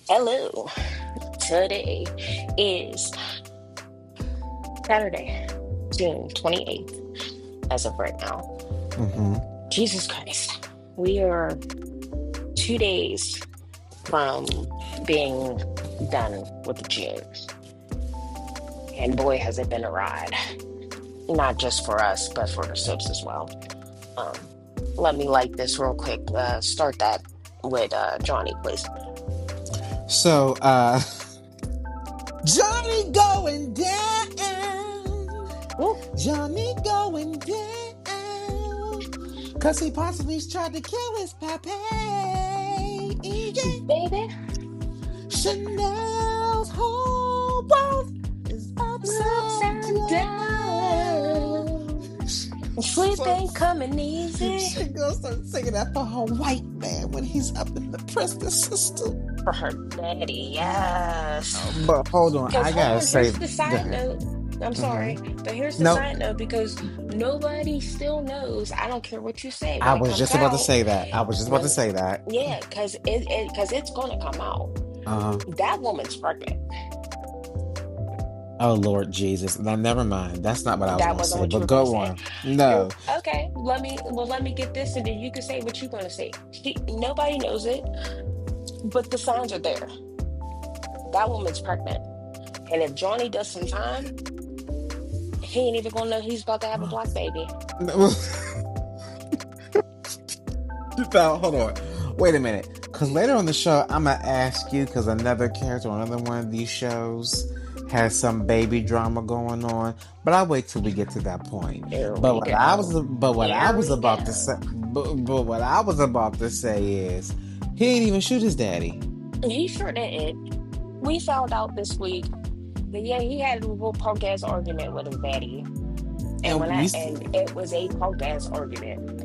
Hello. Today is Saturday, June 28th, as of right now. Hmm. Jesus Christ. We are 2 days from being done with June. And boy, has it been a ride. Not just for us, but for the soaps as well. Um, Let me like this real quick. Start that with Johnny, please. So, Johnny going down. Woo. Johnny going down. Cause he possibly tried to kill his pappy. EJ. Baby, Chanel's whole world is upside upside down. down. Sleep So ain't coming easy. she gonna start singing that for her white man when he's up in the prison system. For her daddy, yes. But hold on, Because I hold gotta on, say, here's the go side ahead. note. I'm Hmm. sorry, but here's the No, side note because nobody still knows. I don't care what you say I when it was comes just about to out. say that. I was just about to When say that. yeah, because it's gonna come out. Uh, That woman's pregnant. oh Lord Jesus. Now, never mind. That's not what I was That gonna wasn't say. what you But were gonna go say. on. No. Okay. Let me get this, and then you can say what you're gonna say. Nobody knows it, but the signs are there. That woman's pregnant, and if Johnny does some time, he ain't even gonna know he's about to have a black baby. No, hold on. Wait a minute. Because later on the show, I'm gonna ask you because another character on another one of these shows has some baby drama going on. But I'll wait till we get to that point. Here we go. What I Here was we about to say, go. but what I was about to say is, he ain't even shoot his daddy. He sure didn't. We found out this week that yeah, he had a little punk ass argument with his daddy. And And when we, and it was a punk ass argument.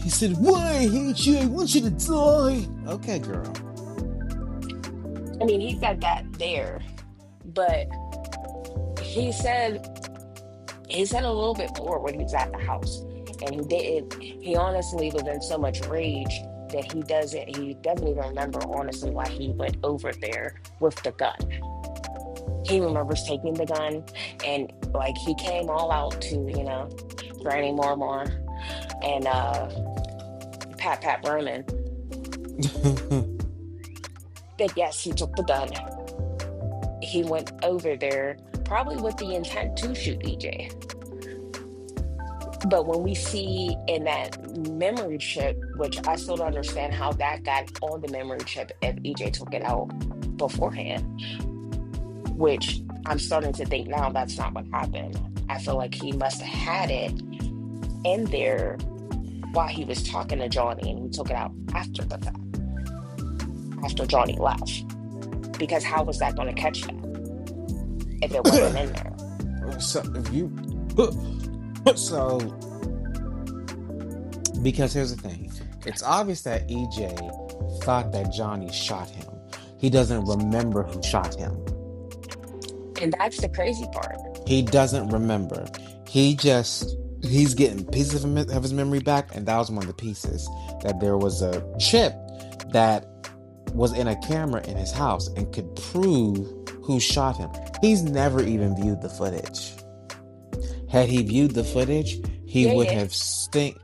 he said, "Why I hate you? I want you to die." Okay, girl. I mean, he said that there, but he said he said a little bit more when he was at the house. And he didn't he honestly was in so much rage that he doesn't even remember honestly why he went over there with the gun. He remembers taking the gun and like he came all out to, Granny Mormore and Pat Berman. But yes, he took the gun. He went over there probably with the intent to shoot EJ. But when we see in that memory chip, which I still don't understand how that got on the memory chip if EJ took it out beforehand, which I'm starting to think now that's not what happened. I feel like he must have had it in there while he was talking to Johnny and he took it out after the fact, after Johnny left. Because how was that going to catch that if it wasn't in there? So if you so because here's the thing, it's obvious that EJ thought that Johnny shot him. He doesn't remember who shot him. And that's the crazy part. He doesn't remember. He's getting pieces of his memory back, and that was one of the pieces, that there was a chip that was in a camera in his house and could prove who shot him. He's never even viewed the footage. Had he viewed the footage, he Yeah, would yeah. have stink.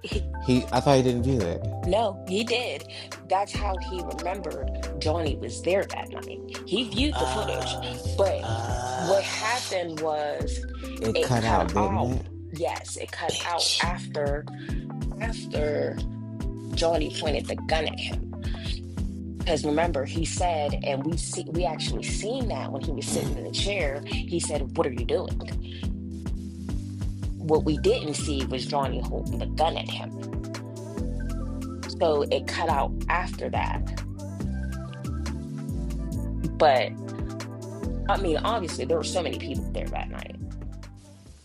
He, I thought he didn't view it. no, he did. That's how he remembered Johnny was there that night. He viewed the footage, Uh, but what uh, happened was it it cut cut out, didn't out. it? Yes, it cut out Bitch. after Johnny pointed the gun at him. Because remember, he said, and we actually seen that when he was sitting in the chair. He said, "What are you doing?" What we didn't see was Johnny holding the gun at him. So it cut out after that. But I mean, obviously, there were so many people there that night,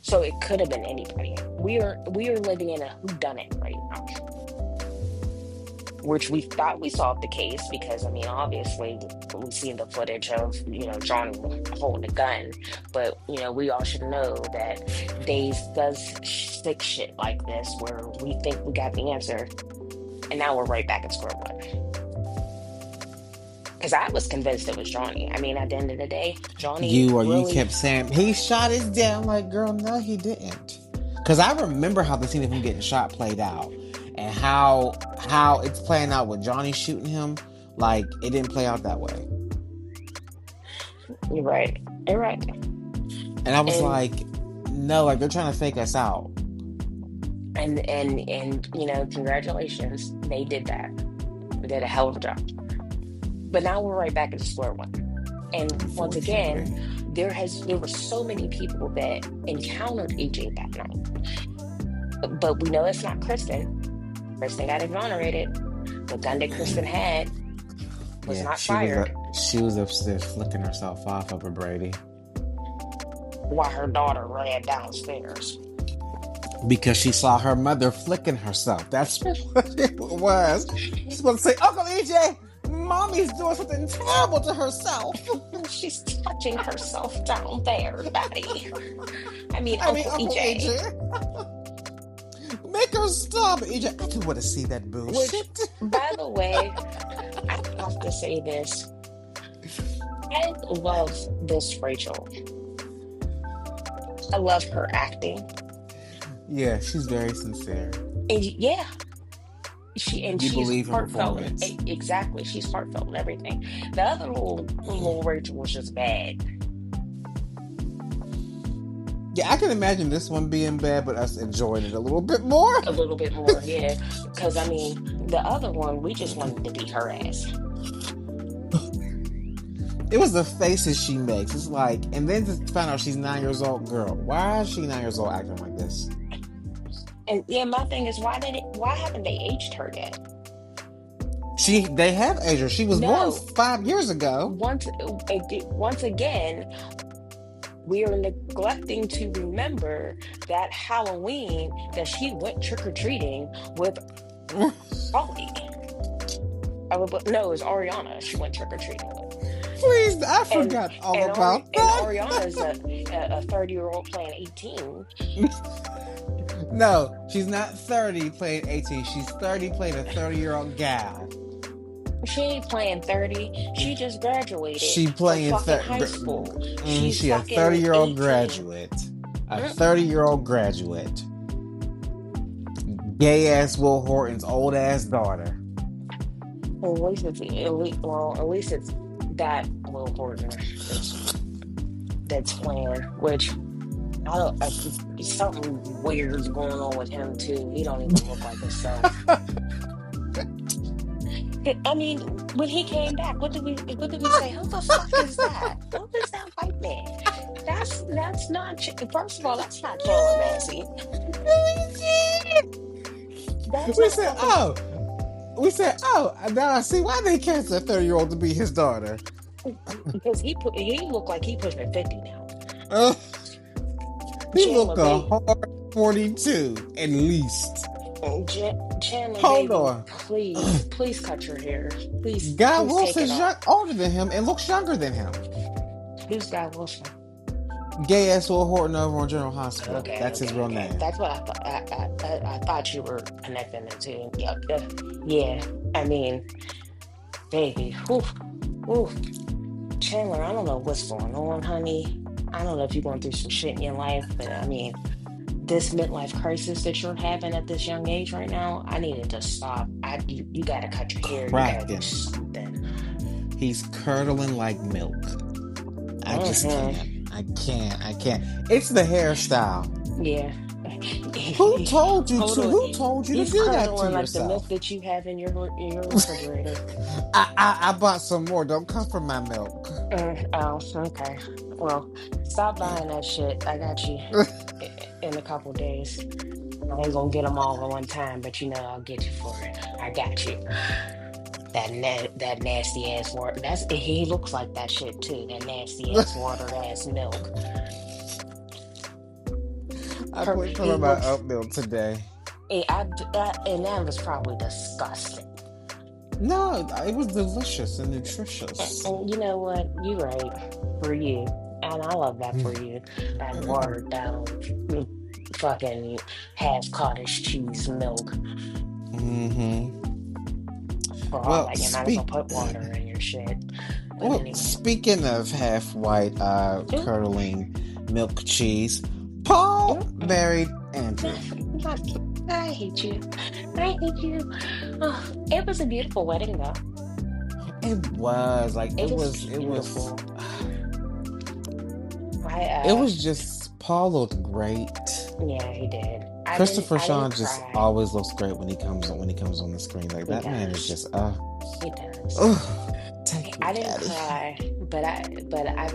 so it could have been anybody. We are living in a whodunit right now, which we thought we solved the case because I mean, obviously, we've seen the footage of Johnny holding a gun, but we all should know that Days does sick shit like this where we think we got the answer, and now we're right back at square one. Because I was convinced it was Johnny. I mean, at the end of the day, Johnny You really, kept saying he shot his dad. I'm like, girl, no, he didn't. Because I remember how the scene of him getting shot played out, and how it's playing out with Johnny shooting him. Like it didn't play out that way. you're right. You're right. And I was And like, no, like they're trying to fake us out. and congratulations, they did that. They did a hell of a job. But now we're right back at the square one. And once again, Unfortunately, there were so many people that encountered AJ that night. But we know it's not Kristen. Kristen got exonerated. The gun that Kristen had was yeah, not fired she was upstairs flicking herself off up at Brady while her daughter ran downstairs. because she saw her mother flicking herself. That's what it was. She's supposed to say, Uncle EJ, Mommy's doing something terrible to herself. She's touching herself down there, Daddy. I mean, Uncle Uncle EJ. Make her stop, EJ. I don't want to see that Which, bullshit. by the way, I have to say this. I love this Rachel. I love her acting. Yeah, she's very sincere. And yeah, You she's believe her heartfelt. performance. Exactly. She's heartfelt and everything. The other little Rachel was just bad. Yeah, I can imagine this one being bad, but us enjoying it a little bit more. A little bit more, yeah. Because I mean, the other one, we just wanted to beat her ass. It was the faces she makes. It's like, and then to find out she's 9 years old, girl. Why is she 9 years old acting like this? And yeah, my thing is, why haven't they aged her yet? They have aged her. She was born No. 5 years ago. Once again, we are neglecting to remember that Halloween that she went trick-or-treating with Holly. No, it was Ariana she went trick-or-treating with. Please, I And forgot all and, about and that. Ariana's a 30-year-old playing 18. No, she's not 30 playing 18. She's 30 playing a 30-year-old gal. She ain't playing 30. She just graduated She playing from fucking high school. She's she a fucking 30-year-old 18. graduate. A 30-year-old graduate. Gay ass Will Horton's old ass daughter. Well, at least it's that Will Horton that's playing, which I don't. Something weird's going on with him too. He don't even look like himself. I mean, when he came back, what did we say? Who the fuck is that? Who is that white man? That's not. First of all, that's not Chandler Massey. That's We not said, fucking- oh, now I see why they cast a 30-year-old to be his daughter. because he looked like he pushing 50 now. He Chandler, look a hard 42 at least. Chandler, Hold baby, on. please cut your hair. Please. Guy please Wilson's take it off. older than him and looks younger than him. Who's Guy Wilson? Gay ass Will Horton over on General Hospital. Okay, That's his real name. That's what I thought. I thought you were connecting the two. Yeah. I mean, baby. Oof. Chandler, I don't know what's going on, honey. I don't know if you're going through some shit in your life, but I mean, this midlife crisis that you're having at this young age right now, I need it to stop. You gotta cut your hair. You gotta do something. He's curdling like milk. I just can't. I can't. It's the hairstyle. Yeah. Who told you to? Who told you to He's do that to curdling like the milk yourself? that you have in your refrigerator. I bought some more. Don't come for my milk. Oh, okay. Well, stop buying that shit. I got you in a couple days. I ain't gonna get them all at one time, but I'll get you for it. I got you. That nasty ass water. He looks like that shit too. That nasty ass water ass milk. I put some of my oat milk today. And that was probably disgusting. No, it was delicious and nutritious. And you know what? You're right. For you. And I love that for you. That watered down fucking half cottage cheese milk. Mm-hmm. For all that, you might as well put water in your shit. But Well, anyway. speaking of half white, Mm, curdling milk cheese, Paul mm, married Andrew. I hate you. I hate you. Oh, it was a beautiful wedding, though. It was like It was beautiful. I it was just Paul looked great. Yeah, he did. Christopher I didn't Sean just cry. always looks great when he comes on the screen. Like He that man is does. just He does. take me, I didn't daddy. cry, but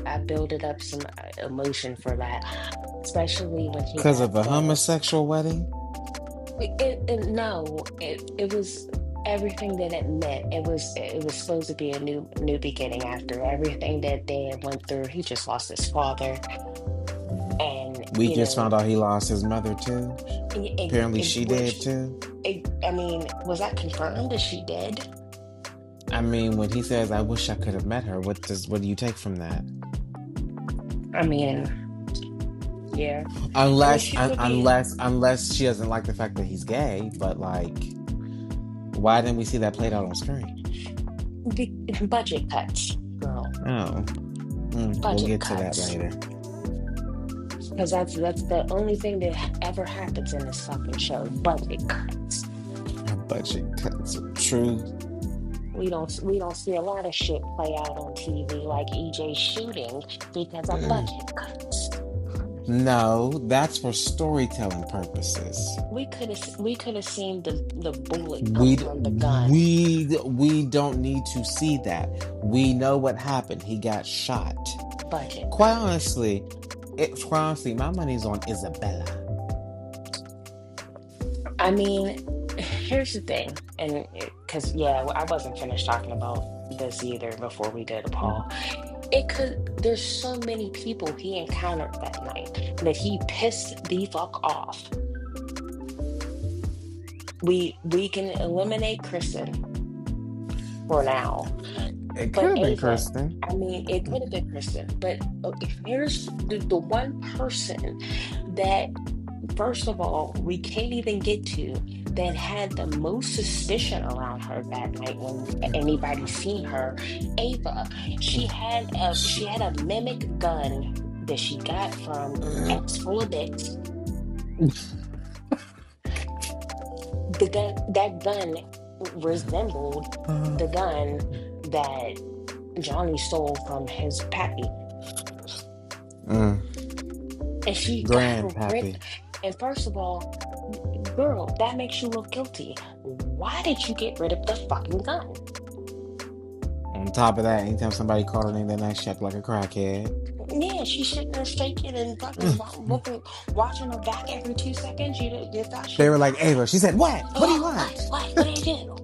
I built up some emotion for that, especially when he Because got of a the homosexual wedding? no, it was everything that it meant. It was supposed to be a new beginning after everything that they had went through. He just lost his father, Mhm. and We just found out he lost his mother too. Apparently she did which too. I mean, was that confirmed that she did? I mean, when he says, "I wish I could have met her," what do you take from that? I mean, yeah. I mean, she could be Unless she doesn't like the fact that he's gay, but like, why didn't we see that played out on screen? budget cuts, girl. Oh, we'll Budget get to that cuts. later. Because that's the only thing that ever happens in this fucking show. Budget cuts. Budget cuts are true. We don't see a lot of shit play out on TV like EJ shooting because of budget cuts. No, that's for storytelling purposes. We could have seen the bullet come We from the gun. we don't need to see that. We know what happened. He got shot. Budget Quite cuts. honestly, my money's on Isabella. I mean, here's the thing, and because yeah, I wasn't finished talking about this either before we did a Paul. There's so many people he encountered that night that he pissed the fuck off. We can eliminate Kristen for now, It could but have been Ava, Kristen. I mean, it could have been Kristen, but here's the one person that, first of all, we can't even get to that had the most suspicion around her that night when anybody seen her. Ava, she had a mimic gun that she got from X full of dicks. That gun resembled the gun that Johnny stole from his pappy. Mm, And she got Grandpappy. ripped. And first of all, girl, that makes you look guilty. Why did you get rid of the fucking gun? On top of that, anytime somebody called her name that night, she acted like a crackhead. Yeah, she's sitting there shaking and fucking looking, watching her back every 2 seconds. You thought she They were was like, Ava. She said, "What? What do you want?" What did you do?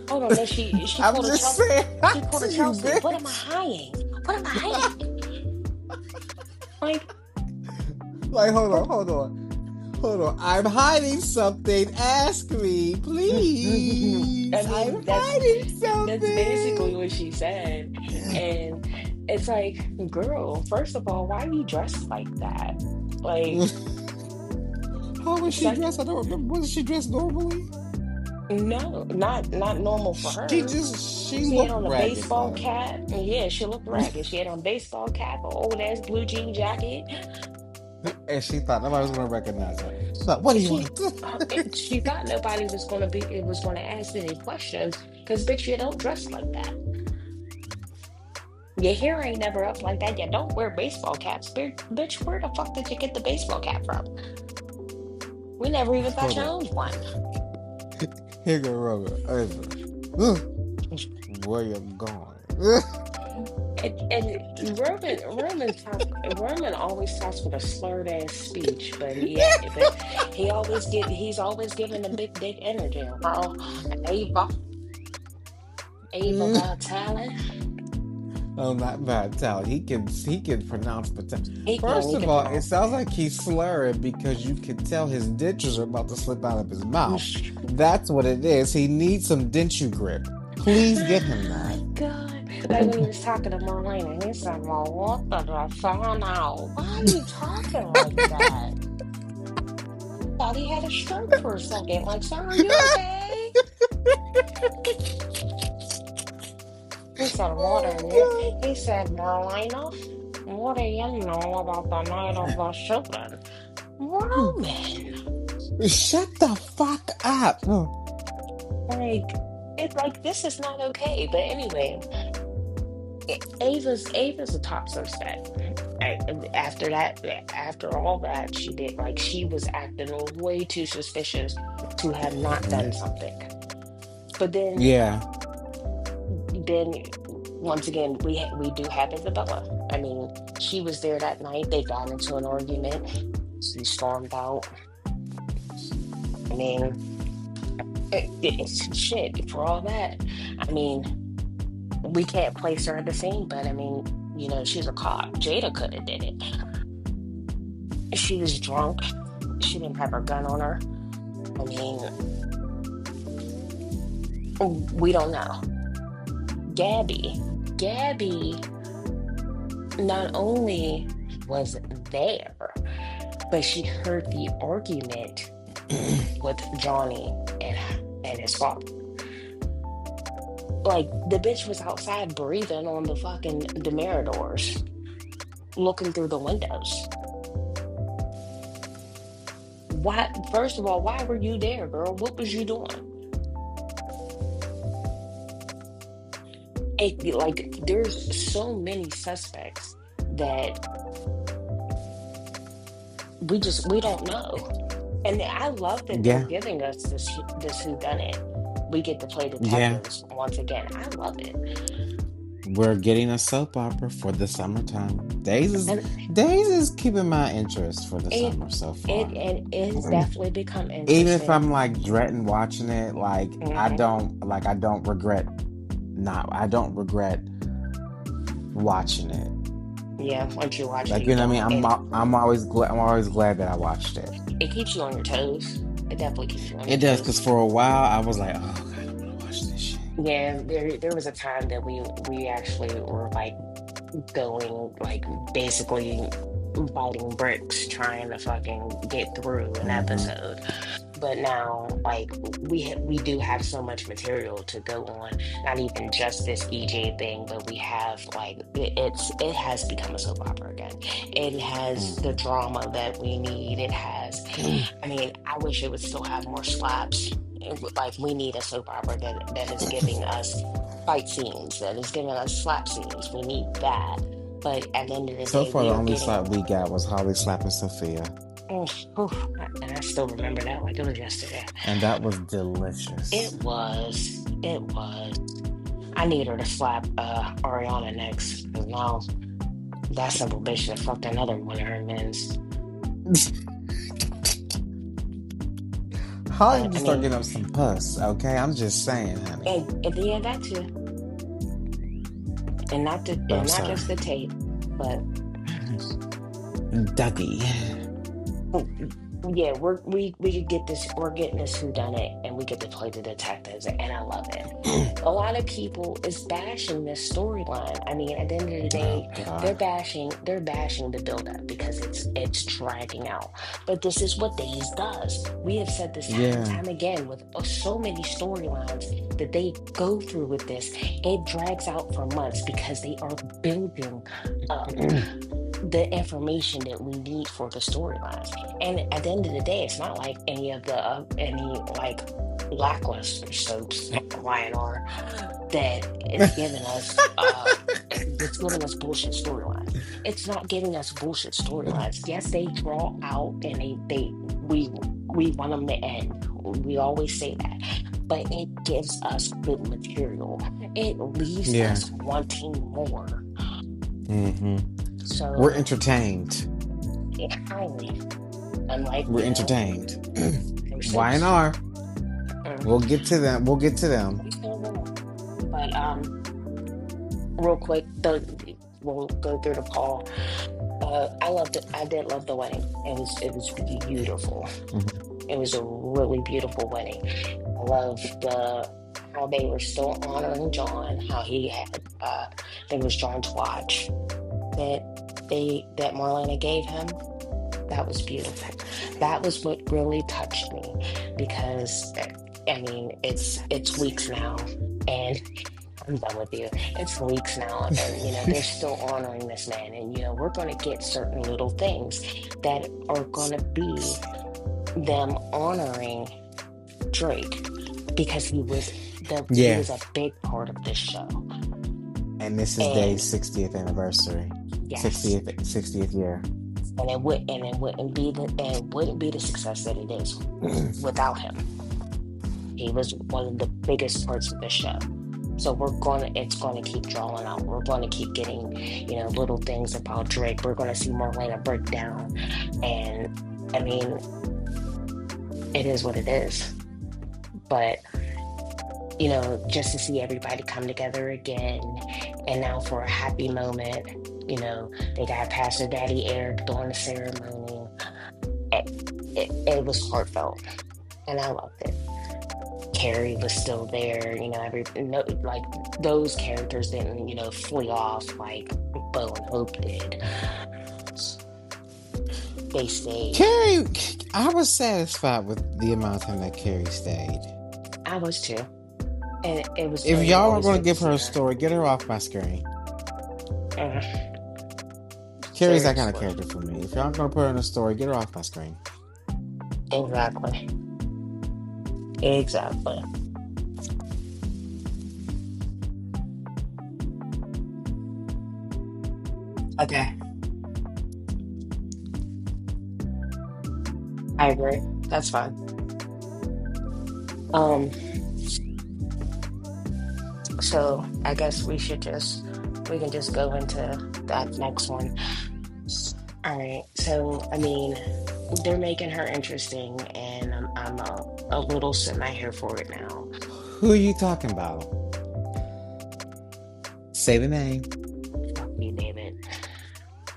Hold on, then she I'm pulled a just Chelsea. saying She that pulled a to you, Chelsea. What am I bitch. hiding? What am I hiding? Like, Like, hold on. I'm hiding something. Ask me, please. I I'm mean, hiding something. that's basically what she said. And it's like, girl, first of all, why are you dressed like that? Like, How was she sec- dressed? I don't remember. Wasn't she dressed normally? no, not normal for her. She She had looked on a ragged, baseball though. cap. Yeah, she looked ragged. She had on a baseball cap, an old ass blue jean jacket. And she thought nobody was going to recognize her. She's like, what do you She want? she thought nobody was gonna ask any questions because bitch, you don't dress like that. Your hair ain't never up like that. You don't wear baseball caps, bitch. Where the fuck did you get the baseball cap from? We never even thought Hold you on. owned one. Here go Robert. Over. Where you going? And Roman always talks with a slurred ass speech, but he's always giving the big dick energy. Oh, Ava got talent. Oh, not bad talent. He can pronounce potato. He First of can all, it pronounce. sounds like he's slurring because you can tell his dentures are about to slip out of his mouth. That's what it is. He needs some denture grip. Please get him that. God. Like when he was talking to Marlena, he said, well, what did I find out? Why are you talking like that? I thought he had a stroke for a second. Like, sir, are you okay? He said, what are you? He said, Marlena, what do you know about the night of the shooting? Roman. Shut the fuck up. Like, it's like this is not okay. But anyway, Ava's a top suspect. After that, after all that, she did like she was acting way too suspicious to have not done something. But Yeah. then once again, we do have Isabella. I mean, she was there that night. They got into an argument. She stormed out. I mean, it's shit for all that. I mean, we can't place her at the scene, but I mean, she's a cop. Jada could have did it. She was drunk. She didn't have her gun on her. I mean, we don't know. Gabby not only was there, but she heard the argument with Johnny and his father. Like, the bitch was outside breathing on the fucking Demiradors, looking through the windows. Why, first of all, why were you there, girl? What was you doing? Like, there's so many suspects that we don't know. And I love that they're Yeah. giving us this whodunit. We get to play Yeah. detectives once again. I love it. We're getting a soap opera for the summertime. Days And is keeping my interest for the it summer so far. it has definitely become Even if interesting. I'm like dreading watching it, like I Mhm. don't regret watching it. Yeah, once you watch Like, it, you you know what I mean? don't. I'm always glad that I watched it. It keeps you on your toes. It definitely keeps you on your It does, toes. because for a while I was like, oh God, I want to watch this shit. Yeah, there was a time that we actually were like going like basically biting bricks trying to fucking get through an episode. But now, like, we do have so much material to go on. Not even just this EJ thing, but we have like it has become a soap opera again. It has the drama that we need. It has. I mean, I wish it would still have more slaps. Like, we need a soap opera that is giving us fight scenes, that is giving us slap scenes. We need that. But at the end of the So day, far, we the are only getting. slap we got was Holly slapping Sophia, And I still remember that like it was yesterday. and that was delicious. It was. It was. I need her to slap Ariana next. Because now that simple bitch that fucked another one of her men's. Holly I need to start mean, getting up some puss, okay? I'm just saying, honey. and yeah, that too. And not But I'm not sorry. just the tape, but Dougie. yeah, we could get this. We're getting this whodunit, and we get to play the detectives, and I love it. A lot of people is bashing this storyline. I mean, at the end of the day, Oh God. they're bashing the build up because it's dragging out. But this is what Days does. We have said this time and Yeah. time again with so many storylines that they go through with this. It drags out for months because they are building up the information that we need for the storylines. And at the end of the day, it's not like any like lackluster soaps, Y&R, that is giving us it's giving us bullshit storylines. It's not giving us bullshit storylines. Yes, they draw out and we want them to end. We always say that. But it gives us good material. It leaves Yeah. us wanting more. Mm-hmm. So We're entertained. highly unlike We're entertained. there's Y&R. Mm. We'll get to them. We'll get to them. But real quick, we'll go through the call. I did love the wedding. It was beautiful. It was a really beautiful wedding. I loved how they were still honoring John, how he had there was John's watch that Marlena gave him. That was beautiful. That was what really touched me because I mean it's weeks now, and I'm done with you. It's weeks now, and they're still honoring this man, and we're gonna get certain little things that are gonna be them honoring Drake because he Yeah, was a big part of this show. and this is Dave's And 60th anniversary, yes, 60th year. and it wouldn't be the success that it is without him. He was one of the biggest parts of the show. So it's gonna keep drawing out. We're gonna keep getting, little things about Drake. We're gonna see Marlena break down. And I mean, it is what it is. But, just to see everybody come together again, and now for a happy moment, they got Pastor Daddy Eric doing the ceremony. It, it was heartfelt, and I loved it. Carrie was still there, no, like those characters didn't, flee off like Bo and Hope did. They stayed. Carrie, I was satisfied with the amount of time that Carrie stayed. I was too. And it was If really y'all are always going to good to give her see a her. story, get her off my screen. Uh, Carrie's that kind of seriously. character for me. If y'all going to put her in a story, get her off my screen. Exactly. Exactly. Okay. I agree. That's fine. Um, so I guess we can just go into that next one. All right. So, I mean, they're making her interesting, and I'm a little semi here for it now. Who are you talking about? Say the name. Fuck you, David.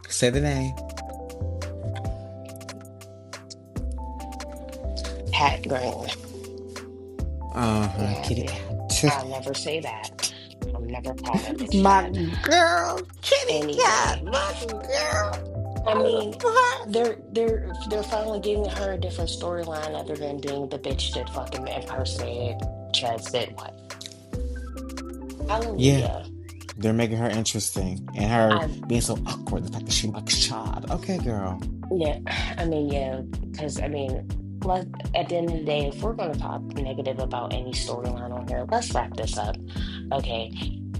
Say the name. Pat Green. Uh-huh. Yeah, Kitty yeah. cat. I'll never say that. I'm never proud of it, My Chad. girl. Kitty cat. Anyway, My girl. I mean, they're finally giving her a different storyline other than being the bitch that fucking impersonated Chad's dead wife. Yeah. Hallelujah. They're making her interesting. And her I being so awkward. The fact that she likes Chad. Okay, girl. Yeah, I mean, yeah, because I mean, at the end of the day, if we're going to talk negative about any storyline on here, let's wrap this up. Okay,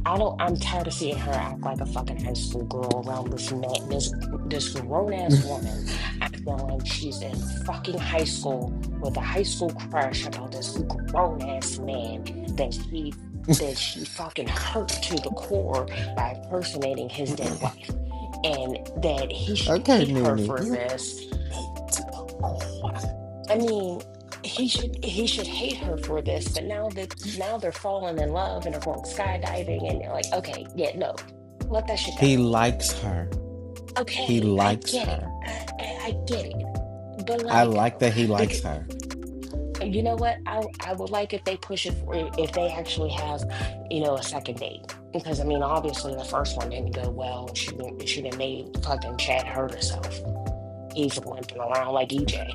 I'm tired of seeing her act like a fucking high school girl around this grown ass woman acting like she's in fucking high school with a high school crush about this grown ass man that she fucking hurt to the core by impersonating his dead wife, and that he should Okay, hate her Nene. for You this. hate. Oh. I mean, he should hate her for this, but now they're falling in love and are going skydiving, and they're like, okay, yeah, no, let that shit He go. likes her. He Okay, I likes get it. her. I get it. But I like, like that he likes because her. you know what? I would like if they push it for if they actually have, a second date. Because I mean, obviously the first one didn't go well. She didn't made fucking Chad hurt herself. He's limping around like EJ.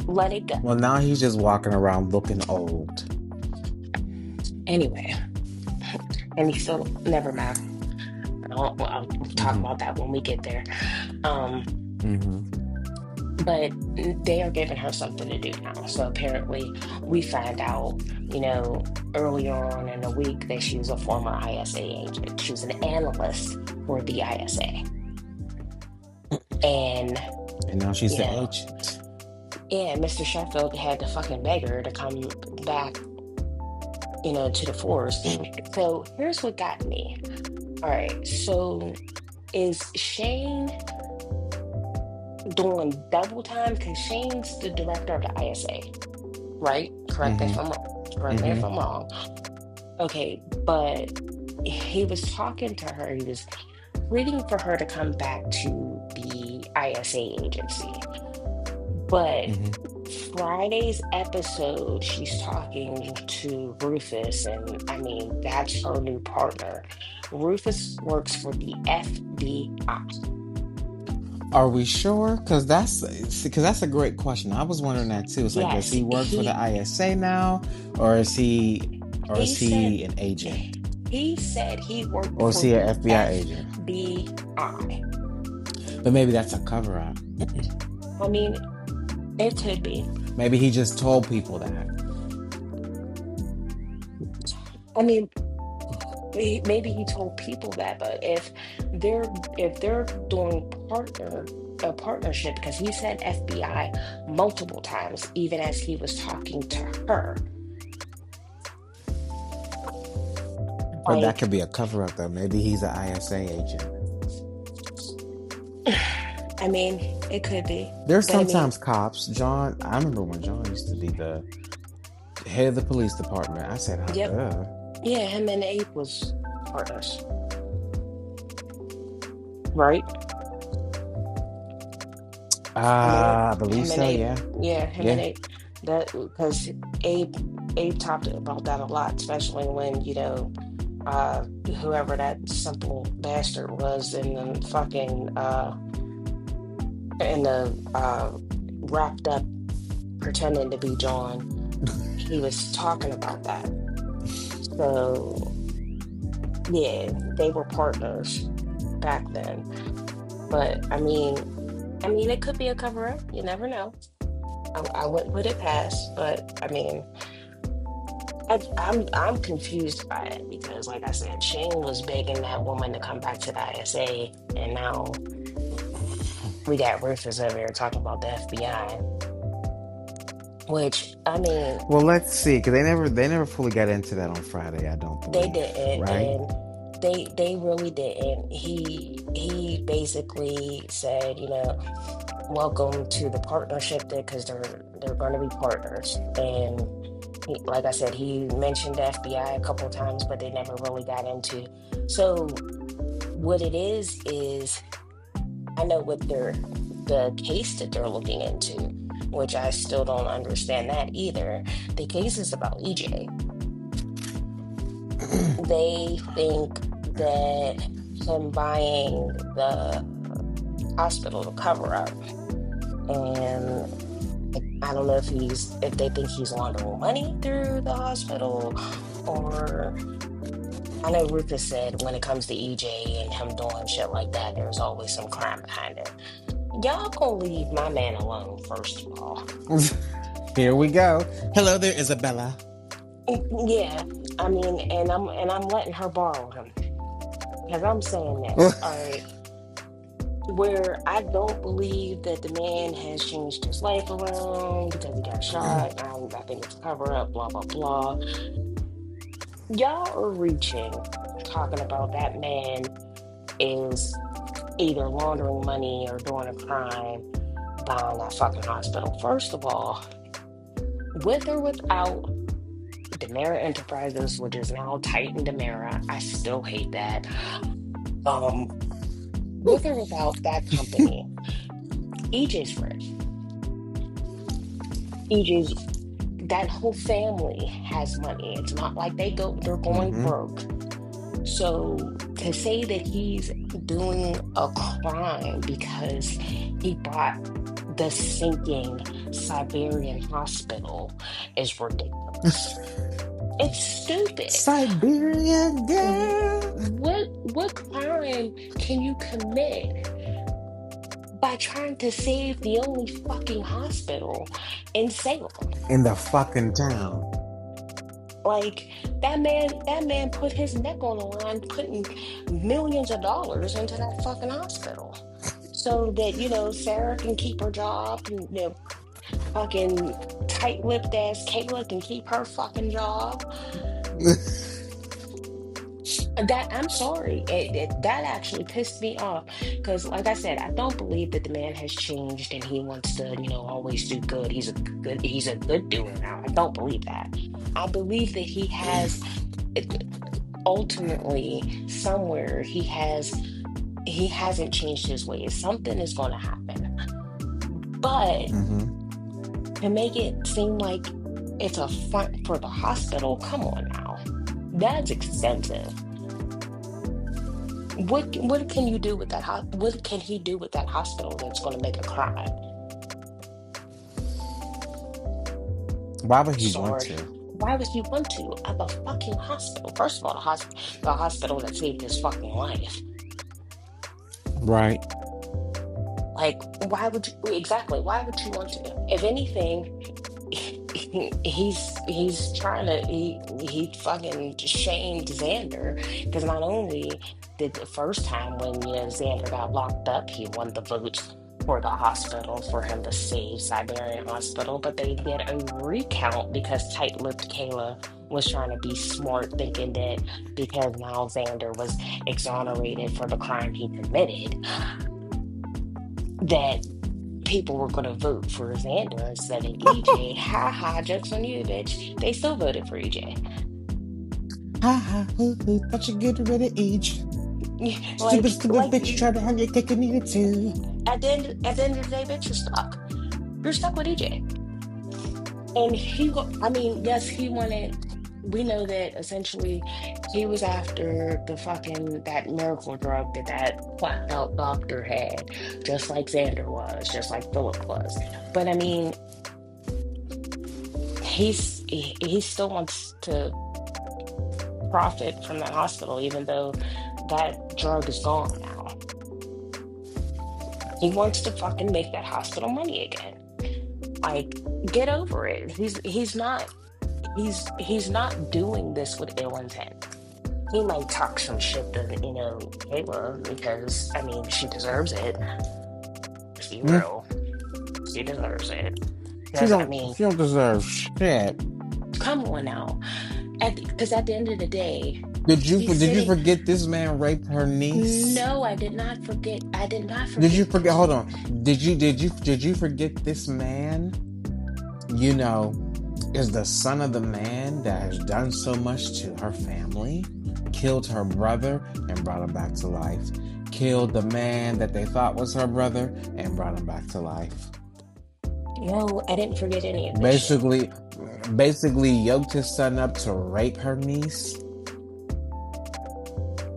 Let it go. Well, now he's just walking around looking old. Anyway, and he still never mind. I'll talk Mm-hmm. about that when we get there. Um, Mm-hmm. but they are giving her something to do now. So apparently, we find out, earlier on in the week that she was a former ISA agent. She was an analyst for the ISA, and And now she's you the know, agent. yeah, Mr. Sheffield had to fucking beg her to come back, to the force. So here's what got me. All right, so is Shane doing double time? Because Shane's the director of the ISA, right? Correct me if Mm-hmm. I'm wrong. Correct me if Mm-hmm. I'm wrong. Okay, but he was talking to her. He was pleading for her to come back to the ISA agency. But Mm-hmm. Friday's episode, she's talking to Rufus, and I mean, that's her new partner. Rufus works for the FBI. Are we sure? Because that's a great question. I was wondering that too. It's like, does Yes, he work for the ISA now, or is he or he is said he an agent, he said he worked or is for he an the FBI agent? FBI. But maybe that's a cover up. I mean, it could be. Maybe he just told people that. I mean, maybe he told people that, but they're if they're doing a partnership, because he said FBI multiple times, even as he was talking to her. But that Like, could be a cover up though. Maybe he's an ISA agent. I mean, it could be, There's but I mean, sometimes cops. I remember when John used to be the head of the police department. I said, yep, uh. yeah, him and Abe was partners, right? I mean, I believe him and so. Abe, Yeah, yeah, him and yeah. Abe, that because Abe talked about that a lot, especially when, uh, whoever that simple bastard was in the fucking in the wrapped up pretending to be John, he was talking about that. So yeah, they were partners back then. But I mean, it could be a cover up. You never know. I wouldn't put it past, but I mean, I'm confused by it because, like I said, Shane was begging that woman to come back to the ISA, and now we got Rufus over here talking about the FBI. Which, I mean, Well, let's see, because they never fully got into that on Friday. I don't they believe, didn't, right? and they really didn't. He basically said, welcome to the partnership there, because they're going to be partners. And like I said, he mentioned the FBI a couple of times, but they never really got into. So what it is I know what the case that they're looking into, which I still don't understand that either. The case is about EJ. They think that him buying the hospital to cover up, and I don't know if they think he's laundering money through the hospital, or I know Rufus said when it comes to EJ and him doing shit like that, there's always some crime behind it. Y'all gonna leave my man alone, first of all. Here we go. Hello there, Isabella. Yeah, I mean, and I'm letting her borrow him, because I'm saying this, all right, where I don't believe that the man has changed his life around because he got shot. I think it's cover up, blah blah blah. Y'all are reaching, talking about that man is either laundering money or doing a crime buying that fucking hospital. First of all, with or without Demera Enterprises, which is now Titan Demera, I still hate that. Um, with or without that company, EJ's rich. EJ's that whole family has money. It's not like they're going Mm-hmm. broke. So to say that he's doing a crime because he bought the sinking Siberian hospital is ridiculous. It's stupid. Siberian girl. What crime can you commit by trying to save the only fucking hospital in Salem? In the fucking town. Like, that man put his neck on the line, putting millions of dollars into that fucking hospital, so that, Sarah can keep her job, and, fucking tight-lipped ass Kayla can keep her fucking job. That, I'm sorry, that actually pissed me off, because, like I said, I don't believe that the man has changed and he wants to, always do good. He's a good doer now. I don't believe that. I believe that he has, ultimately, somewhere he hasn't changed his ways. Something is going to happen, but Mm-hmm. to make it seem like it's a front for the hospital, come on now, that's expensive. What can you do with that? What can he do with that hospital that's going to make a crime? Why would he want Sorry. to? Why would you want to at the fucking hospital? First of all, the hospital that saved his fucking life. Right. Like, why would you exactly? Why would you want to? If anything, he's trying to he fucking shamed Xander because not only did the first time when Xander got locked up, he won the votes for the hospital for him to save Siberian Hospital, but they did a recount because tight-lipped Kayla was trying to be smart, thinking that because now Xander was exonerated for the crime he committed, that people were going to vote for Xander instead of EJ. Ha ha, jokes on you, bitch. They still voted for EJ. Ha ha, hoo hoo, thought you get rid of each. Stupid, Like, stupid bitch, you tried to have your cake and eat it too. at the end of the day, bitch, you're stuck. You're stuck with EJ. And I mean, yes, he wanted. We know that essentially he was after the fucking that miracle drug that quacked out doctor had, just like Xander was, just like Philip was. But I mean, he still wants to profit from that hospital, even though that drug is gone now. He wants to fucking make that hospital money again. Like, get over it. He's not doing this with ill intent. He might talk some shit to, Kayla, because I mean she deserves it. Let's be Mm. real. She deserves it. She Because I don't. mean, She don't deserve shit. come on now. Because at the end of the day, Did you? he's Did you sitting. forget this man raped her niece? No, I did not forget. I did not Did you forget forget? this. Hold on. Did you forget this man? You know, is the son of the man that has done so much to her family, killed her brother and brought him back to life, killed the man that they thought was her brother and brought him back to life. No, I didn't forget any of this shit. Basically yoked his son up to rape her niece.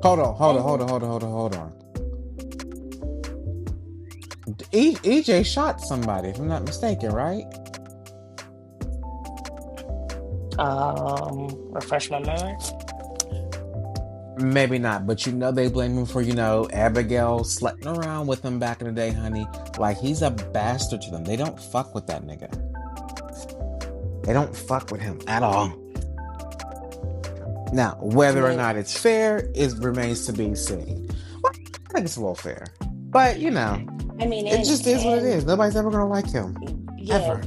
Hold And on. EJ shot somebody, if I'm not mistaken, right? refresh my memory. Maybe not, but they blame him for, Abigail slutting around with him back in the day, honey. Like, he's a bastard to them. They don't fuck with that nigga. They don't fuck with him at all. Now, I whether or mean, not it's fair, it remains to be seen. Well, I think it's a little fair. But, I mean, it just is what it and is. Nobody's ever gonna like him. yeah, Ever.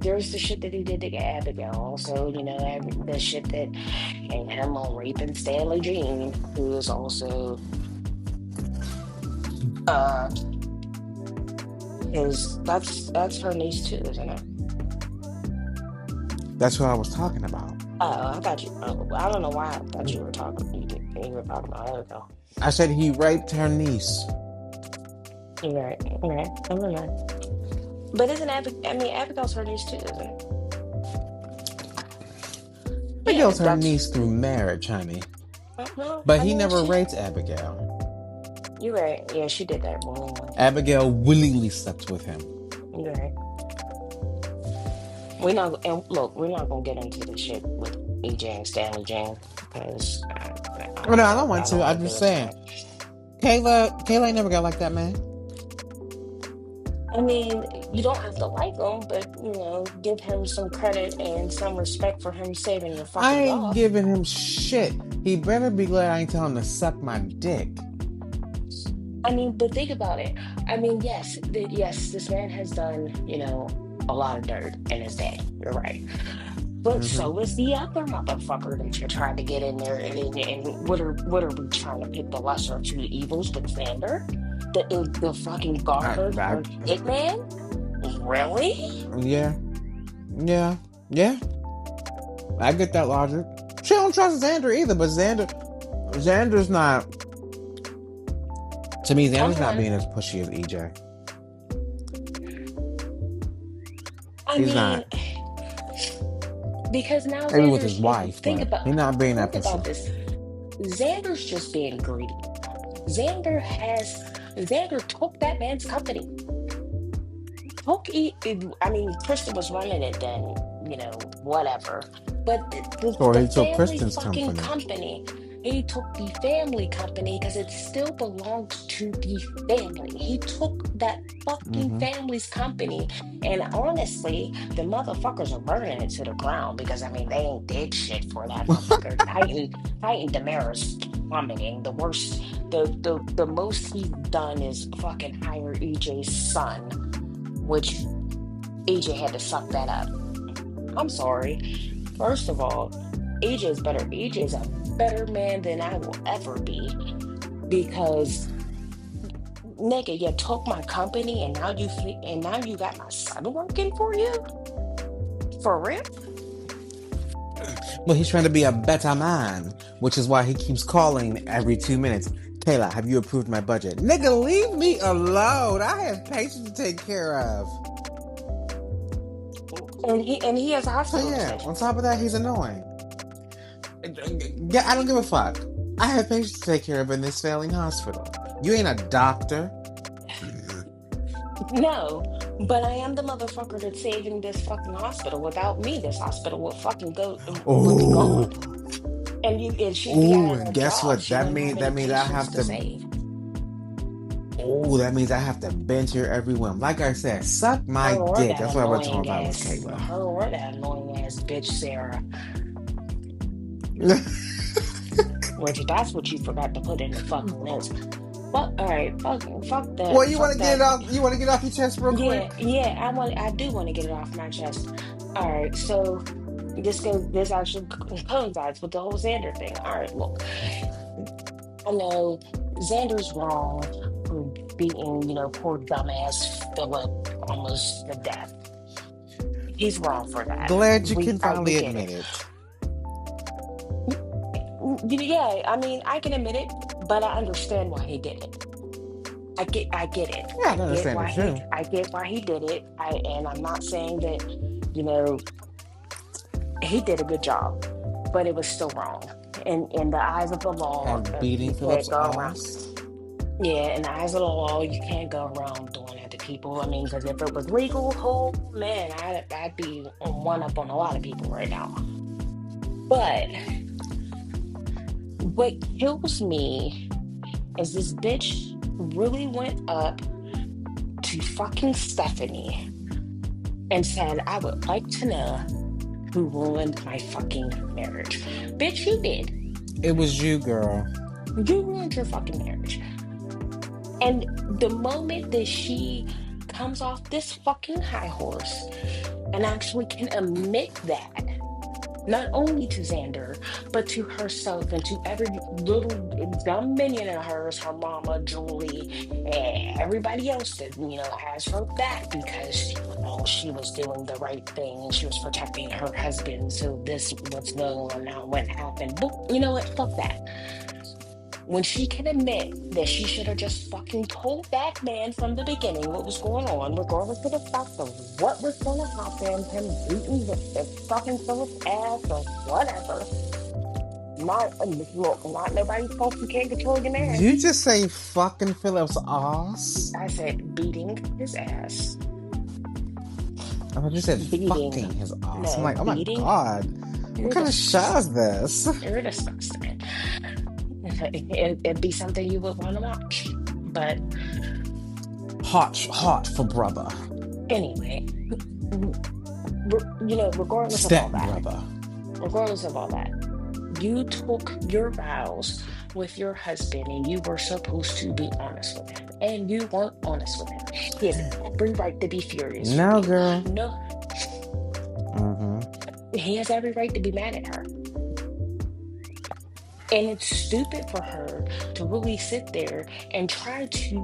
there's the shit that he did to Abigail. Also, the shit that and him on raping Stanley Jean, who is also uh that's her niece too, isn't it? That's what I was talking about. Oh, I thought you. Oh, I don't know why I thought you were talking. You were talking about Abigail. I said he raped her niece. You're right. You're right. Never mind. But isn't Abigail's her niece too, isn't it? Yeah, Abigail's her niece through marriage, honey. no. But I he mean, never raped Abigail. you're right. Yeah, she did that wrong. Abigail willingly slept with him. You're right. We're not gonna get into the shit with EJ and Stanley Jane because Well, no, I don't want I to. don't I'm want to just do saying. it. Kayla ain't never got like that, man. I mean, you don't have to like him, but give him some credit and some respect for him saving your I fucking ain't dog. giving him shit. He better be glad I ain't telling him to suck my dick. I mean, but think about it. I mean, yes, this man has done, a lot of dirt in his day. You're right. But Mm-hmm. so is the other motherfucker that you're trying to get in there. And what are we trying to pick the lesser of two evils with Xander? The fucking Gardner hitman? Really? Yeah. I get that logic. She don't trust Xander either, but Xander's not. To me, Come Xander's not on. being as pushy as EJ. I He's mean, not. because now Maybe with Xander's, his wife, but he's not being that think about pushy. this. Xander's just being greedy. Xander took that man's company. I mean, Kristen was running it then, whatever. But Or the he took family Kristen's fucking company. company, he took the family company because it still belonged to the family. He took that fucking Mm-hmm. family's company. And honestly, the motherfuckers are burning it to the ground because, I mean, they ain't did shit for that motherfucker. Titan Damaris plummeting. The worst, the most he's done is fucking hire EJ's son, which AJ had to suck that up. I'm sorry. First of all, AJ's better. AJ's a better man than I will ever be because nigga, you took my company and now you got my son working for you? For real? Well, he's trying to be a better man, which is why he keeps calling every 2 minutes. Kayla, have you approved my budget? Nigga, leave me alone. I have patients to take care of. And he has a So hospital yeah, extension. on top of that, he's annoying. Yeah, I don't give a fuck. I have patients to take care of in this failing hospital. You ain't a doctor. No, but I am the motherfucker that's saving this fucking hospital. Without me, this hospital would be Oh, gone. And she'd be oh, out of and a guess job. what? She That wouldn't means have any that means I patients have to to. save. Oh, that means I have to bend to your every whim. Like I said, suck my Her or dick. that That's what I was talking annoying about with ass, Kayla. her or that annoying ass bitch Sarah. Which that's what you forgot to put in the fucking notes. Fuck, all right, Well, you want fuck to get that. it off? You want to get off your chest real Yeah, quick? yeah, I do want to get it off my chest. All right, so this actually coincides with the whole Xander thing. All right, look, I know Xander's wrong for beating, poor dumbass Philip almost to death. He's wrong for that. Glad you We can we finally get admit it. it. Yeah, I mean, I can admit it, but I understand why he did it. I get it. Yeah, I understand it too. I get why he did it. And I'm not saying that, you know, he did a good job, but it was still wrong. In the eyes of the law, And beating you can't Philip's go around. ass. Yeah, in the eyes of the law, you can't go around doing that to people. I mean, because if it was legal, oh man, I'd be on one up on a lot of people right now. But what kills me is this bitch really went up to fucking Stephanie and said, I would like to know who ruined my fucking marriage. Bitch, you did. It was you, girl. You ruined your fucking marriage. And the moment that she comes off this fucking high horse and actually can admit that, not only to Xander, but to herself and to every little dumb minion of hers, her mama, Julie, and everybody else that, has her back because, she was doing the right thing and she was protecting her husband. So this what's going on now, what happened. But you know what? Fuck that. When she can admit that she should have just fucking told that man from the beginning what was going on, regardless of the fact of what was going to happen, him beating the fucking Philip's ass or whatever. Look, not nobody's fault you can't control your Did marriage. you just say fucking Philip's ass? I said beating his ass. I thought you said Beating. fucking his ass. I'm No, like, oh my beating. god. What kind of show is this? You're disgusting. It'd be something you would want to watch. But Hot for brother. anyway, Step brother. regardless of all that, you took your vows with your husband and you were supposed to be honest with him. And you weren't honest with him. He has every right to be furious with No, you. girl. No, he has every right to be mad at her. And it's stupid for her to really sit there and try to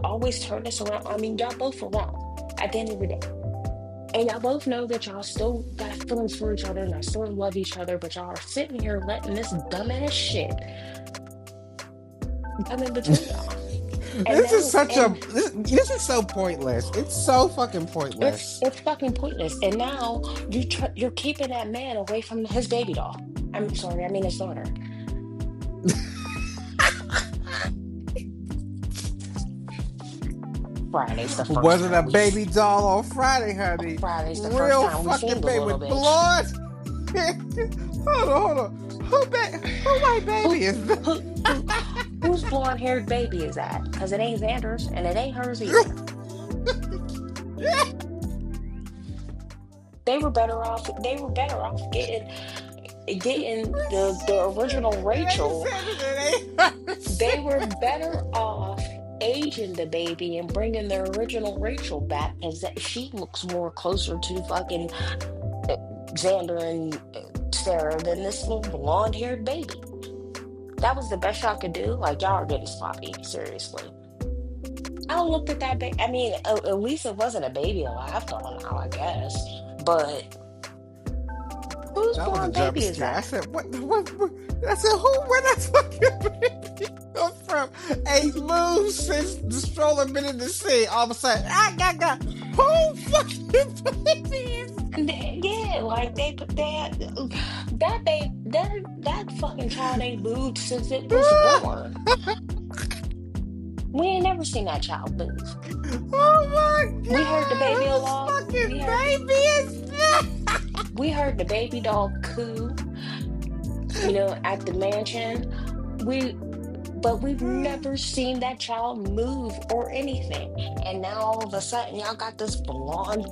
always turn this around. I mean, y'all both were wrong at the end of the day. And y'all both know that y'all still got feelings for each other and y'all still love each other, but y'all are sitting here letting this dumbass shit come in between y'all. And This is now, such a and this is so pointless. It's so fucking pointless. it's fucking pointless. And now you're keeping that man away from his baby doll. I'm sorry, I mean his daughter. Friday's the first Wasn't a time baby doll on Friday, honey. Friday's the first Real time we seen fucking the baby little with bitch. blood. Hold on. Who white Who, baby is that? whose blonde haired baby is that? Because it ain't Xander's and it ain't hers either. They were better off. They were better off getting the original It ain't Rachel. Sanders, it ain't They her. were better off aging the baby and bringing the original Rachel back because she looks more closer to fucking Xander and Sarah than this little blonde haired baby. That was the best y'all could do. Like y'all are getting sloppy, seriously. I looked at that baby. I mean, at least it wasn't a baby alive till now, I guess. But whose That was a blonde jump baby is scare. I that? said, what? I said, where that fucking baby come from? 8 moves since the stroller been in the sea. All of a sudden, who fucking baby is Yeah, like they had that fucking child ain't moved since it was born. We ain't never seen that child move. Oh my We heard the god, baby whose alarm. fucking baby is that? We heard the baby dog coo, at the mansion. We but we've never seen that child move or anything. And now all of a sudden y'all got this blonde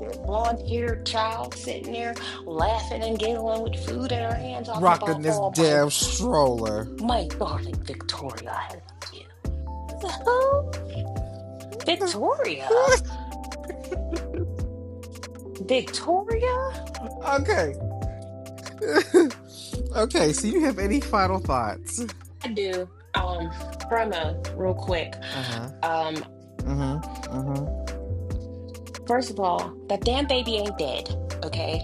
haired child sitting there laughing and giggling with food in her hand talking Rocking about, this oh damn stroller. my darling Victoria, I love you. The hell? Victoria? Victoria? Okay. Okay, so you have any final thoughts? I do. Promo, real quick. First of all, that damn baby ain't dead, okay?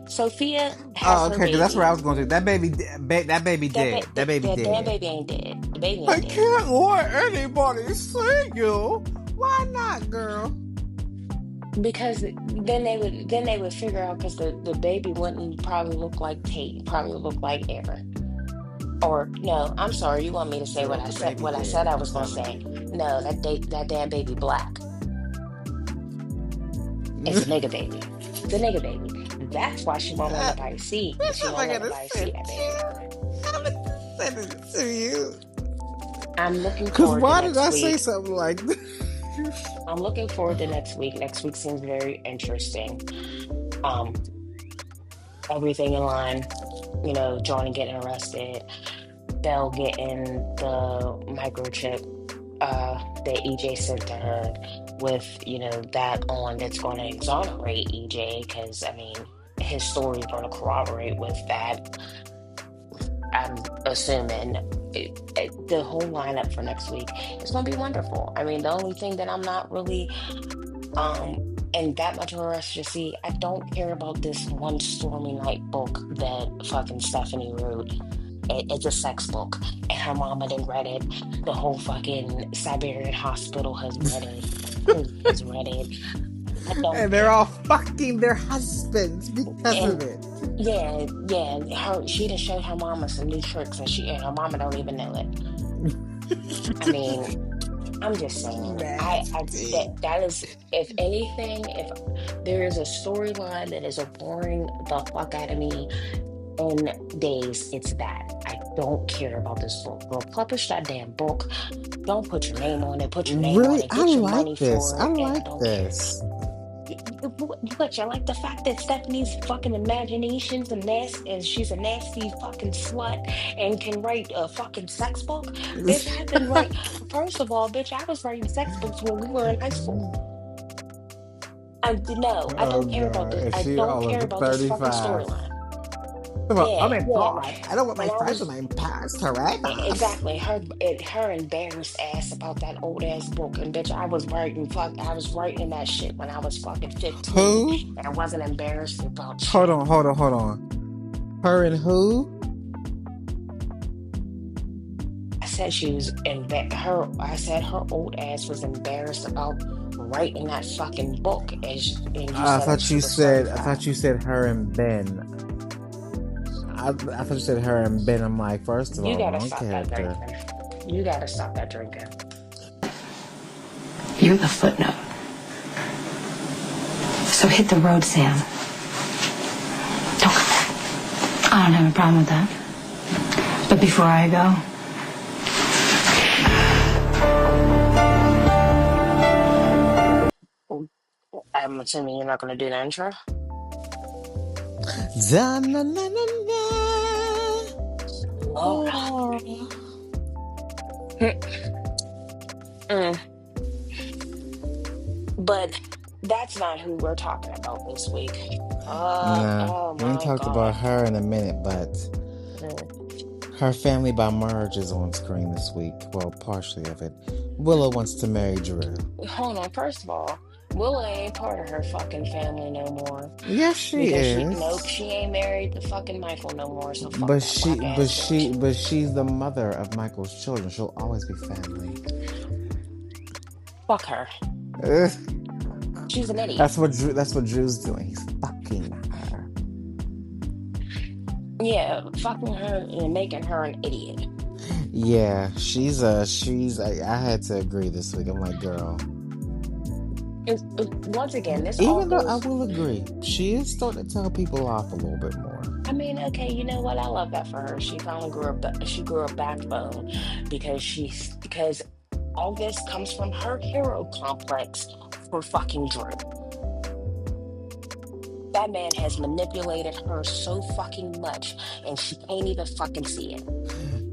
Sophia has Oh, her okay, because that's baby. where I was going to. That baby dead. That baby That damn dead. baby ain't dead. The baby I ain't dead. can't let anybody see you. Why not, girl? Because then they would figure out because the baby wouldn't probably look like Tate, probably look like Aaron. Or no, I'm sorry, you want me to say Girl, what I the said baby what I dead. said I I'm was gonna telling say. you. No, that damn baby black. It's a nigga baby. It's a nigga baby. That's why she won't want nobody to see. That's She what won't I want gotta nobody to see send that baby. you. I'm gonna send it to you. I'm looking Cause forward to why did I next say week. something like that? I'm looking forward to next week. Next week seems very interesting. Um, Everything in line, Johnny getting arrested, Belle getting the microchip that EJ sent to her with, that on that's going to exonerate EJ because, I mean, his story is going to corroborate with that. I'm assuming the whole lineup for next week is going to be wonderful. I mean, the only thing that I'm not really in that much of a rush to see, I don't care about this one Stormy Night book that fucking Stephanie wrote. It's a sex book, and her mama done read it. The whole fucking Siberian hospital has read it. Has read it. I don't And they're care. all fucking their husbands because of And it. yeah, she done showed her mama some new tricks, and her mama don't even know it. I mean, I'm just saying, Nasty. that is, if anything, if there is a storyline that is boring the fuck out of me in days, it's that. I don't care about this book. Girl, publish that damn book. Don't put your name on it. Put your name on Really, it. I Get your like money this. for I it, and I like don't care. this. What, you like the fact that Stephanie's fucking imaginations and nasty, and she's a nasty fucking slut and can write a fucking sex book? Bitch, I've been right. First of all, bitch, I was writing sex books when we were in high school. No, I Oh don't care about god, this. and I she don't all care over about this fucking 35. storyline. I'm Yeah, in yeah. life. I don't want my When I friends was and my past to write off. exactly her embarrassed ass about that old ass book, and bitch, I was writing that shit when I was fucking 15, Who? and I wasn't embarrassed about Hold shit. on, hold on. Her and who? I said her old ass was embarrassed about writing that fucking book, and you I said thought she you was said. 35. Her and Ben. I thought you said her and Ben. I'm like, first of You all, gotta wrong stop that character. drinking. You gotta stop that drinking. You're the footnote. So hit the road, Sam. Don't come back. I don't have a problem with that. But before I go, I'm assuming you're not going to do the intro. Lord. Oh. Mm. But that's not who we're talking about this week. Nah, Oh we ain't my talked about God. her in a minute, but Mm. her family by marriage is on screen this week. Well, partially of it. Willow wants to marry Drew. Hold on. First of all, Willow ain't part of her fucking family no more. Yes, she Because nope, is. she ain't married to fucking Michael no more. So fuck But that black ass bitch. she's the mother of Michael's children. She'll always be family. Fuck her. Ugh. She's an idiot. That's what Drew's doing. He's fucking her. Yeah, fucking her and making her an idiot. Yeah, I had to agree this week. I'm like, girl. Once again, this all Even though I goes. will agree, she is starting to tell people off a little bit more. I mean, okay, you know what? I love that for her. She finally grew up. She grew a backbone because all this comes from her hero complex for fucking Drew. That man has manipulated her so fucking much, and she can't even fucking see it.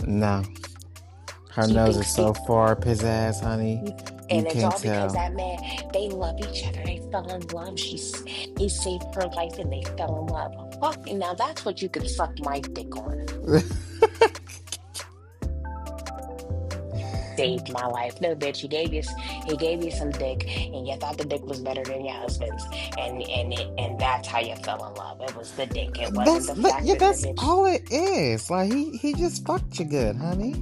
No, her She nose is thinks so far up his ass, honey. You and it's can't all because tell. that man, they love each other. They fell in love. He saved her life and they fell in love. Fuck, now that's what you could suck my dick on. Saved my life. No, bitch, he gave you some dick, and you thought the dick was better than your husband's, and that's how you fell in love. It was the dick. It wasn't the fact that the That's bitch. all it is. Like he just fucked you good, honey.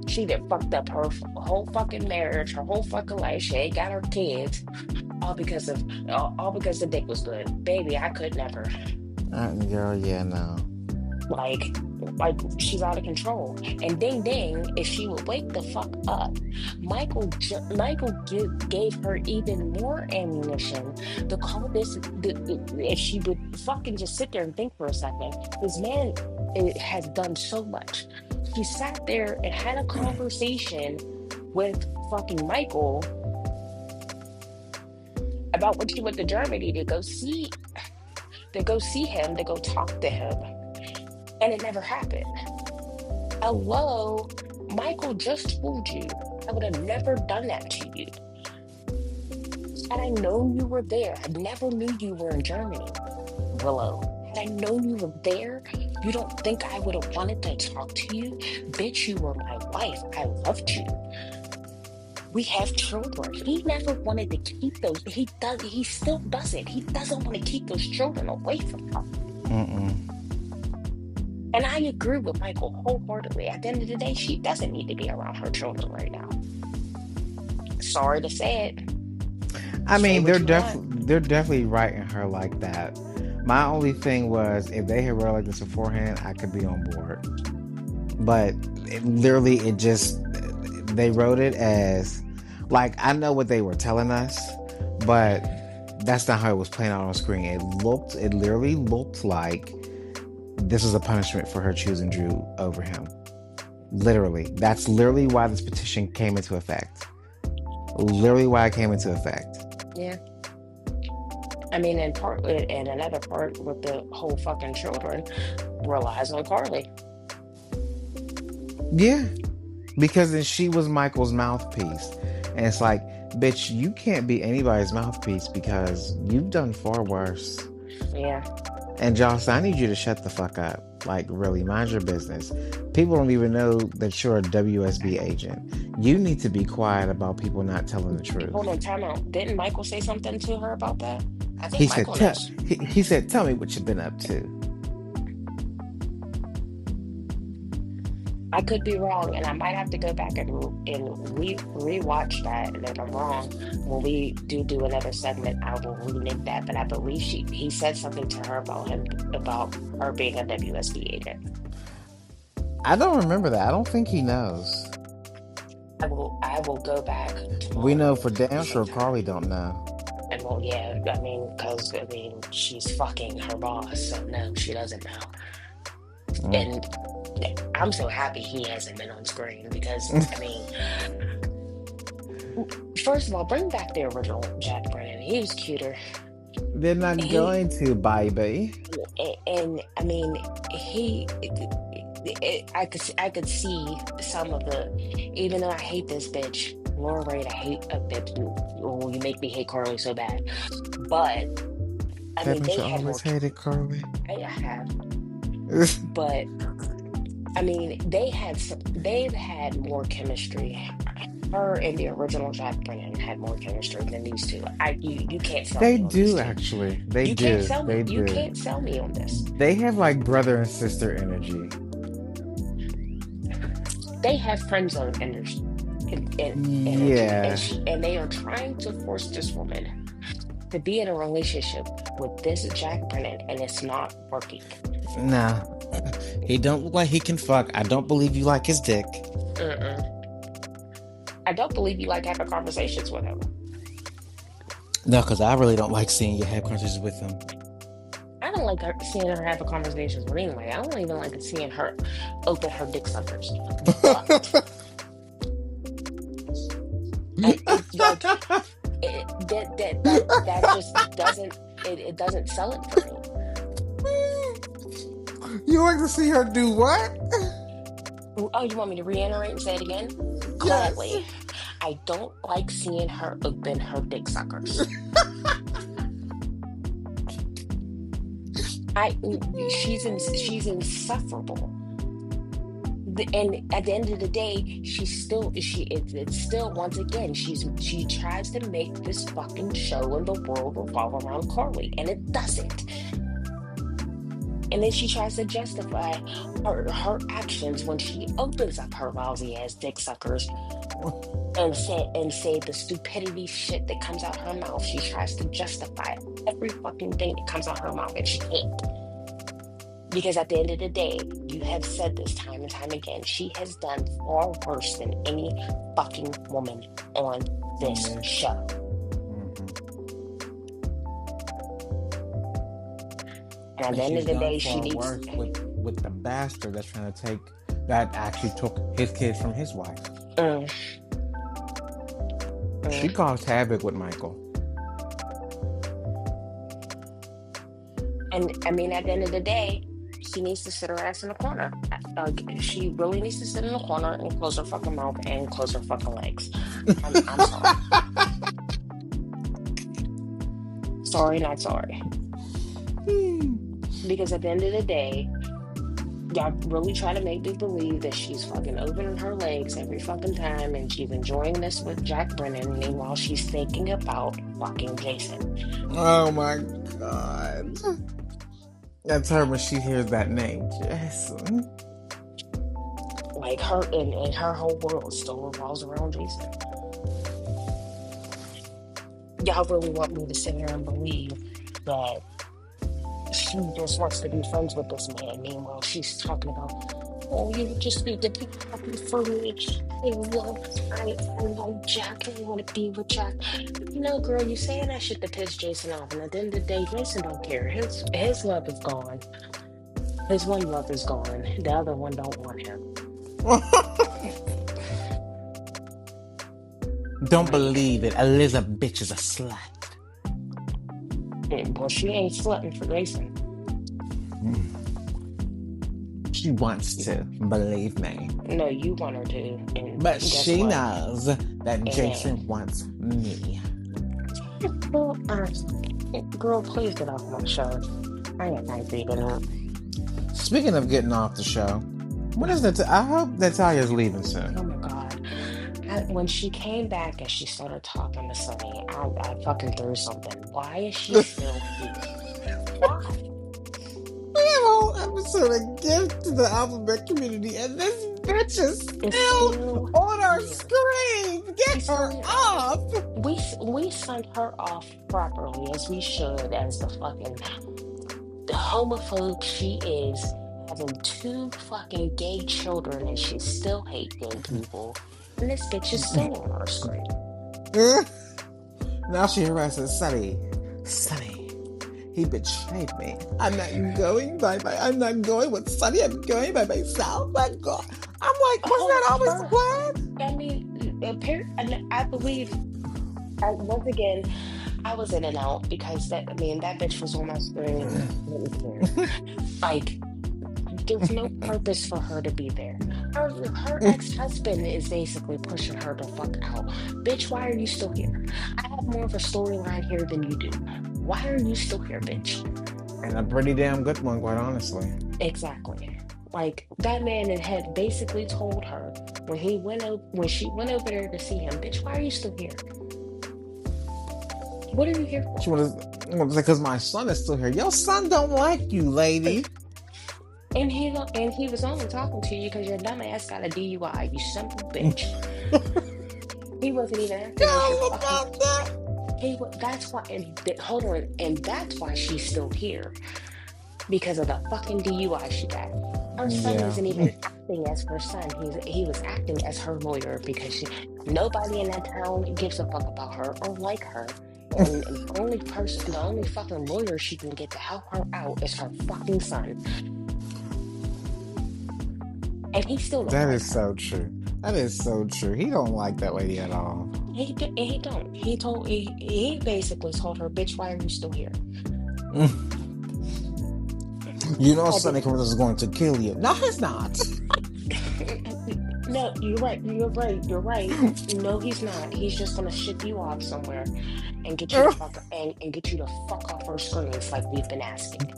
She done fucked up her whole fucking marriage, her whole fucking life. She ain't got her kids, all because the dick was good. Baby, I could never. Girl, yeah, no. Like, she's out of control. And ding ding, if she would wake the fuck up, Michael gave her even more ammunition to call this. If she would fucking just sit there and think for a second, this man has done so much. She sat there and had a conversation with fucking Michael about when she went to Germany to go see him, to go talk to him, and it never happened. Hello, Michael just told you I would have never done that to you. Had I known you were there, I never knew you were in Germany, Willow. Had I known you were there, you don't think I would have wanted to talk to you? Bitch, you were my wife. I loved you. We have children. He never wanted to keep those. He does. He still doesn't. He doesn't want to keep those children away from her. Mm-mm. And I agree with Michael wholeheartedly. At the end of the day, she doesn't need to be around her children right now. Sorry to say it. I Say mean, what you want. they're definitely writing her like that. My only thing was if they had wrote like this beforehand, I could be on board. But it just they wrote it as like I know what they were telling us, but that's not how it was playing out on screen. It literally looked like this was a punishment for her choosing Drew over him. Literally. That's literally why this petition came into effect. Literally why it came into effect. Yeah. I mean, and another part with the whole fucking children relies on Carly. Yeah. Because then she was Michael's mouthpiece. And it's like, bitch, you can't be anybody's mouthpiece because you've done far worse. Yeah. And Josh, I need you to shut the fuck up. Like, really, mind your business. People don't even know that you're a WSB agent. You need to be quiet about people not telling the truth. Hold on, time out. Didn't Michael say something to her about that? I think He said, Michael knows. he said, tell me what you've been up to. I could be wrong, and I might have to go back and rewatch that. And if I'm wrong, when we do another segment, I will renege that. But I believe he said something to her about her being a WSB agent. I don't remember that. I don't think he knows. I will go back tomorrow. We know for damn sure Carly don't know. And Well, yeah, I mean, because, I mean, she's fucking her boss, so no, she doesn't know. And I'm so happy he hasn't been on screen because, I mean, first of all, bring back the original Jack Brennan. He was cuter. They're not He going to, baby. and I mean I could see some of the, even though I hate this bitch, Laura Raid, I hate a bitch. Oh, you make me hate Carly so bad. But I mean, Haven't they you had more. always hated Carly? I have, but I mean, they've had more chemistry. Her and the original Jack Brennan had more chemistry than these two. You can't sell They me on these do, two. actually. They You can't do. sell me. They You do. can't sell me on this. They have like brother and sister energy. They have friend zone energy, Yeah. and they are trying to force this woman to be in a relationship with this Jack Brennan, and it's not working. Nah. He don't look like he can fuck. I don't believe you like his dick. I don't believe you like having conversations with him. No, because I really don't like seeing you have conversations with him. I don't like seeing her have conversations with anybody. I don't even like seeing her open her dick suckers. But that just doesn't it doesn't sell it for me. You like to see her do what? Oh, you want me to reiterate and say it again? Yes. Carly, I don't like seeing her open her dick suckers. She's insufferable. And at the end of the day, it's still, once again, she tries to make this fucking show and the world revolve around Carly, and it doesn't. And then she tries to justify her actions when she opens up her lousy ass dick suckers and say the stupidity shit that comes out her mouth. She tries to justify every fucking thing that comes out her mouth, and she can't. Because at the end of the day, you have said this time and time again, she has done far worse than any fucking woman on this show. And at the end of the day, she needs with the bastard that's trying to that actually took his kids from his wife. She caused havoc with Michael. And I mean, at the end of the day, she needs to sit her ass in the corner. She really needs to sit in the corner and close her fucking mouth and close her fucking legs. I'm sorry. Sorry, not sorry. Because at the end of the day, y'all really try to make me believe that she's fucking opening her legs every fucking time and she's enjoying this with Jack Brennan. Meanwhile, she's thinking about fucking Jason. Oh my God. That's her when she hears that name, Jason. Like her and her whole world still revolves around Jason. Y'all really want me to sit here and believe that she just wants to be friends with this man. Meanwhile, she's talking about, oh, you just need to be happy for me. I love Jack. I want to be with Jack. You know, girl, you saying that shit to piss Jason off. And at the end of the day, Jason don't care. His love is gone. His one love is gone. The other one don't want him. Don't believe it. Elizabeth is a slut. Well, she ain't slutting for Jason. She wants to, believe me. No, you want her to. But she knows that Jason wants me. Girl, please get off my show. I ain't nice even up. Speaking of getting off the show, when is that? I hope Natalia's leaving soon. Oh my God. When she came back and she started talking to Sonny, I fucking threw something. Why is she still here? Why? We have a whole episode of Gift to the Alphabet Community, and this bitch is still on our screen. Get her off. We sent her off properly, as we should, as the fucking homophobe she is, having 2 fucking gay children, and she still hates gay people. And this bitch is still on our screen. Now she harasses Sonny. Sonny, he betrayed me. I'm not going I'm not going with Sonny. I'm going by myself. My God. I'm like, wasn't that always the plan? I mean, I believe, once again, I was in and out because that bitch was on my screen. I didn't care. Like, there's no purpose for her to be there. Her ex-husband is basically pushing her the fuck out. Bitch, why are you still here? I have more of a storyline here than you do. Why are you still here, bitch? And a pretty damn good one, quite honestly. Exactly. Like, that man had basically told her when she went over there to see him, bitch, why are you still here? What are you here for? She was like, because my son is still here. Your son don't like you, lady. And he was only talking to you because your dumb ass got a DUI, you son of a bitch. He wasn't even acting as your fucking. That's why. Hold on, and that's why she's still here because of the fucking DUI she got. Her son isn't even acting as her son. He was acting as her lawyer because nobody in that town gives a fuck about her or like her. And the only fucking lawyer she can get to help her out is her fucking son. And he still don't That like is her. so true. That is so true. He don't like that lady at all. He don't. He basically told her, bitch, why are you still here? You know Sonny Carruthers is going to kill you. No, he's not. No, you're right. No, he's not. He's just gonna ship you off somewhere and get you to fuck and get you to fuck off our screens like we've been asking.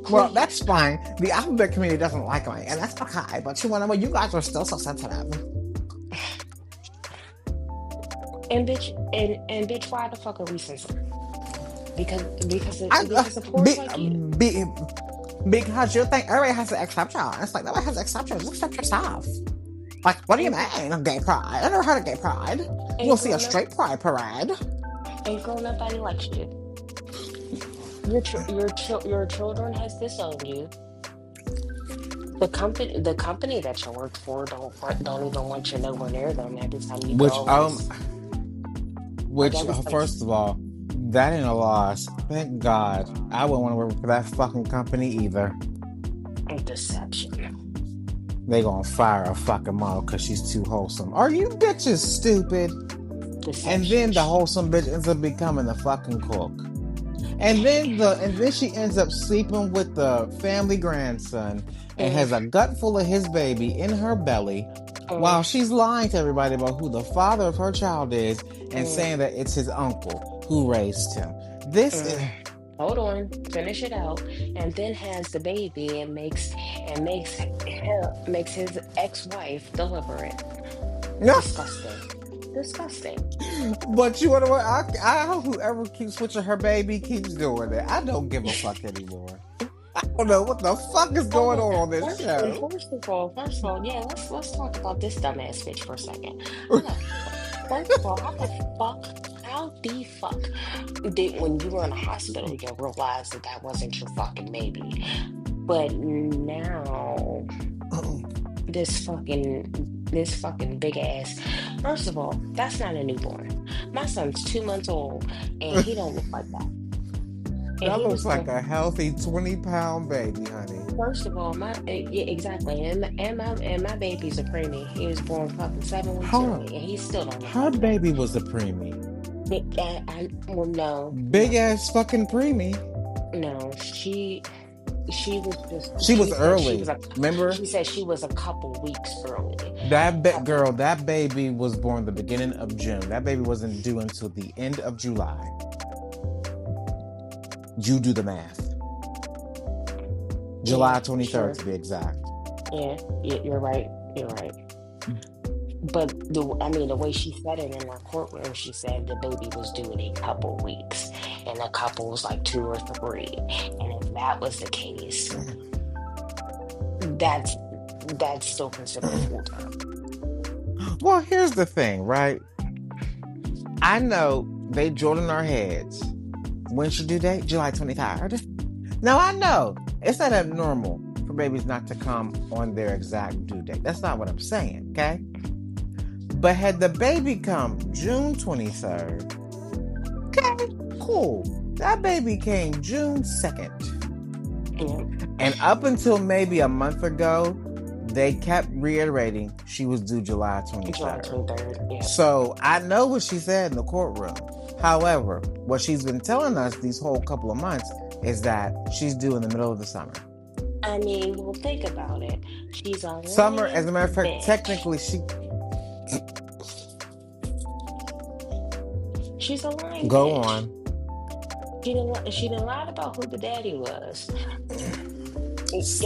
Well, that's fine. The alphabet community doesn't like me, and that's okay. But you know, you guys are still so sensitive. And bitch, why the fuck are we sensitive? Because of poor like you. Because you think everybody has to accept you. It's like nobody has to accept you. Just accept yourself. Like, what do you mean? Gay pride? I never heard of gay pride. You'll see a straight pride parade. Ain't girl, nobody likes you. Your children has disowned you. The company that you work for don't even want you nowhere near them every time you go. First of all, that ain't a loss. Thank God. I wouldn't want to work for that fucking company either. Deception. They gonna fire a fucking model because she's too wholesome. Are you bitches stupid? Deception. And then the wholesome bitch ends up becoming the fucking cook. And then she ends up sleeping with the family grandson and has a gut full of his baby in her belly while she's lying to everybody about who the father of her child is and saying that it's his uncle who raised him. This is... Hold on, finish it out, and then has the baby and makes his ex-wife deliver it. Disgusting. But you know what? I hope whoever keeps switching her baby keeps doing it. I don't give a fuck anymore. I don't know what the fuck is going on this show. First of all, yeah, let's talk about this dumbass bitch for a second. First of all, how the fuck did when you were in the hospital you realize that wasn't your fucking baby? But now this fucking big ass. First of all, that's not a newborn. My son's 2 months old and he don't look like that. That looks like a healthy 20-pound baby, honey. First of all, exactly, and my baby's a preemie. He was born fucking 7 weeks early, and he still don't. Her baby was a preemie. Well, no. Big ass fucking preemie. No, she was just. She was early. Remember? She said she was a couple weeks early. That baby was born the beginning of June. That baby wasn't due until the end of July. You do the math. July 23rd to be exact. Yeah, you're right. But the way she said it in our courtroom, she said the baby was due in a couple weeks, and a couple was like 2 or 3. And if that was the case, that's still considered full term. Well, here's the thing, right? I know they drilled in our heads. When's your due date? July 23rd. Now I know it's not abnormal for babies not to come on their exact due date. That's not what I'm saying, okay? But had the baby come June 23rd, okay, cool. That baby came June 2nd. And up until maybe a month ago, they kept reiterating she was due July 23rd. July 23rd, yeah. So I know what she said in the courtroom. However, what she's been telling us these whole couple of months is that she's due in the middle of the summer. I mean, well, think about it. She's a summer, as a matter of fact, technically she's a lying Go bitch. on. She done lied about who the daddy was.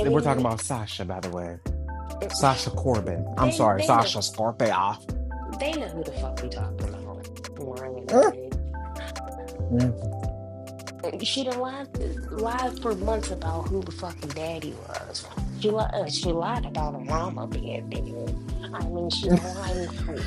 We're talking about Sasha, by the way. Sasha Corbin. I'm sorry, Sasha Scorpio. They know who the fuck we talking about. She done lied for months about who the fucking daddy was. She lied about her mama being dead. I mean, she's a lying fool.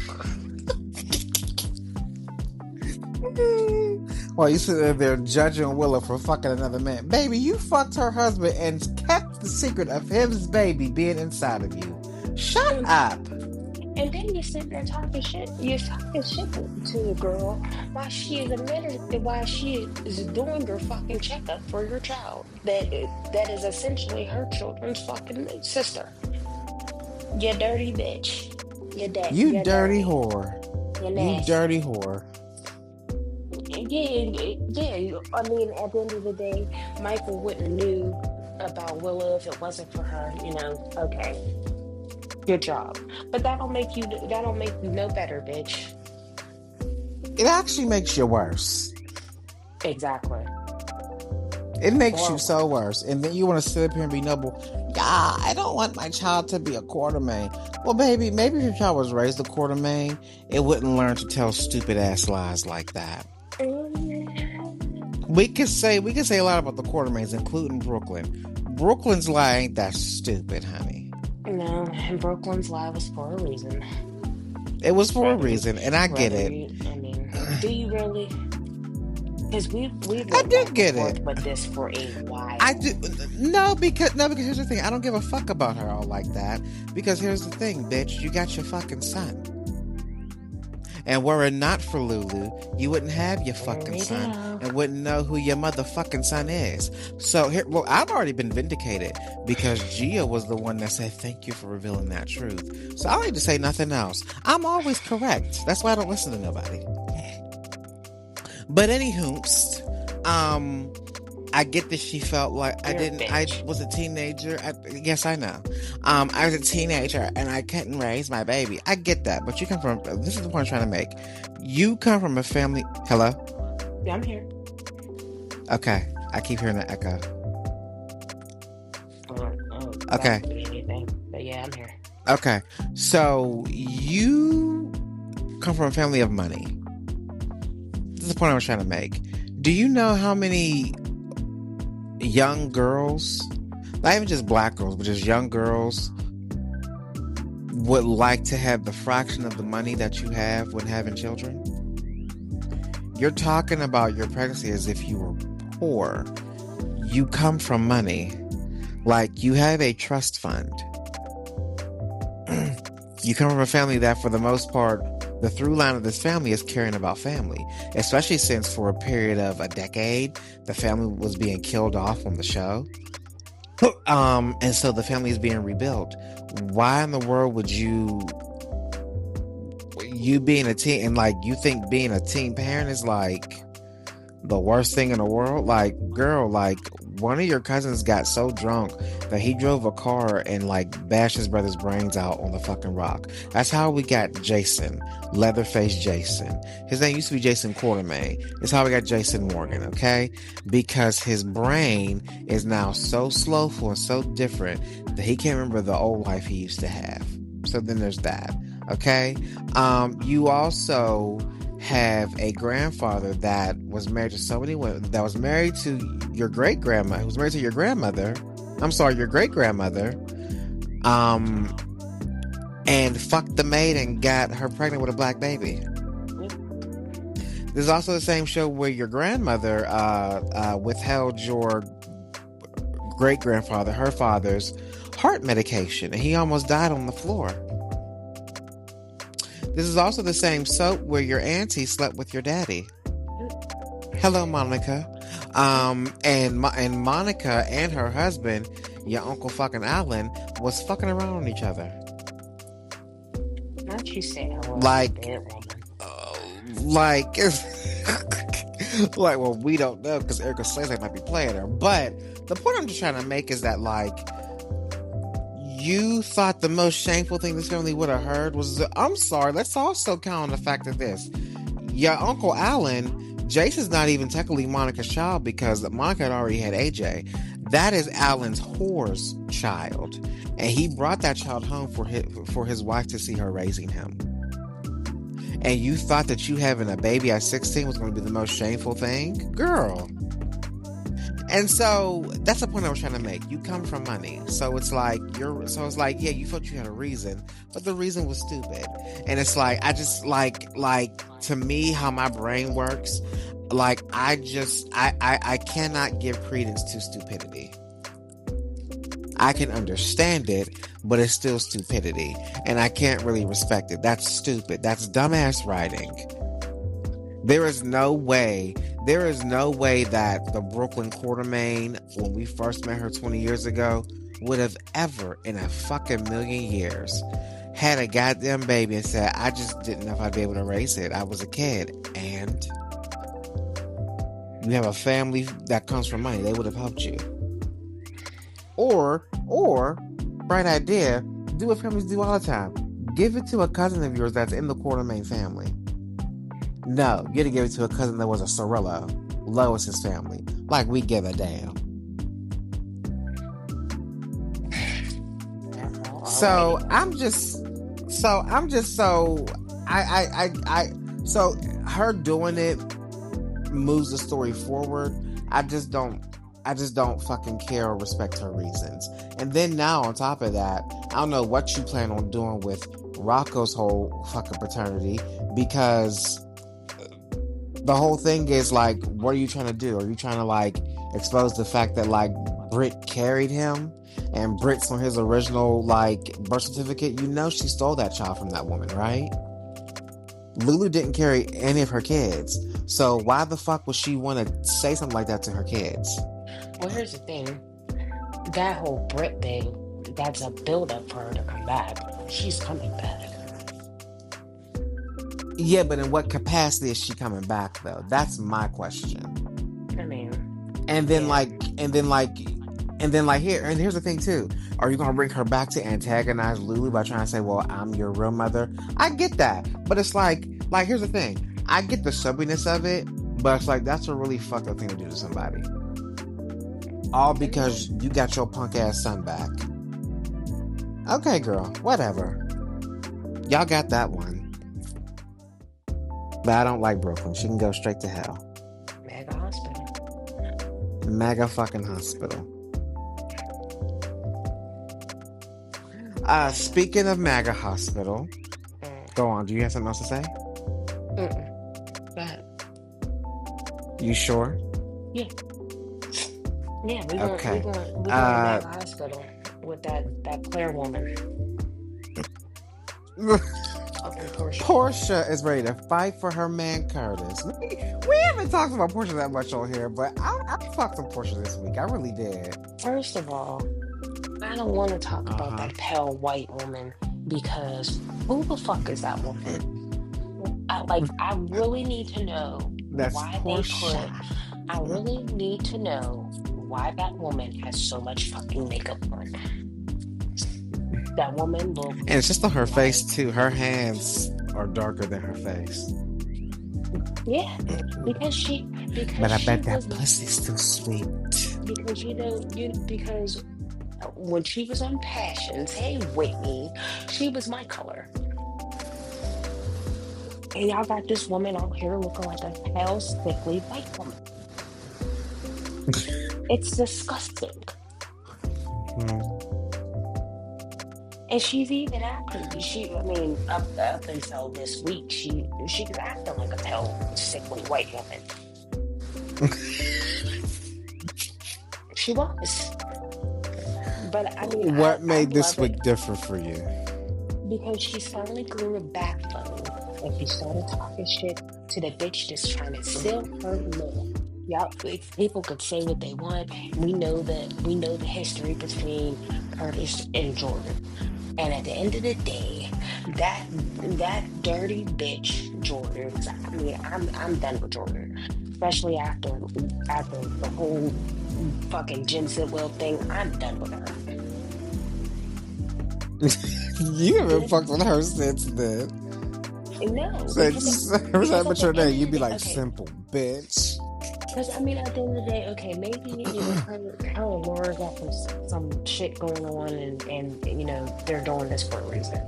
Well, you sit there judging Willow for fucking another man. Baby, you fucked her husband and kept the secret of his baby being inside of you. Shut up. And then you sit there talking shit. You're talking shit to a girl while she is doing her fucking checkup for your child. That is essentially her children's fucking sister. You dirty bitch. You dirty whore. You dirty whore. Yeah. I mean, at the end of the day, Michael wouldn't have knew about Willow if it wasn't for her. Okay. Good job. But that don't make you no better, bitch. It actually makes you worse. Exactly. It makes you so worse. And then you want to sit up here and be noble. Yeah, I don't want my child to be a Quartermain. Well, baby, maybe if your child was raised a Quartermain, it wouldn't learn to tell stupid ass lies like that. We could say a lot about the Quartermains, including Brooklyn. Brooklyn's lie ain't that stupid, honey. No, and Brooklyn's lie was for a reason. It was for a reason, and I get it. I mean, do you really? Because we I did get it with this for a while. I do. Because here's the thing. I don't give a fuck about her all like that. Because here's the thing, bitch. You got your fucking son. And were it not for Lulu, you wouldn't have your fucking son and wouldn't know who your motherfucking son is. So I've already been vindicated because Gia was the one that said, thank you for revealing that truth. So I don't need to say nothing else. I'm always correct. That's why I don't listen to nobody. But anywho, I get that she felt like I was a teenager. Yes, I know. I was a teenager and I couldn't raise my baby. I get that. But you come from, this is the point I'm trying to make. You come from a family. Hello? Yeah, I'm here. Okay. I keep hearing the echo. Okay. Anything, but yeah, I'm here. Okay. So you come from a family of money. This is the point I was trying to make. Do you know how many young girls, not even just black girls, but just young girls, would like to have the fraction of the money that you have when having children? You're talking about your pregnancy as if you were poor. You come from money. Like, you have a trust fund. You come from a family that, for the most part, the through line of this family is caring about family, especially since for a period of a decade, the family was being killed off on the show. And so the family is being rebuilt. Why in the world would you being a teen, and like, you think being a teen parent is like the worst thing in the world? Like, girl, like, one of your cousins got so drunk that he drove a car and like bashed his brother's brains out on the fucking rock. That's how we got Jason, Leatherface Jason. His name used to be Jason Quartermain. It's how we got Jason Morgan, okay? Because his brain is now so slowful and so different that he can't remember the old life he used to have. So then there's that, okay? You also have a grandfather that was married to so many women, that was married to your great grandma, who was married to your grandmother. I'm sorry, your great grandmother. And fucked the maid and got her pregnant with a black baby. There's also the same show where your grandmother withheld your great grandfather, her father's heart medication, and he almost died on the floor. This is also the same soap where your auntie slept with your daddy. Hello, Monica. And Monica and her husband, your uncle fucking Alan, was fucking around on each other. Not you say hello, Like, dead woman. like, like, well, we don't know because Erica Slade might be playing her. But the point I'm just trying to make is that, like, you thought the most shameful thing this family would have heard was, I'm sorry, let's also count on the fact that your Uncle Alan, Jason's not even technically Monica's child because Monica had already had AJ. That is Alan's whore's child. And he brought that child home for his wife to see her raising him. And you thought that you having a baby at 16 was going to be the most shameful thing? Girl. And so that's the point I was trying to make. You come from money. So it's like, yeah, you thought you had a reason, but the reason was stupid. And it's like, I just like to me, how my brain works, like I cannot give credence to stupidity. I can understand it, but it's still stupidity. And I can't really respect it. That's stupid. That's dumbass writing. There is no way that the Brooklyn Quartermain, when we first met her 20 years ago, would have ever in a fucking million years had a goddamn baby and said, I just didn't know if I'd be able to raise it. I was a kid. And you have a family that comes from money. They would have helped you. Or, bright idea, do what families do all the time. Give it to a cousin of yours that's in the Quartermain family. No, you had to give it to a cousin that was a Cirillo. Lois's family. Like we give a damn. So her doing it moves the story forward. I just don't fucking care or respect her reasons. And then now on top of that, I don't know what you plan on doing with Rocco's whole fucking paternity, because the whole thing is like, what are you trying to do? Are you trying to like expose the fact that like Britt carried him and Britt's on his original like birth certificate? You know she stole that child from that woman, right? Lulu didn't carry any of her kids. So why the fuck would she want to say something like that to her kids? Well, here's the thing. That whole Brit thing, that's a build-up for her to come back. She's coming back. Yeah, but in what capacity is she coming back, though? That's my question. I mean... And then, here's the thing, too. Are you going to bring her back to antagonize Lulu by trying to say, well, I'm your real mother? I get that. But it's like, here's the thing. I get the soapiness of it, but it's like, that's a really fucked up thing to do to somebody. All because you got your punk ass son back. Okay, girl. Whatever. Y'all got that one. But I don't like Brooklyn. She can go straight to hell. Mega hospital. Mega fucking hospital. Speaking of Mega hospital, go on. Do you have something else to say? Go ahead. You sure? Yeah. Yeah, we're going to Mega hospital with that Claire woman. Portia is ready to fight for her man Curtis. We haven't talked about Portia that much on here, but I fucked with Portia this week. I really did. First of all, I don't want to talk about that pale white woman, because who the fuck is that woman? I really need to know why Portia. They put. I really need to know why that woman has so much fucking makeup on. That woman looked. And it's just on her face too. Her hands are darker than her face. Yeah, because But I bet that pussy's too sweet. Because because when she was on Passions, hey Whitney, she was my color. And y'all got this woman out here looking like a pale, sickly white woman. It's disgusting. And she's even acting. Up until this week, she was acting like a pale, sickly white woman. She was. But what made this week different for you? Because she finally grew a backbone And she started talking shit to the bitch that's trying to steal her man. Y'all, people could say what they want. We know the history between Curtis and Jordan. And at the end of the day, that dirty bitch Jordan. 'Cause I mean, I'm done with Jordan, especially after the whole fucking Jim Sitwell thing. I'm done with her. You haven't This fucked with her since then. no, Since every time I because at mention her the end name, of you'd the be day, like, okay. simple bitch. Because I mean, at the end of the day, okay, maybe her and Laura got some shit going on, and they're doing this for a reason,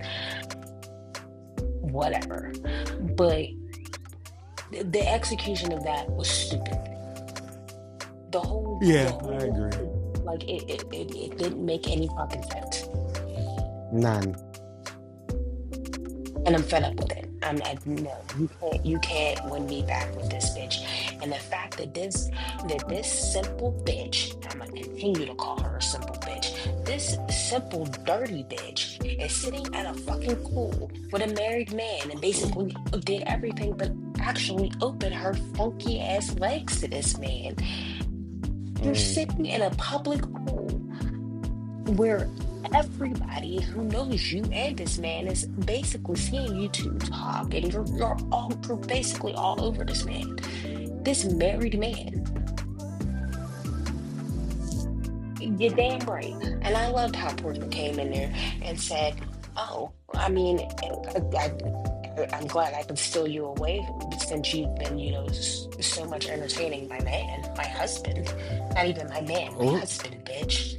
whatever. But the execution of that was stupid. The whole, the Yeah, I whole, agree. like it didn't make any fucking sense, None. and I'm fed up with it. I'm like, no, you can't win me back with this bitch. And the fact that this simple bitch, I'm gonna continue to call her a simple bitch. This simple dirty bitch is sitting at a fucking pool with a married man and basically did everything but actually open her funky ass legs to this man. You're sitting in a public pool where everybody who knows you and this man is basically seeing you two talk, and you're basically all over this man, this married man. You're damn right. And I loved how Portia came in there and said, "Oh, I mean, I'm glad I can steal you away since you've been, so much entertaining my man, my husband, not even my man, my Oh, husband, bitch."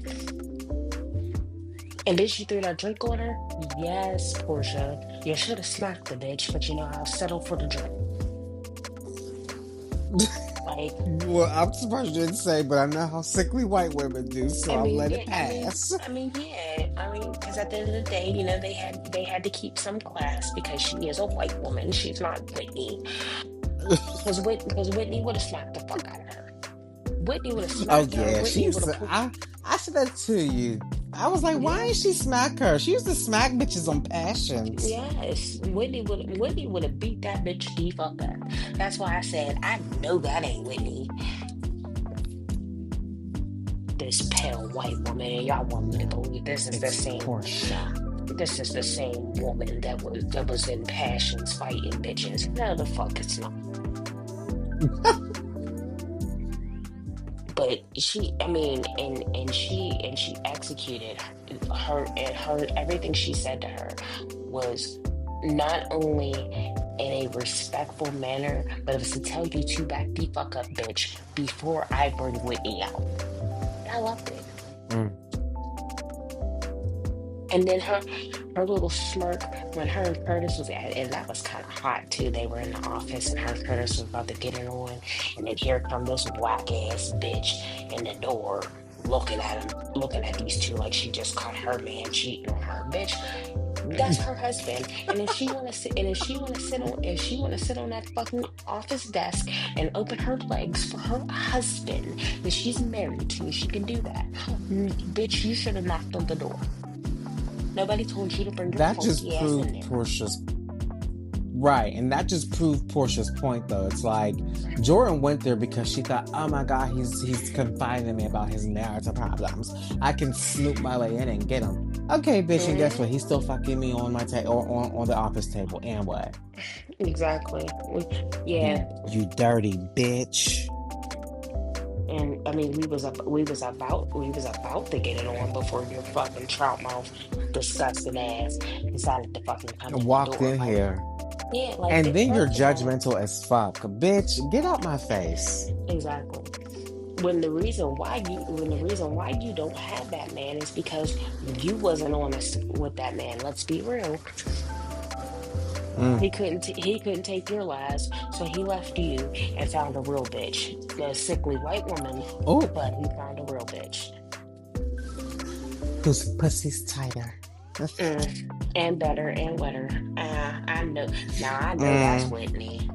And bitch, you threw that drink on her? Yes, Portia. You should have smacked the bitch, but I'll settle for the drink. Like, well, I'm surprised you didn't say, but I know how sickly white women do, so I I'll mean, let yeah, it pass. yeah. I mean, because at the end of the day, they had to keep some class because she is a white woman. She's not Whitney. Because Whitney would have smacked the fuck out of her. Whitney would have Oh smacked her. yeah, she Whitney used would have to. put. I said that to you. I was like, why didn't she Yes, smack her? She used to smack bitches on Passions. yes. Whitney would have beat that bitch the fuck up. That's why I said I know that ain't Whitney. This pale white woman, and y'all want me to believe this is the It's same. Portia. This is the same woman that was in Passions fighting bitches. No, the fuck it's not. But she, I mean, and she executed her everything she said to her was not only in a respectful manner, but it was to tell you to back the fuck up, bitch, before I bring Whitney out. I loved it. Mm. And then her little smirk when her and Curtis was at, and that was kind of hot too. They were in the office, and her and Curtis was about to get it on, and then here come this whack ass bitch in the door, looking at these two like she just caught her man cheating on her. Bitch, that's her husband. And if she wanna sit, and if she wanna sit on that fucking office desk and open her legs for her husband that she's married to, she can do that. Bitch, you should have knocked on the door. Nobody told you to bring your That just funky ass in proved there. Portia's right, and that just proved Portia's point, though. It's like Jordan went there because she thought, "Oh my God, he's confiding in me about his marital problems. I can snoop my way in and get him." Okay, bitch, and guess what? He's still fucking me on my on the office table, and what? Exactly. Yeah. You dirty bitch. And I mean, we was about to get it on before your fucking trout mouth, disgusting ass decided to fucking come in the Walked door. in Like, here, yeah, like and then you're first of all, judgmental as fuck, bitch. Get out my face. exactly. When the reason why you don't have that man is because you wasn't honest with that man. Let's be real. Mm. He couldn't take your lies, so he left you and found a real bitch. A sickly white woman, Oh, but he found a real bitch. whose pussy's tighter? And better and wetter. I know. Now I know that's Mm. Whitney.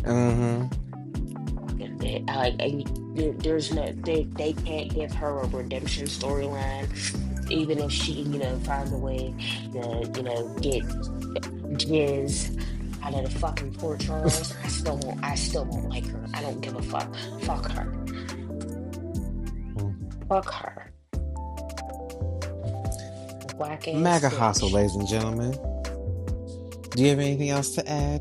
Mm-hmm. There's no. They can't give her a redemption storyline, even if she, finds a way to, jizz out of the fucking Port Charles, I still won't like her. I don't give a fuck. Fuck her. Fuck her. Whack ass MAGA hustle, bitch. ladies and gentlemen. Do you have anything else to add?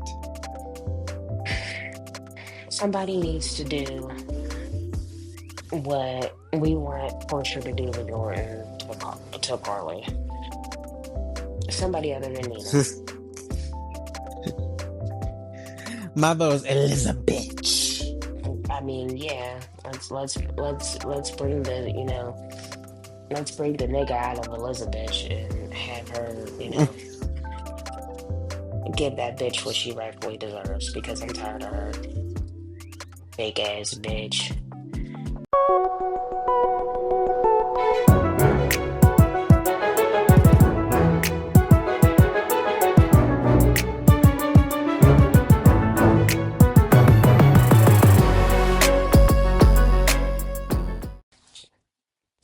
Somebody needs to do what we want Portia to do with Jordan to Carly. Somebody other than Nina. My vote is Elizabeth. I mean, yeah. Let's bring the let's bring the nigga out of Elizabeth and have her give that bitch what she rightfully deserves because I'm tired of her fake ass bitch.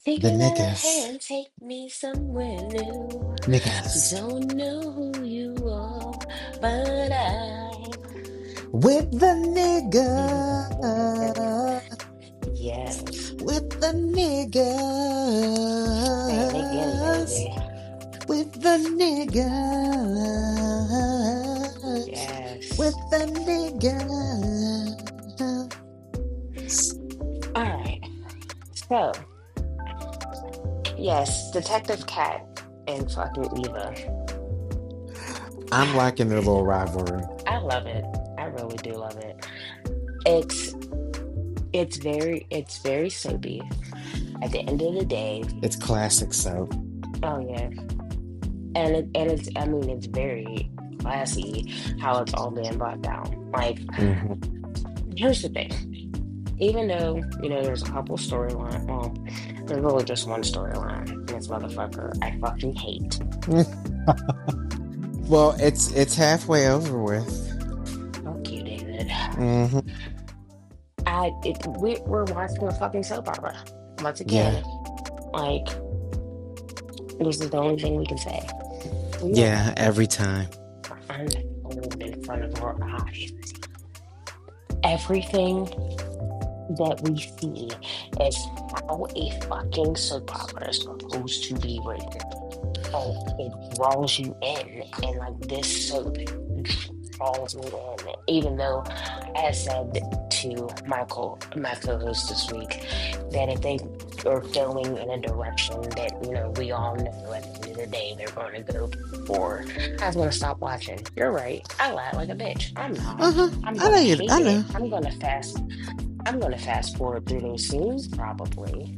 Take The me by the niggas. hand, take me somewhere new. Niggas. Don't know who you are, but With the nigga. yes. With the Say it again, niggas. baby. With the niggas. Yes. With the niggas. All right. So, yes, Detective Cat and fucking Eva. I'm liking their little rivalry. I love it. I really do love it. It's very soapy. At the end of the day, It's classic soap. oh yeah, it's I mean it's very classy how it's all being brought down. Like, here's the thing. Even though there's a couple storyline, well, there's really just one storyline. And this motherfucker I fucking hate. Well, it's halfway over with. Fuck you, David. Mm-hmm. We're watching a fucking soap opera once again. Yeah. Like, this is the only thing we can say. Yeah, every time. Unfold in front of our eyes. Everything that we see is how a fucking soap opera is supposed to be written. Oh, it draws you in, and like this soap draws me in. Even though I said to Michael, my co-host this week, that if they are going in a direction that we all know at the end of the day they're going to go for, I was going to stop watching. You're right. I lie like a bitch. I'm not. I'm going to hate it. I'm going to fast forward through those scenes probably.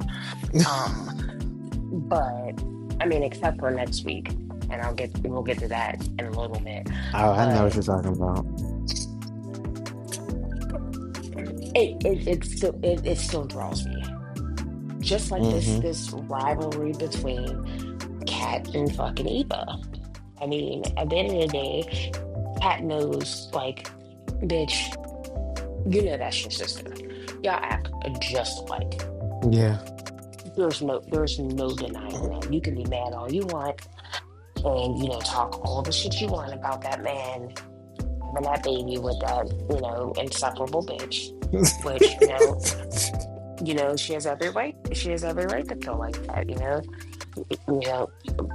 But I mean, except for next week, and we'll get to that in a little bit. Oh, I know what you're talking about. It still draws me, just like this rivalry between Kat and fucking Eva. I mean, at the end of the day, Kat knows, like, bitch, that's your sister. Y'all act just alike. Yeah. There's no denying that. You can be mad all you want and talk all the shit you want about that man having that baby with that insufferable bitch, which she has every right to feel like that.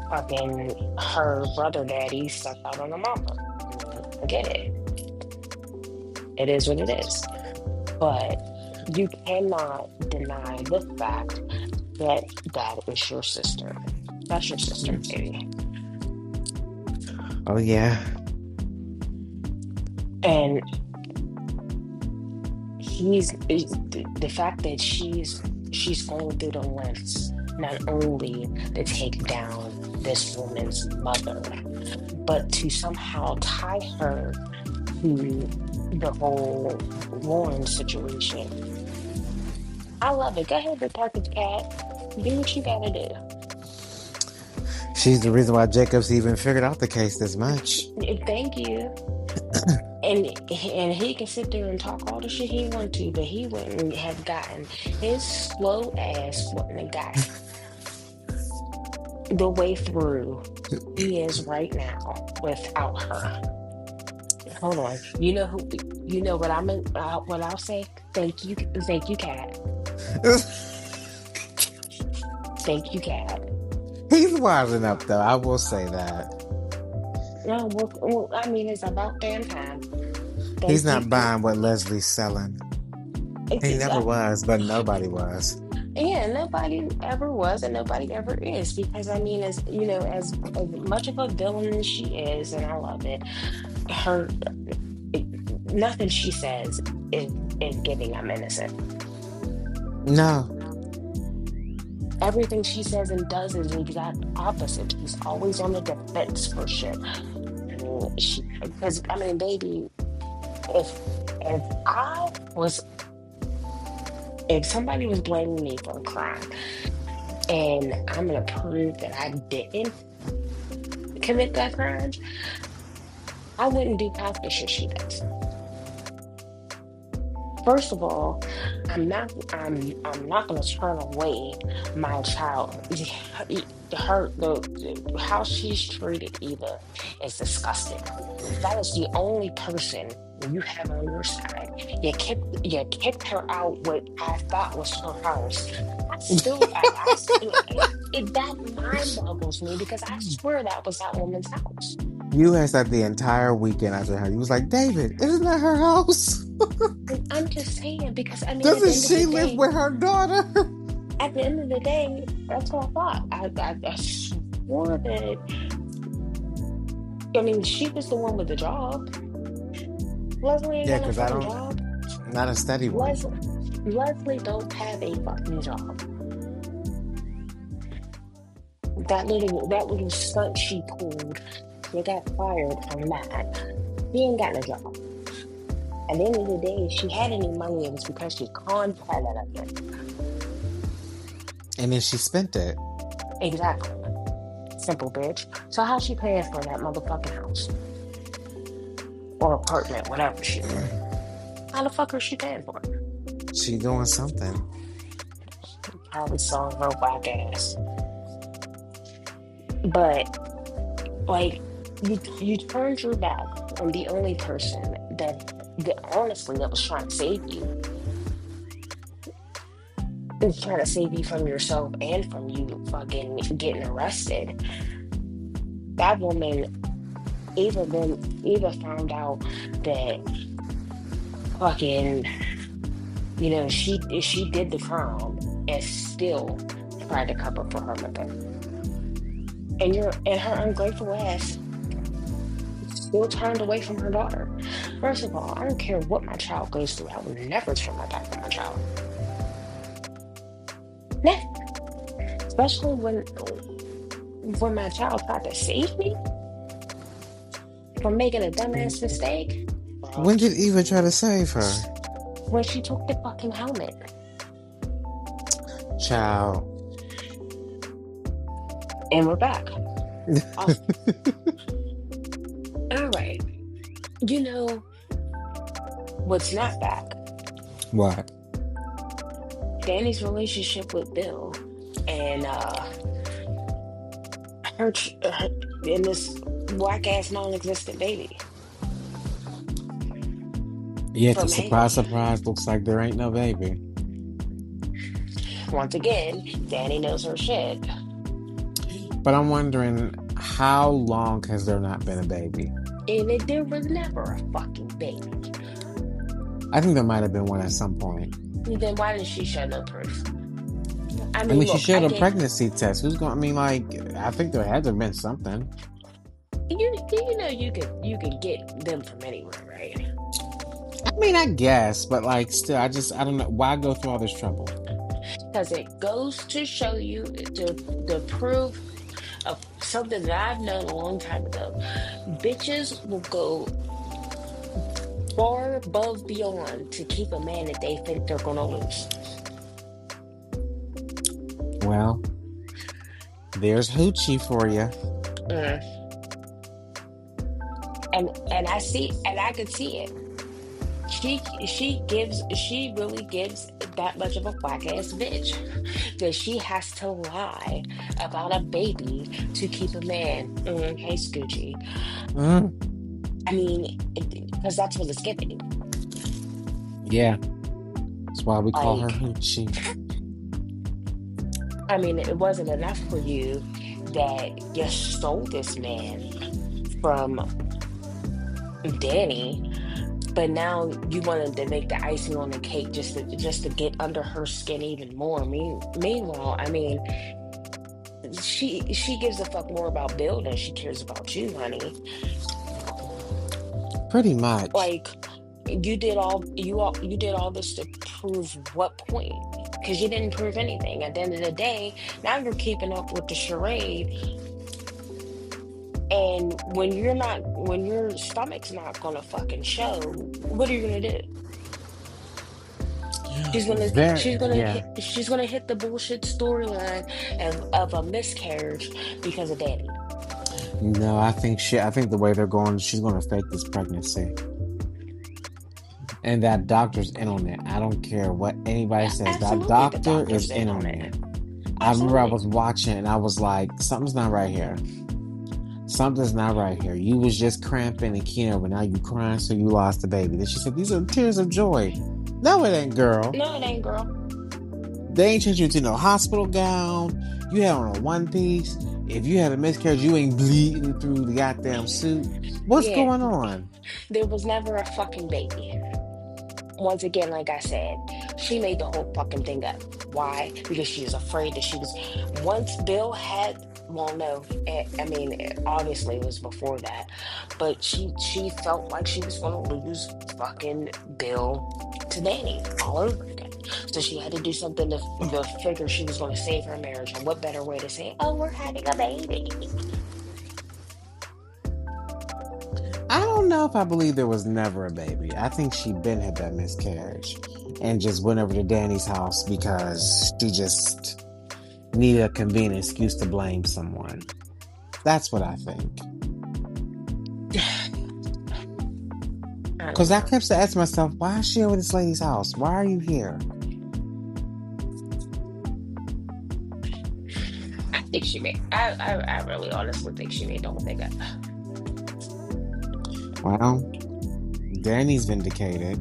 Fucking her brother daddy stuck out on the mama. I get it. It is what it is. But you cannot deny the fact that is your sister. That's your sister, baby. Oh yeah. And the fact that she's going through the lengths not only to take down this woman's mother, but to somehow tie her to the whole Lauren situation. I love it. Go ahead, Detective Cat. Do what you gotta do. She's the reason why Jacobs even figured out the case this much. Thank you. and he can sit there and talk all the shit he wanted to, but he wouldn't have gotten his slow ass wouldn't have gotten the way through he is right now without her. Hold on. You know who? You know what I'm. What I'll say? Thank you, cat. Thank you, cat. He's wilding up, though. I will say that. No, I mean it's about damn time. He's Thank you. not buying what Leslie's selling. He never was, but nobody was. Yeah, nobody ever was, and nobody ever is. Because I mean, as you know, as much of a villain as she is, and I love it, her nothing she says is giving I'm innocent. No. Everything she says and does is the exact opposite. She's always on the defense for shit. Because I mean, baby, if if I was, if somebody was blaming me for a crime, and I'm gonna prove that I didn't commit that crime, I wouldn't do half the shit she does. First of all, I'm not gonna turn away my child. How she's treated Eva is disgusting. That is the only person you have on your side. You kicked her out what I thought was her house. I still that mind boggles me because I swear that was that woman's house. You had that the entire weekend after her. You was like, David, isn't that her house? And I'm just saying because I mean at the Doesn't end of she the live day. with her daughter? At the end of the day, that's what I thought. I swore that. I mean, she was the one with the job. Leslie ain't Yeah, got no because I fucking don't, job. not a steady one. Leslie don't have a fucking job. That little stunt she pulled, they got fired from that. He ain't got no job. At the end of the day, if she had any money, it was because she contacted it. And then she spent it. Exactly. Simple bitch. So how's she paying for that motherfucking house? Or apartment, whatever she doing. How the fuck is she paying for it? She doing something. Probably saw her whack ass. But like you turned your back on the only person that honestly that was trying to save you. Was trying to save you from yourself and from you fucking getting arrested. That woman, Eva found out that fucking, she did the crime and still tried to cover for her mother. And her ungrateful ass still turned away from her daughter. First of all, I don't care what my child goes through. I would never turn my back on my child. Never. Especially when my child tried to save me from making a dumbass mistake. When did Eva try to save her? When she took the fucking helmet. Child. And we're back. All right. You know what's not back? What? Danny's relationship with Bill and her and this whack ass non-existent baby. Yeah, From to surprise, looks like there ain't no baby. Once again, Danny knows her shit. But I'm wondering, how long has there not been a baby? And there was never a fucking baby. I think there might have been one at some point. Then why didn't she show no proof? I mean, look, she showed a pregnancy test. Who's going? I mean, like, I think there had to have been something. You could get them from anywhere, right? I mean, I guess, but like, still, I don't know why go through all this trouble. Because it goes to show you the proof of something that I've known a long time ago. Bitches will go far above beyond to keep a man that they think they're gonna lose. Well, there's Hoochie for you. And I could see it. she really gives that much of a whack ass bitch that she has to lie about a baby to keep a man. Hey, Scoochie. Mm, I mean, because that's what it's giving. yeah, that's why we call her Like, Hoochie. I mean, it wasn't enough for you that you stole this man from Danny, but now you wanted to make the icing on the cake just to get under her skin even more. Meanwhile, I mean, she gives a fuck more about Bill than she cares about you, honey. Pretty much. Like you did all this to prove what point? Because you didn't prove anything. At the end of the day, now you're keeping up with the charade. And when your stomach's not gonna fucking show, what are you gonna do? Yeah. She's gonna hit the bullshit storyline of a miscarriage because of Daddy. No, I think the way they're going, she's gonna fake this pregnancy. And that doctor's in on it. I don't care what anybody says. That Absolutely, the doctor is doctor's in in on on it. it. I remember I Absolutely. was watching and I was like, something's not right here. Something's not right here. You was just cramping and Keno, but now you crying so you lost the baby. Then she said, these are tears of joy. No, it ain't, girl. No, it ain't, girl. They ain't changed you into no hospital gown. You had on a one piece. If you had a miscarriage, you ain't bleeding through the goddamn suit. What's Yeah, going on? there was never a fucking baby. Once again, like I said, she made the whole fucking thing up. Why? Because she was afraid that she was. Once Bill had, well, no, I mean, obviously it was before that, but she felt like she was going to lose fucking Bill to Danny all over again. So she had to do something to figure she was going to save her marriage. And what better way to say, oh, we're having a baby? I don't know if I believe there was never a baby. I think she been had that miscarriage and just went over to Danny's house because she just needed a convenient excuse to blame someone. That's what I think. I don't Because I know. kept asking myself, why is she over this lady's house? Why are you here? I think she made. I really honestly think she made the whole thing up. Well, Danny's vindicated.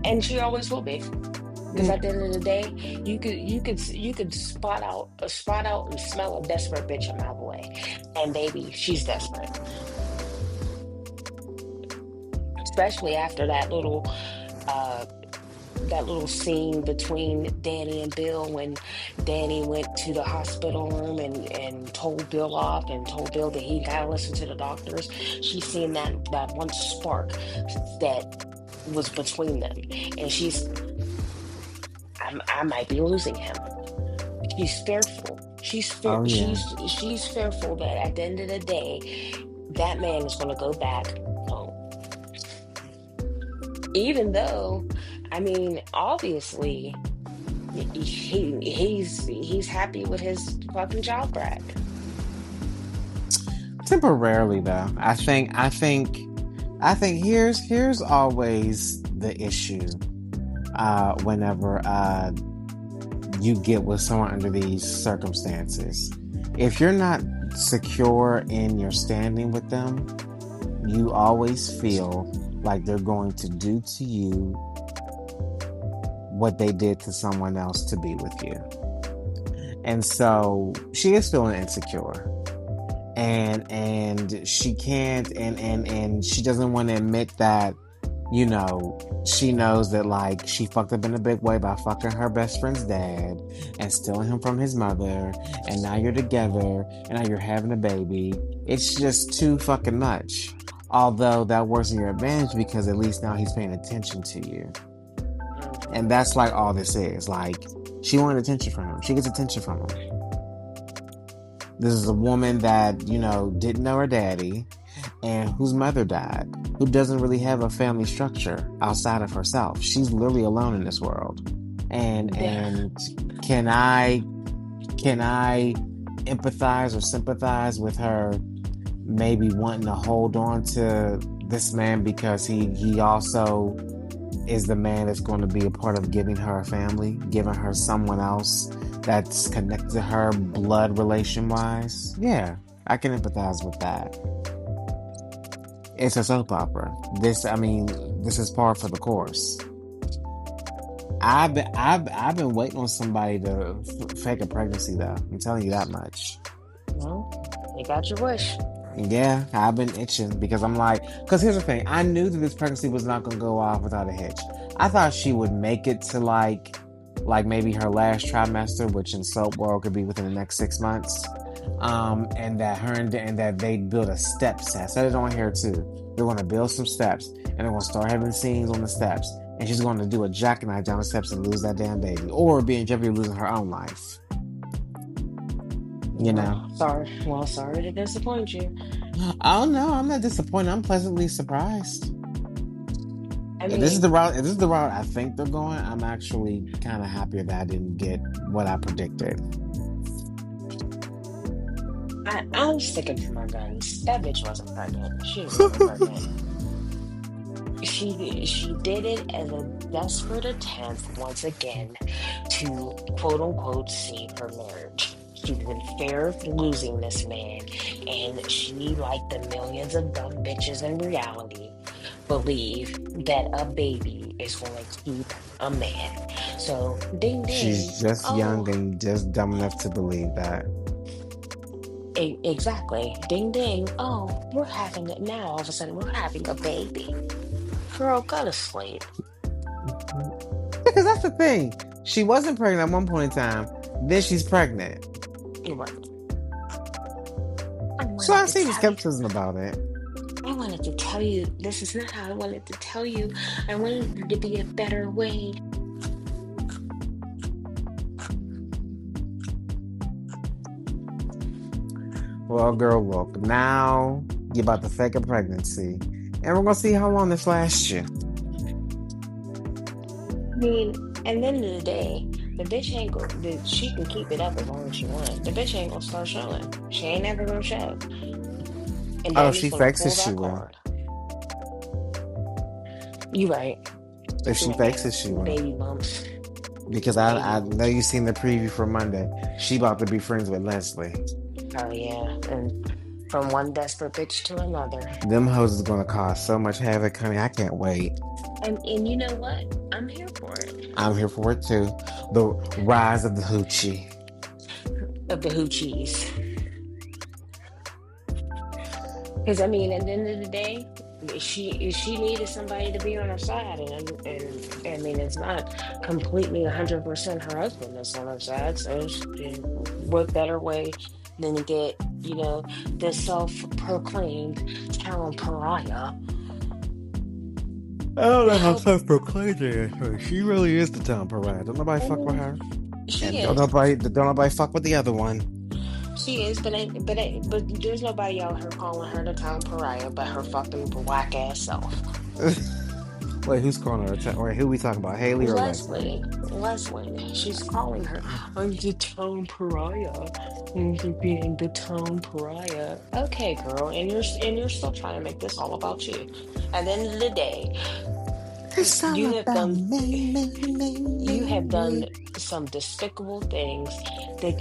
And she always will be. Because Mm, at the end of the day, you could spot out and smell a desperate bitch a mile away. And baby, she's desperate. Especially after uh that little scene between Danny and Bill when Danny went to the hospital room and told Bill off and told Bill that he gotta listen to the doctors. She's seen that one spark that was between them. And I might be losing him. She's fearful. oh, yeah. She's fearful that at the end of the day, that man is going to go back home. Even though, I mean, obviously, he's happy with his fucking job brat. Temporarily, though. I think here's always the issue. Whenever you get with someone under these circumstances, if you're not secure in your standing with them, you always feel like they're going to do to you what they did to someone else to be with you. And so she is feeling insecure. And she can't and she doesn't want to admit that, you know, she knows that like she fucked up in a big way by fucking her best friend's dad and stealing him from his mother, and now you're together and now you're having a baby. It's just too fucking much. Although that works in your advantage because at least now he's paying attention to you. And that's like all this is. Like, she wanted attention from him. She gets attention from him. This is a woman that, you know, didn't know her daddy and whose mother died, who doesn't really have a family structure outside of herself. She's literally alone in this world. And Yeah. can I empathize or sympathize with her maybe wanting to hold on to this man because he also is the man that's going to be a part of giving her a family, giving her someone else that's connected to her blood relation wise. Yeah, I can empathize with that. It's a soap opera. This is par for the course. I've been waiting on somebody to fake a pregnancy though. I'm telling you that much. Well, you got your wish. Yeah, I've been itching because I'm like, because here's the thing. I knew that this pregnancy was not gonna go off without a hitch. I thought she would make it to like maybe her last trimester, which in soap world could be within the next 6 months. And that and that they'd build a step set. I said it on here too. They're gonna build some steps and they're gonna start having scenes on the steps. And she's going to do a jackknife down the steps and lose that damn baby, or be in jeopardy of losing her own life. You know. Sorry to disappoint you. Oh no, I'm not disappointed. I'm pleasantly surprised. If this is the route I think they're going, I'm actually kind of happier that I didn't get what I predicted. I'm sticking to my guns. That bitch wasn't pregnant. She was never pregnant. She did it as a desperate attempt once again to quote unquote save her marriage. She was in fear of losing this man, and she, like the millions of dumb bitches in reality, believe that a baby is going to keep a man. So ding ding. She's just young and just dumb enough to believe that. Exactly. Ding ding. Oh, we're having it now. All of a sudden, we're having a baby. Girl, go to sleep. Because that's the thing. She wasn't pregnant at one point in time. Then she's pregnant. You're right. So I see the skepticism about it. I wanted to tell you, this is not how I wanted to tell you. I wanted it to be a better way. Well, girl, look. Now you're about to fake a pregnancy. And we're going to see how long this lasts you. I mean, at the end of the day, the bitch ain't going she can keep it up as long as she wants. The bitch ain't gonna start showing. She ain't never gonna show. And oh, she fakes it, she will. You right. If she fakes it, she will. Baby bumps. Because I know you seen the preview for Monday. She about to be friends with Leslie. Oh yeah, and from one desperate bitch to another. Them hoes is gonna cause so much havoc, honey. I can't wait. And you know what? I'm here for it. I'm here for it too. The rise of the Hoochie. Of the Hoochies. Because I mean, at the end of the day, she needed somebody to be on her side, and I mean, it's not completely 100% her husband that's on her side, so what better way than to get, you know, the self-proclaimed town pariah. I don't know how self-proclaimed she is. She really is the town pariah. Don't nobody fuck with her. She and is. Don't nobody fuck with the other one. She is, but there's nobody out here calling her the town pariah but her fucking whack ass self. Wait, who's calling her? Wait, who we talking about? Hayley or Leslie? Leslie. She's calling her. I'm the town pariah. I'm being the town pariah. Okay, girl, and you're still trying to make this all about you. At the end of the day, you have done some despicable things to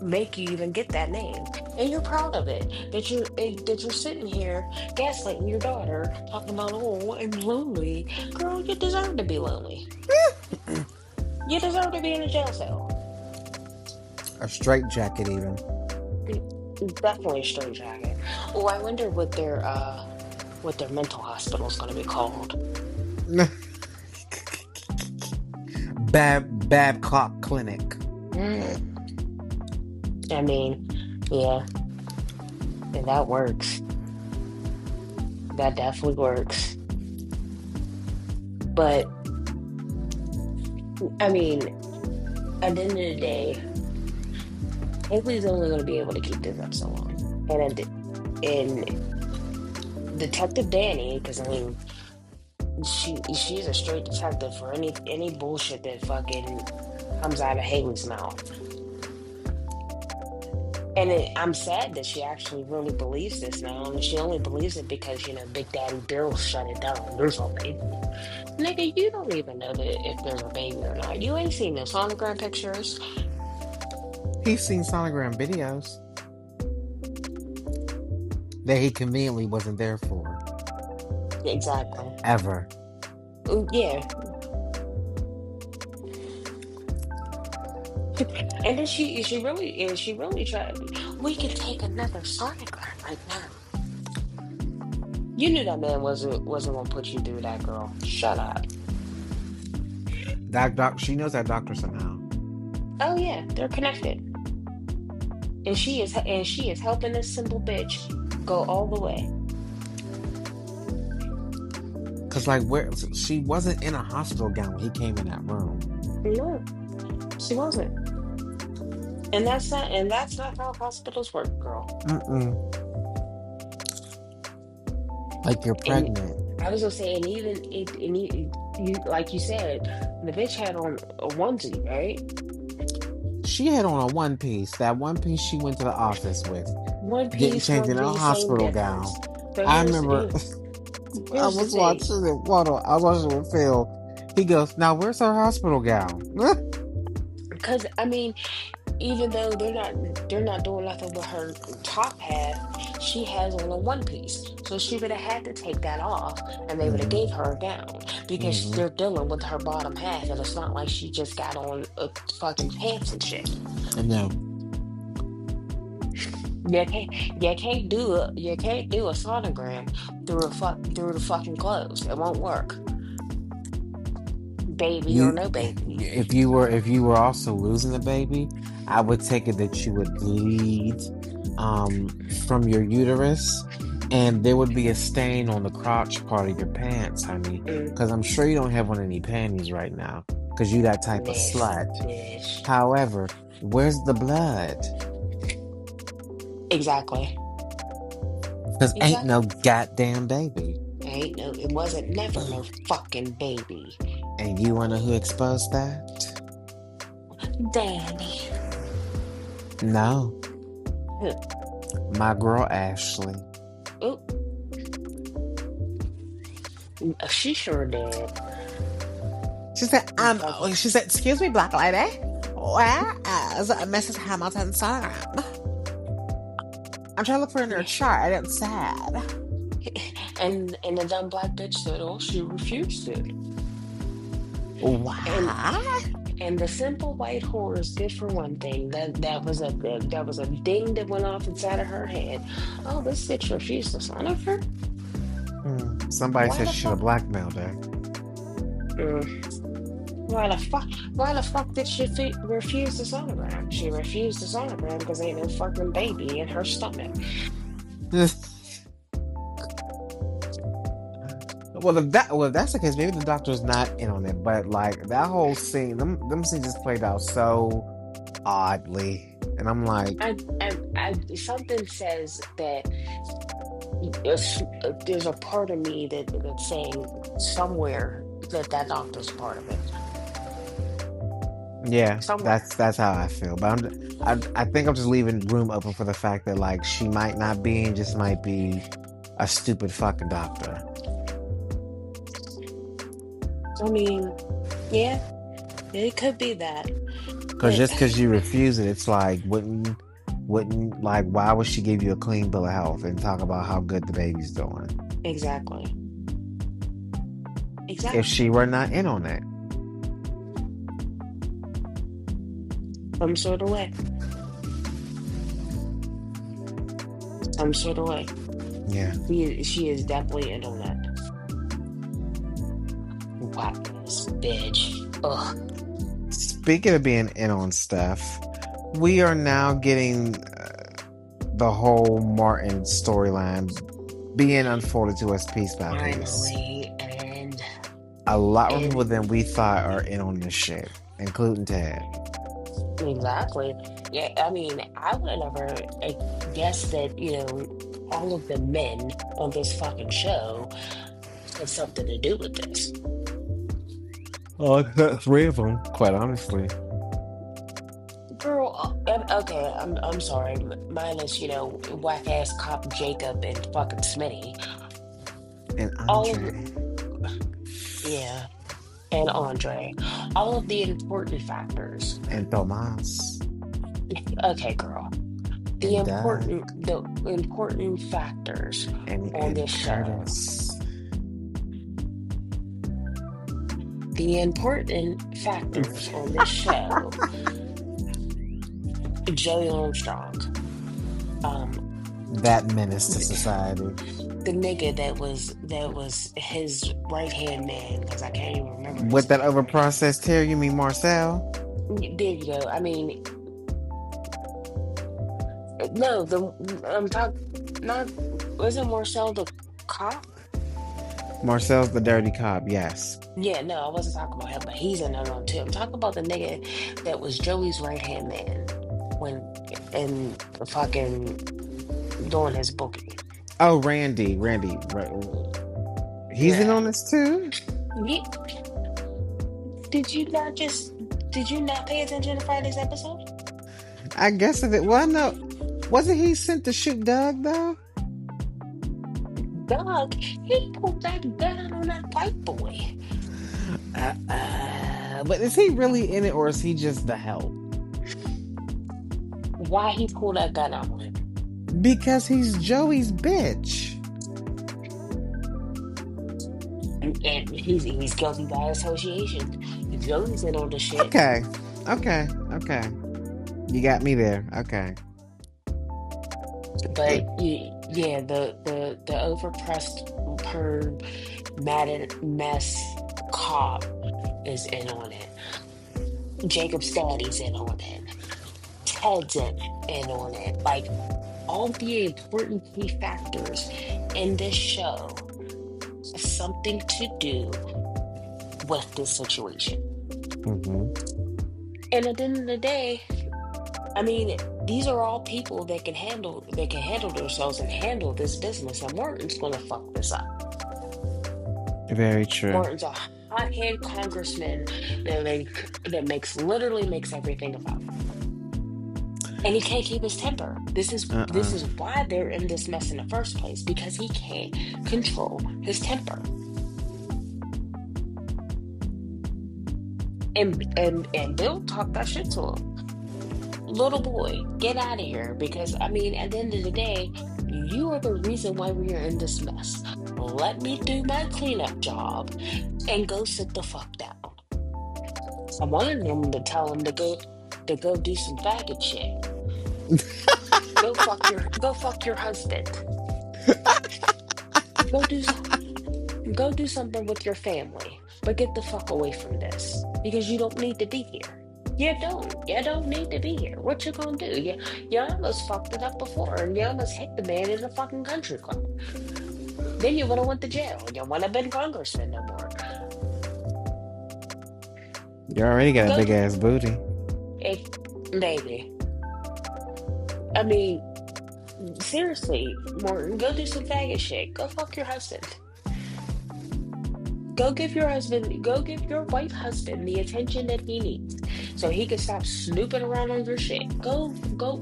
make you even get that name, and you're proud of it. That you're sitting here gaslighting your daughter, talking about, oh, I'm lonely. Girl, you deserve to be lonely. You deserve to be in a jail cell. A straight jacket, even. Definitely a straight jacket. Oh, I wonder what their mental hospital is going to be called. Babcock Clinic. I mean, yeah, and that works. That definitely works. But I mean, at the end of the day, Hayley's only going to be able to keep this up so long, and Detective Danny, because I mean, she's a straight detective for any bullshit that fucking comes out of Hayley's mouth. I'm sad that she actually really believes this now, and she only believes it because Big Daddy Bill shut it down. There's no baby, nigga. You don't even know that if there's a baby or not. You ain't seen the sonogram pictures. He's seen sonogram videos that he conveniently wasn't there for. Exactly. Ever. Yeah. And then she really tried. We could take another sonogram right now. You knew that man wasn't gonna put you through that, girl. Shut up. She knows that doctor somehow. Oh yeah, they're connected. And she is helping this simple bitch go all the way. Cause like where she wasn't in a hospital gown when he came in that room. No, she wasn't. And that's not how hospitals work, girl. Mm-mm. Like you're And pregnant. I was gonna say, and even it, and you like you said, the bitch had on a onesie, right? She had on a one piece. That one piece she went to the office with. One Getting piece, changed one in a piece, same hospital gown. difference. So I remember I here's the was thing. watching it. I was watching it with Phil. He goes, "Now where's her hospital gown?" Because I mean, even though they're not doing nothing with her top half, she has on a one piece. So she would have had to take that off and they would have gave Mm-hmm. her a gown because Mm-hmm. they're dealing with her bottom half and it's not like she just got on fucking pants and shit. I know. You can't do a sonogram through the fucking clothes. It won't work. Baby or You, no baby. if you were also losing the baby, I would take it that you would bleed from your uterus, and there would be a stain on the crotch part of your pants, honey. Mm, Because I'm sure you don't have on any panties right now, because you that type of nasty slut. bitch. However, where's the blood? Exactly. Because ain't no Exactly. goddamn baby. It wasn't never no fucking baby. And you wanna know who exposed that? Danny. No, Huh. my girl Ashley. Oop, she sure did. She said, Fucking she said, excuse me, black lady. Where is Mrs. Hamilton's sonogram? I'm trying to look for it in her chart. I didn't say it. and the dumb black bitch said, "Oh, she refused it." And Why? and the simple white whore is good for one thing. That was a ding that went off inside of her head. Oh, this bitch refused to sign up her. Somebody Why said the she should have fuck? blackmailed her. Mm. Why the fuck? Why the fuck did she refuse the sonogram? She refused the sonogram because ain't no fucking baby in her stomach. If that's the case, maybe the doctor's not in on it. But like that whole scene, them scenes just played out so oddly, and I'm like, Something says that there's a part of me that's saying somewhere that doctor's part of it. yeah, Somewhere. that's how I feel. But I think I'm just leaving room open for the fact that like she might not be and just might be a stupid fucking doctor. I mean, yeah, it could be that. Because But just because you refuse it, it's like wouldn't like why would she give you a clean bill of health and talk about how good the baby's doing exactly. if Exactly. she were not in on it? Some sort of way. Some sort of way. Yeah. She is definitely in on that. Wow, this bitch. Ugh. Speaking of being in on stuff, we are now getting the whole Martin storyline being unfolded to us piece by piece. Finally, and A lot more and people than we thought are in on this shit, including Ted. exactly. Yeah, I mean, I would have never guessed that, all of the men on this fucking show had something to do with this. Oh, three of them, quite honestly. Girl, Okay, I'm sorry. Minus, whack ass cop Jacob and fucking Smitty. And All of Andre. yeah, and Andre. All of the important factors. And Tomas. Okay, girl. And Doug. The important factors on And this show. Curtis. The important factors on this show. Joey Armstrong. Um, That menace to the, society. the nigga that was his right hand man, because I can't even remember his With that name right now. overprocessed hair, you mean Marcel? There you go. I mean, no, I'm talking not wasn't Marcel the cop? Marcel's the dirty cop, yes. Yeah, no, I wasn't talking about him, but he's in that one too. I'm talking about the nigga that was Joey's right hand man when and fucking doing his booking. Oh, Randy. Randy. He's in Yeah. on this too? Ye- did you not pay attention to Friday's episode? I guess if it was no. Wasn't he sent to shoot Doug though? Doug, he pulled that gun on that white boy. But is he really in it or is he just the help? Why he pulled that gun out on him? Because he's Joey's bitch. And he's guilty by association. Joey's in on the shit. Okay. Okay. Okay. You got me there. Okay. But yeah, the overpressed perm matted mess cop is in on it. Jacob's daddy's in on it. Ted's in on it. Like all the important key factors in this show have something to do with this situation. Mm-hmm. And at the end of the day, I mean, these are all people that can handle themselves and handle this business. And Martin's gonna fuck this up. Very true. Martin's a hothead congressman literally makes everything about him. And he can't keep his temper. This is why they're in this mess in the first place, because he can't control his temper. And Bill talked that shit to him. Little boy, get out of here. Because I mean, at the end of the day, you are the reason why we are in this mess. Let me do my cleanup job and go sit the fuck down. I wanted him to tell him to go do some faggot shit. Go fuck your husband. Go do go do something with your family. But get the fuck away from this. Because you don't need to be here. You don't. You don't need to be here. What you gonna do? You almost fucked it up before, and you almost hit the man in the fucking country club. Then you would have went to jail. You wouldn't have been congressman no more. You already got a Go big do ass booty. it, baby. I mean, seriously, Morton, go do some faggot shit. Go fuck your husband. Go give your white husband the attention that he needs so he can stop snooping around on your shit. Go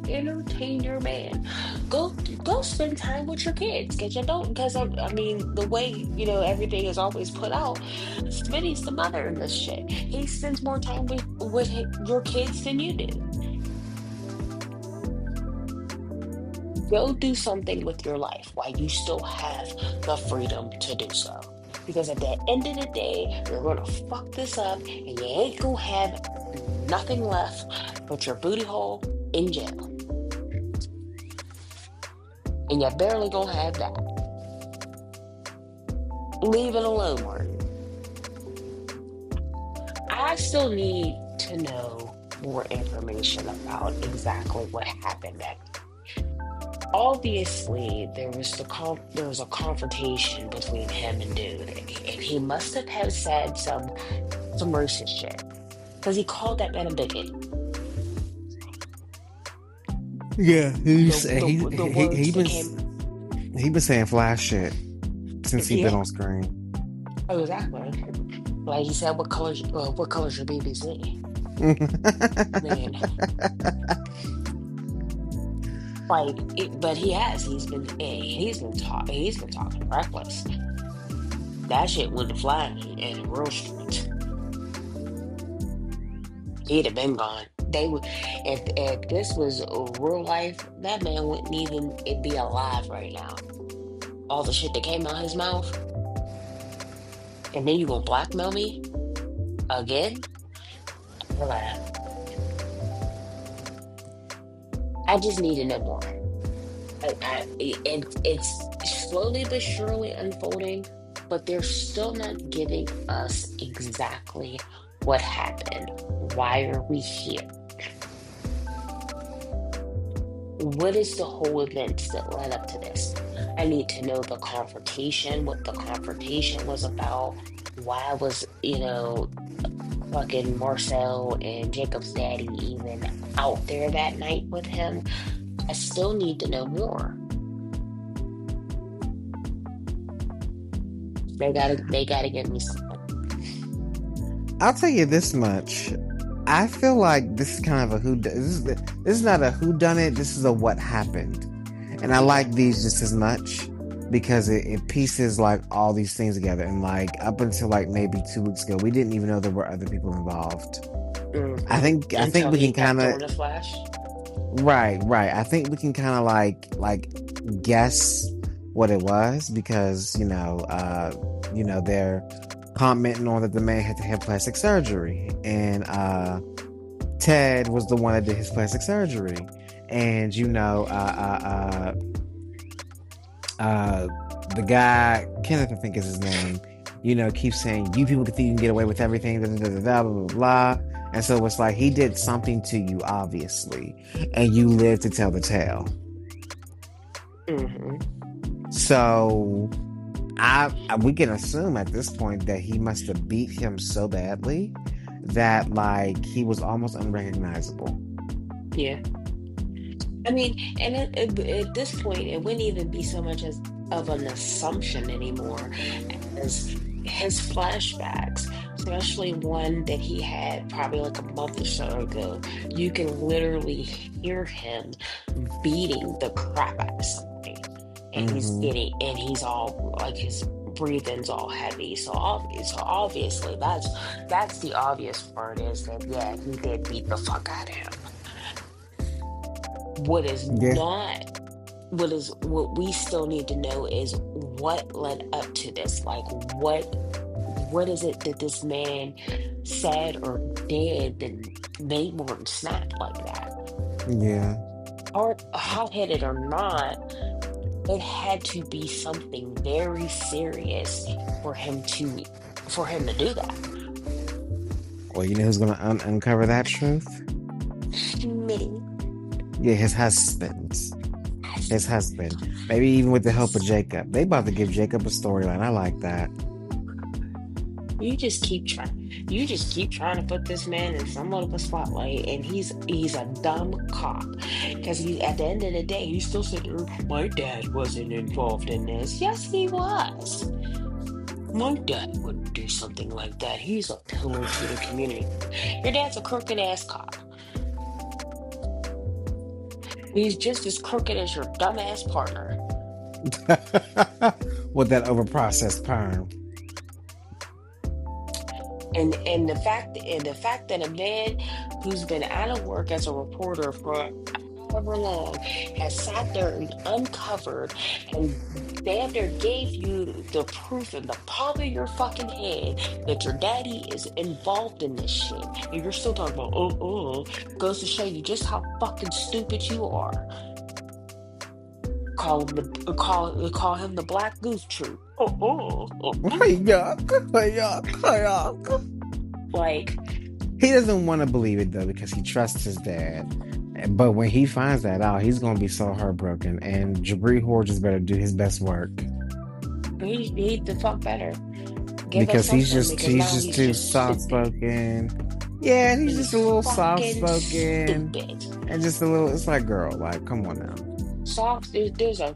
entertain your man. Go spend time with your kids. Because I mean, the way, everything is always put out, Smitty's the mother in this shit. He spends more time with your kids than you do. Go do something with your life while you still have the freedom to do so. Because at the end of the day, you're gonna fuck this up and you ain't gonna have nothing left but your booty hole in jail. And you're barely gonna have that. Leave it alone, Martin. I still need to know more information about exactly what happened that day. Obviously, there was a confrontation between him and Dude, and he must have said some racist shit because he called that man a bigot. Yeah, The words he that been he been saying flash shit since he been on screen. Oh, exactly. Like he said, what color's your BBC? Man. but he's been talking reckless. That shit wouldn't fly in real streets. He'd have been gone. They would if this was real life, that man wouldn't even be alive right now. All the shit that came out his mouth, and then you gonna blackmail me again? Like, I just need to know more. It's slowly but surely unfolding, but they're still not giving us exactly what happened. Why are we here? What is the whole event that led up to this? I need to know the confrontation, what the confrontation was about, why was, fucking Marcel and Jacob's daddy even out there that night with him? I still need to know more. They gotta give me something. I'll tell you this much. I feel like this is kind of a this is not a who done it. This is a what happened, and I like these just as much because it pieces like all these things together. And like up until like maybe 2 weeks ago, we didn't even know there were other people involved. Mhm. I think Until we he can got kind thrown of a flash. right. I think we can kind of like guess what it was because they're commenting on that the man had to have plastic surgery, and Ted was the one that did his plastic surgery, and the guy Kenneth, I think is his name, keeps saying you people think you can get away with everything, blah blah blah. And so it's like he did something to you, obviously, and you live to tell the tale. Mm-hmm. So we can assume at this point that he must have beat him so badly that like he was almost unrecognizable. Yeah. I mean, and at this point, it wouldn't even be so much as of an assumption anymore as his flashbacks, especially one that he had probably like a month or so ago. You can literally hear him beating the crap out of somebody, and he's all like his breathing's all heavy. So obviously, that's the obvious part is that yeah, he did beat the fuck out of him. What is Yeah. not, what we still need to know is what led up to this. Like, what is it that this man said or did that made Morton snap like that? Yeah. Or hot-headed or not, it had to be something very serious for him to do that. Well, you know who's gonna uncover that truth? Me. Yeah, his husband. Maybe even with the help of Jacob. They about to give Jacob a storyline. I like that. You just keep trying to put this man in somewhat of a spotlight, and he's a dumb cop. Because at the end of the day, he still said, my dad wasn't involved in this. Yes, he was. My dad wouldn't do something like that. He's a pillar to the community. Your dad's a crooked ass cop. He's just as crooked as your dumbass partner. With that overprocessed perm. And the fact that a man who's been out of work as a reporter for however long has sat there and uncovered and damn near gave you the proof in the palm of your fucking head that your daddy is involved in this shit, and you're still talking about goes to show you just how fucking stupid you are. Call him the Black Goose Troop. Like, he doesn't want to believe it though because he trusts his dad. But when he finds that out, he's gonna be so heartbroken. And Jabri Horges better do his best work. He the fuck better. Because he's just too soft spoken. Yeah, and he's just a little soft spoken. And just a little. It's like, girl, like, come on now. Soft. There's a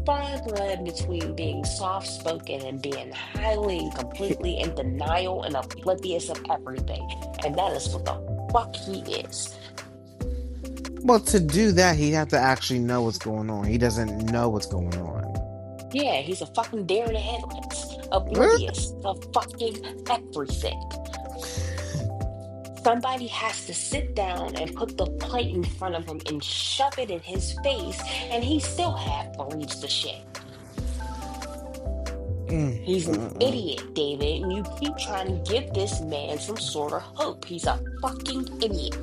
fine line between being soft spoken and being highly and completely in denial and oblivious of everything, and that is what the fuck he is. Well, to do that, he'd have to actually know what's going on. He doesn't know what's going on. Yeah, he's a fucking deer in the headlights, oblivious to fucking everything. Somebody has to sit down and put the plate in front of him and shove it in his face, and he still half believes the shit. He's an idiot, David, and you keep trying to give this man some sort of hope. He's a fucking idiot.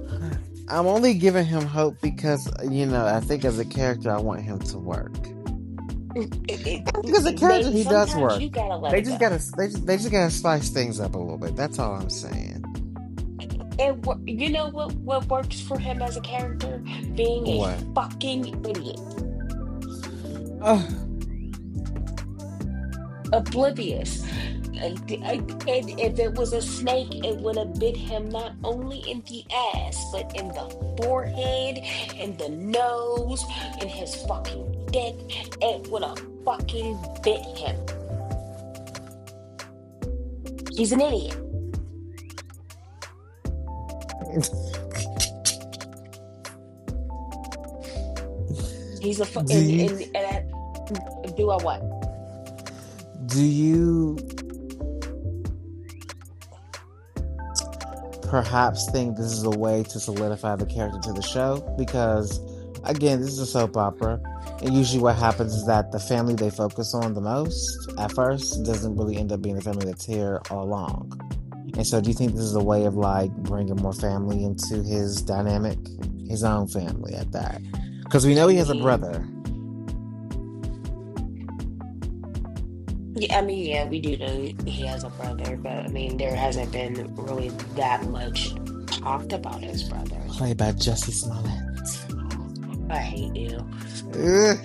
I'm only giving him hope because, I think as a character, I want him to work. I think as a character, he does work. You gotta let They it just go. they just gotta spice things up a little bit. That's all I'm saying. You know what works for him as a character? Being a What? fucking idiot. Oh, Oblivious. And if it was a snake, it would have bit him not only in the ass, but in the forehead, in the nose, in his fucking dick. It would have fucking bit him. He's an idiot. He's a do you do I what? do you perhaps think this is a way to solidify the character to the show? Because again, this is a soap opera, and usually what happens is that the family they focus on the most at first doesn't really end up being the family that's here all along. And so do you think this is a way of like bringing more family into his dynamic, his own family at that? Because we know he has a brother. Yeah, I mean, yeah, we do know he has a brother, but I mean, there hasn't been really that much talked about his brother. Played by Jussie Smollett. I hate you. Ugh.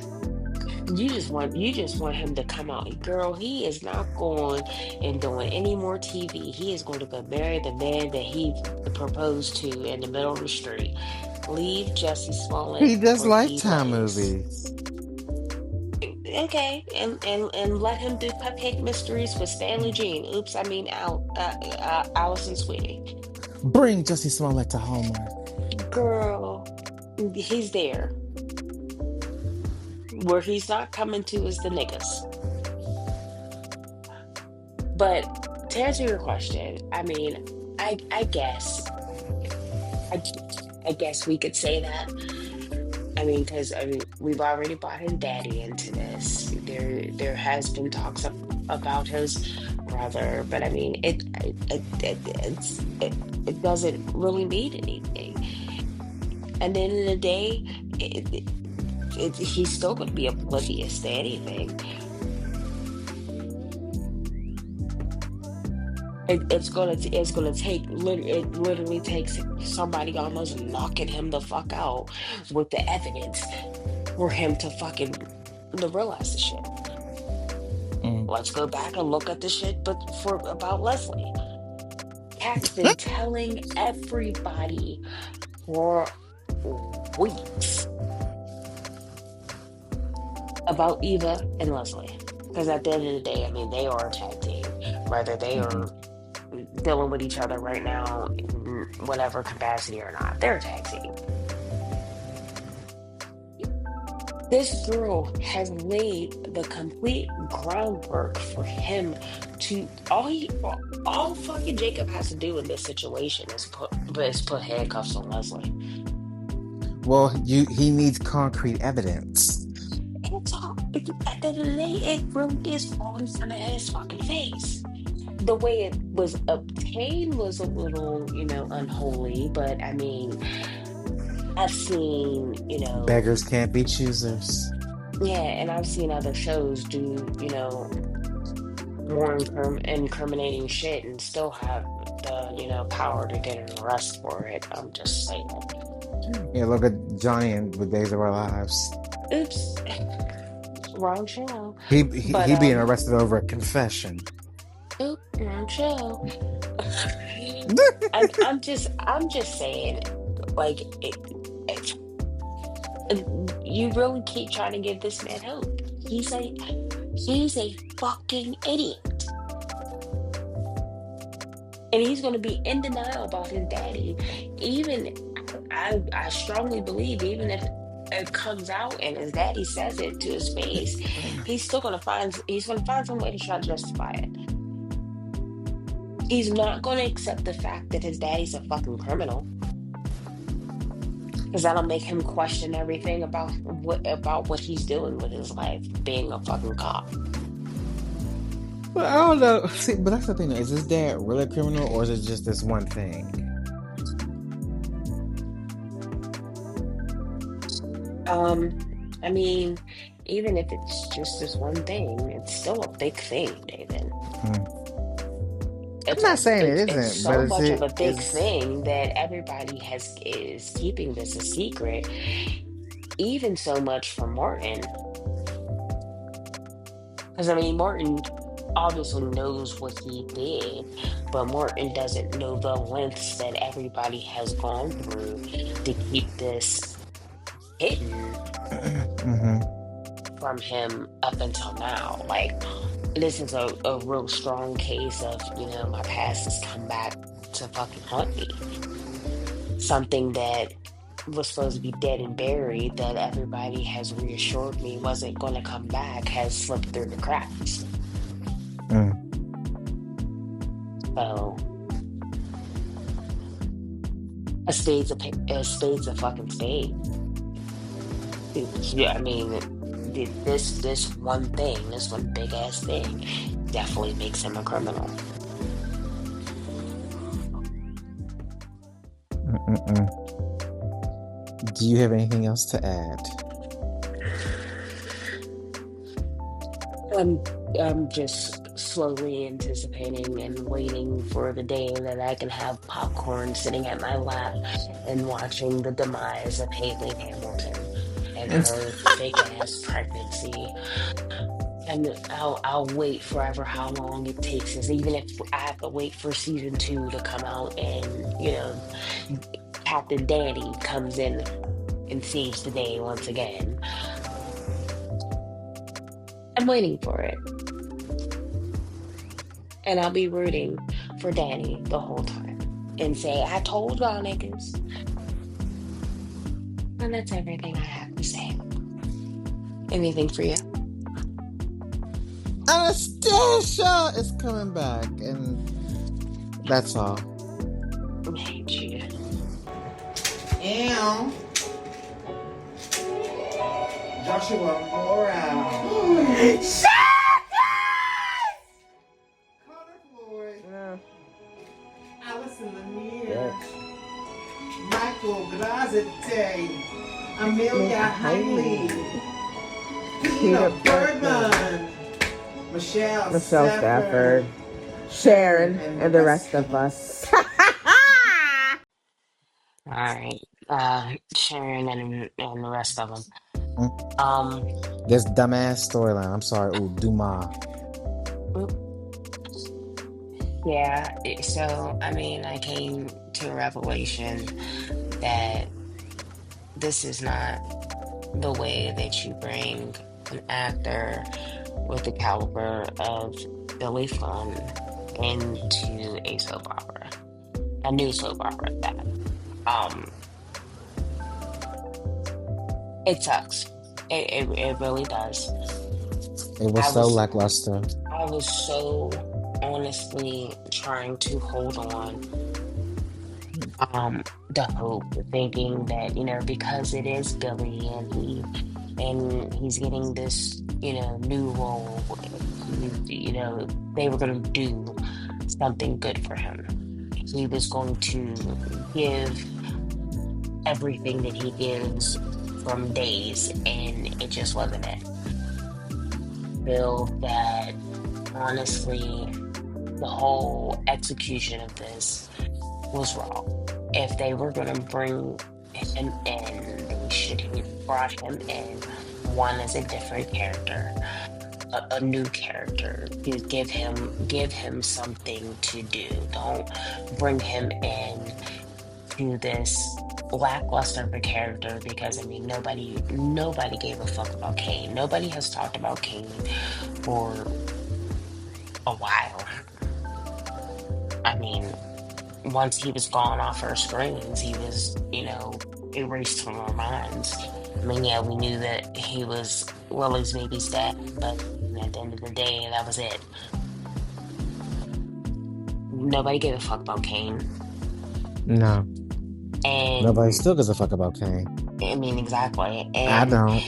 You just want him to come out. Girl, he is not going and doing any more TV. He is going to go marry the man that he proposed to in the middle of the street. Leave Jussie Smollett He does where he Lifetime lays. movies. Okay, and let him do Cupcake Mysteries with Stanley Jean. Oops, I mean Allison Sweetie. Bring Jussie Smollett to Hallmark. Girl, he's there. Where he's not coming to is the niggas. But to answer your question, I mean, I guess I guess we could say that. I mean, because we've already brought his daddy into this. There has been talks about his brother, but I mean, it doesn't really mean anything. And then in the day, he's still going to be oblivious to anything. It's gonna take it literally takes somebody almost knocking him the fuck out with the evidence for him to fucking to realize the shit. Let's go back and look at the shit, but for about Leslie. Cat's been telling everybody for weeks about Eva and Leslie. Because at the end of the day, I mean, they are a tag team. Whether they are dealing with each other right now in whatever capacity or not, they're a tag team. This girl has laid the complete groundwork for him to all fucking Jacob has to do in this situation is put handcuffs on Leslie. Well, he needs concrete evidence. It's all at the end of the day, it really is all in front of his fucking face. The way it was obtained was a little, unholy, but I mean, I've seen, Beggars can't be choosers. yeah, and I've seen other shows do, more incriminating shit and still have the, power to get an arrest for it. I'm just saying. Yeah, look at Johnny and with Days of Our Lives. Oops. Wrong show. He But, being arrested over a confession. Oop, wrong show. I'm just saying, like, you really keep trying to give this man hope. He's a fucking idiot. And he's going to be in denial about his daddy. Even, I strongly believe even if it comes out and his daddy says it to his face, he's gonna find some way to try to justify it. He's not gonna accept the fact that his daddy's a fucking criminal. Because that'll make him question everything about what he's doing with his life, being a fucking cop. But I don't know. See, but that's the thing. Is his dad really a criminal, or is it just this one thing? I mean, even if it's just this one thing, it's still a big thing, David. I'm not saying it It's isn't, but so is much of it a big is? thing that everybody is keeping this a secret, even so much from Martin. Because I mean, Martin obviously knows what he did, but Martin doesn't know the lengths that everybody has gone through to keep this hidden Mm-hmm. from him up until now. Like, this is a real strong case of, my past has come back to fucking haunt me. Something that was supposed to be dead and buried that everybody has reassured me wasn't going to come back has slipped through the cracks. Mm. So a spade's a fucking spade. Yeah, I mean, this one thing, this one big ass thing, definitely makes him a criminal. Mm-mm-mm. Do you have anything else to add? I'm just slowly anticipating and waiting for the day that I can have popcorn sitting at my lap and watching the demise of Hayley Hamilton and her fake ass pregnancy. And I'll wait forever how long it takes us, even if I have to wait for season 2 to come out and, Captain Danny comes in and saves the day once again. I'm waiting for it. And I'll be rooting for Danny the whole time and say, I told y'all niggas. And that's everything I have to say. Anything for you? Anastasia is coming back, and that's all. I hate you. Ew. Joshua Morrow. Connor Floyd. Allison Lanier. Michael Grazite. Amelia Hayley. Peter Bergman. Michelle Stafford. Sharon, and the rest of us. All right. Sharon and the rest of them. This dumbass storyline. I'm sorry. Ooh, Dumas. Yeah. So, I mean, I came to a revelation that this is not the way that you bring an actor with the caliber of Billy Flynn into a soap opera, a new soap opera at that. It sucks. It really does. It was so lackluster. I was so honestly trying to hold on the hope, thinking that, because it is Billy and he's getting this, new role, they were gonna do something good for him. He was going to give everything that he gives from days, and it just wasn't it. Feel that honestly the whole execution of this was wrong. If they were going to bring him in, they should have brought him in one as a different character, a new character. To give him something to do. Don't bring him in to this lackluster of a character, because I mean nobody gave a fuck about Kane. Nobody has talked about Kane for a while. I mean, once he was gone off our screens, he was, erased from our minds. I mean, yeah, we knew that he was Lily's baby's dad, but at the end of the day, that was it. Nobody gave a fuck about Kane. No. Nobody And still gives a fuck about Kane. I mean, exactly. I And don't.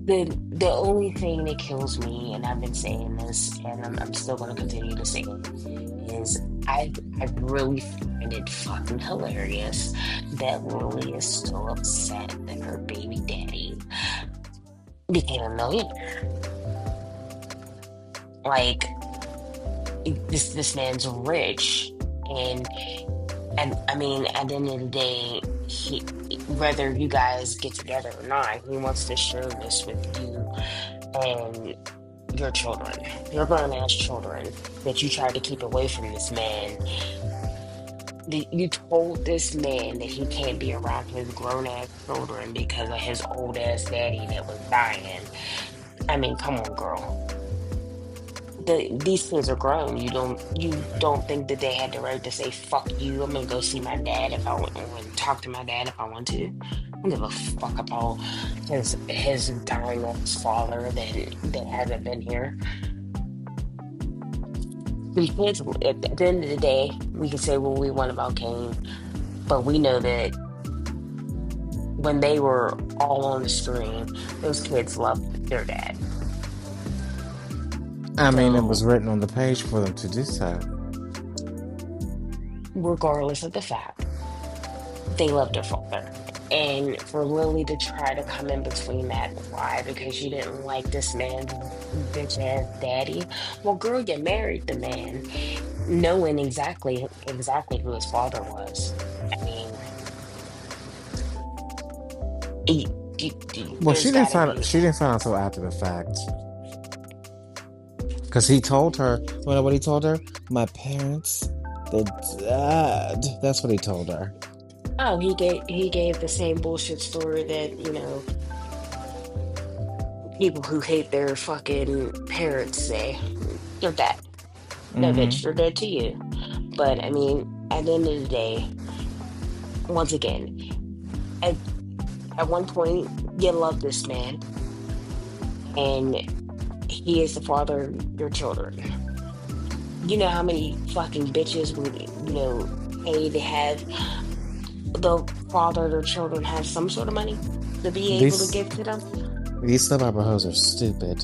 the only thing that kills me, and I've been saying this, and I'm still going to continue to say it, is I really find it fucking hilarious that Lily is still upset that her baby daddy became a millionaire. Like, this man's rich, and I mean, at the end of the day, whether you guys get together or not, he wants to share this with you and your children, your grown ass children that you tried to keep away from this man. You told this man that he can't be around his grown ass children because of his old ass daddy that was dying. I mean, come on, girl. These kids are grown. You don't think that they had the right to say "fuck you"? I'm gonna go see my dad if I want, and talk to my dad if I want to. I don't give a fuck about his dying ass father that hasn't been here. These kids, at the end of the day, we can say what we want about Kane, but we know that when they were all on the screen, those kids loved their dad. I mean, it So, was written on the page for them to do so. regardless of the fact, they loved their father. And for Lily to try to come in between that, why? Because she didn't like this man's bitch ass daddy. Well, girl, you married the man, knowing exactly who his father was. I mean, Well, there's gotta be. she didn't find out until after the fact. Because he told her, you know what he told her? My parents, they died. That's what he told her. Oh, he gave the same bullshit story that, people who hate their fucking parents say. You're dead. No, bitch, Mm-hmm. they're dead to you. But I mean, at the end of the day, once again, at, at one point, you love this man, and he is the father of your children. You know how many fucking bitches would, pay to have the father of their children have some sort of money to be able to These give to them? these soap opera hoes are stupid.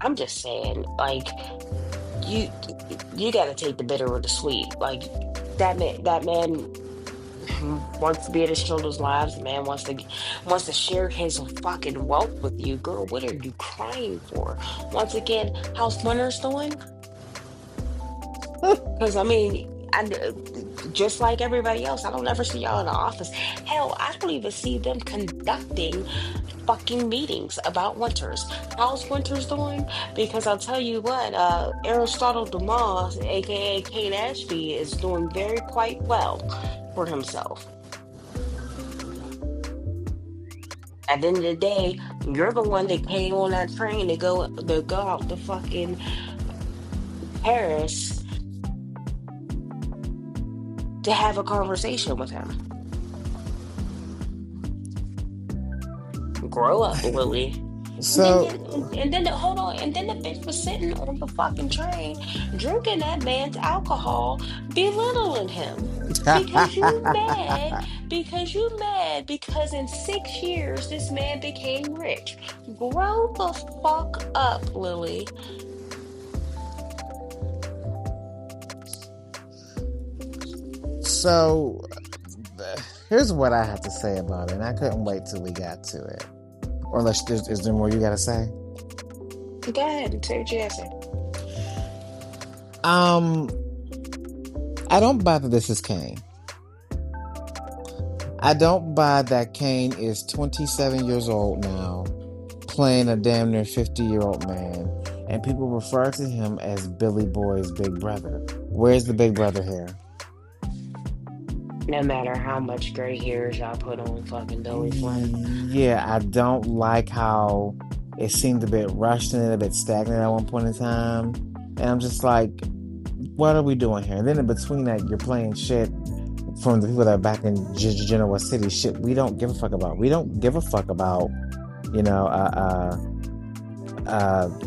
I'm just saying, like, you you got to take the bitter with the sweet. Like, that man wants to be in his children's lives. The man wants to share his fucking wealth with you, girl. What are you crying for? Once again, how's Winners doing? Because I mean, just like everybody else, I don't ever see y'all in the office. Hell, I don't even see them conducting fucking meetings about Winters. How's Winters doing? Because I'll tell you what, Aristotle Dumas, aka Kate Ashby, is doing very quite well for himself. At the end of the day, you're the one that came on that train to go out to fucking Paris to have a conversation with him. Grow up, Lily. And then, So, hold on, and then the bitch was sitting on the fucking train, drinking that man's alcohol, belittling him because because in 6 years this man became rich. Grow the fuck up, Lily. so here's what I have to say about it, and I couldn't wait till we got to it. Or unless is there more you gotta say? Go ahead and say what you have to say. I don't buy that this is Kane. I don't buy that Kane is 27 years old now, playing a damn near 50-year-old man, and people refer to him as Billy Boy's big brother. Where's the big brother here? No matter how much gray hairs y'all put on fucking Billy Flynn. Yeah, I don't like how it seemed a bit rushed and a bit stagnant at one point in time. And I'm just like, what are we doing here? And then in between that, you're playing shit from the people that are back in Genoa City. Shit, we don't give a fuck about. We don't give a fuck about, you know,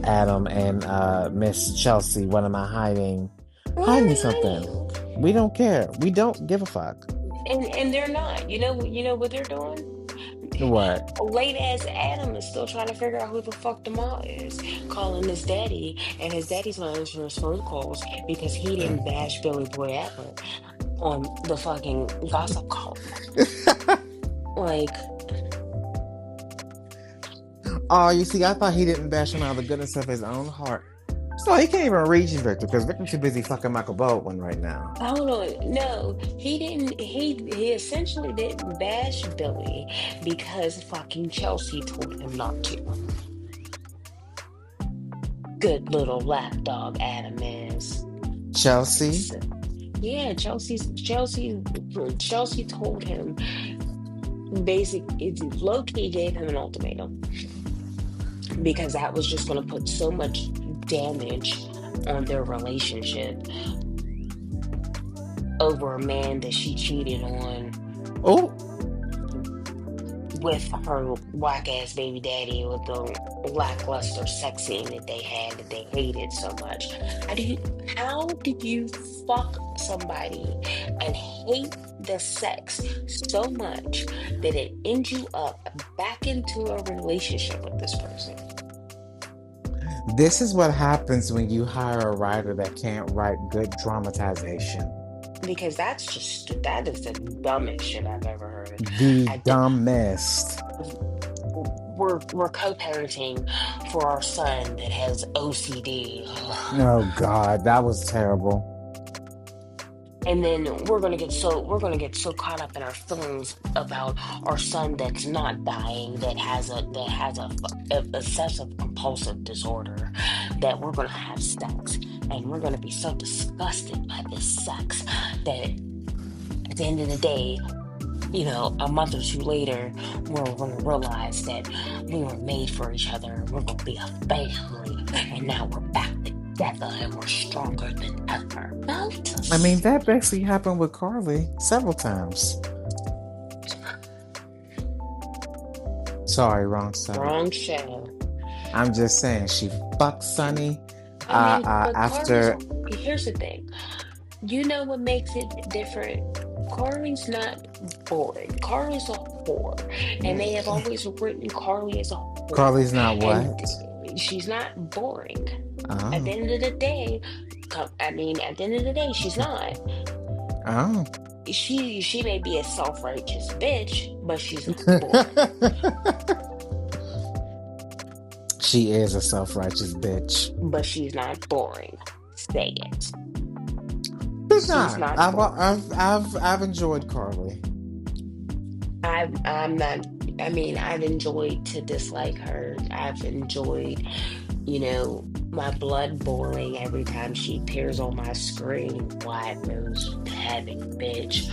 Adam and Miss Chelsea. What am I hiding? Hiding something. We don't care. We don't give a fuck. And they're not. You know what they're doing? What? Late as Adam is still trying to figure out who the fuck the mom is, calling his daddy, and his daddy's not answering his phone calls because he didn't bash Billy Boy Atwood on the fucking gossip column. Like, Oh, you see, I thought he didn't bash him out of the goodness of his own heart. So he can't even reach Victor because Victor's too busy fucking Michael Baldwin right now. hold on. No, he didn't. He essentially didn't bash Billy because fucking Chelsea told him not to. Good little lapdog Adam is. Chelsea? So, yeah, Chelsea told him low key gave him an ultimatum because that was just going to put so much damage on their relationship over a man that she cheated on Oh, with her whack ass baby daddy with the lackluster sex scene that they had that they hated so much. How did you fuck somebody and hate the sex so much that it ends you up back into a relationship with this person? this is what happens when you hire a writer that can't write good dramatization. Because that is the dumbest shit I've ever heard. The dumbest. We're co-parenting for our son that has OCD. Oh God, that was terrible. And then we're gonna get so caught up in our feelings about our son that's not dying, that has a obsessive compulsive disorder, that we're gonna have sex and we're gonna be so disgusted by this sex that at the end of the day, you know, a month or two later, we're gonna realize that we were made for each other and we're gonna be a family, and now we're back together and we're stronger than ever. I mean, that basically happened with Carly several times. Sorry, wrong show. Wrong show. I'm just saying, she fucked Sonny But after. Here's the thing. You know what makes it different? Carly's not boring. Carly's a whore. And they have always written Carly as a whore. Carly's not what? And she's not boring. Oh. At the end of the day, she's not. Oh. She may be a self-righteous bitch, but she's not boring. She is a self-righteous bitch. But she's not boring. Say it. She's not. I've enjoyed Carly. I've enjoyed to dislike her. I've enjoyed, you know, my blood boiling every time she appears on my screen. Wide nose having bitch.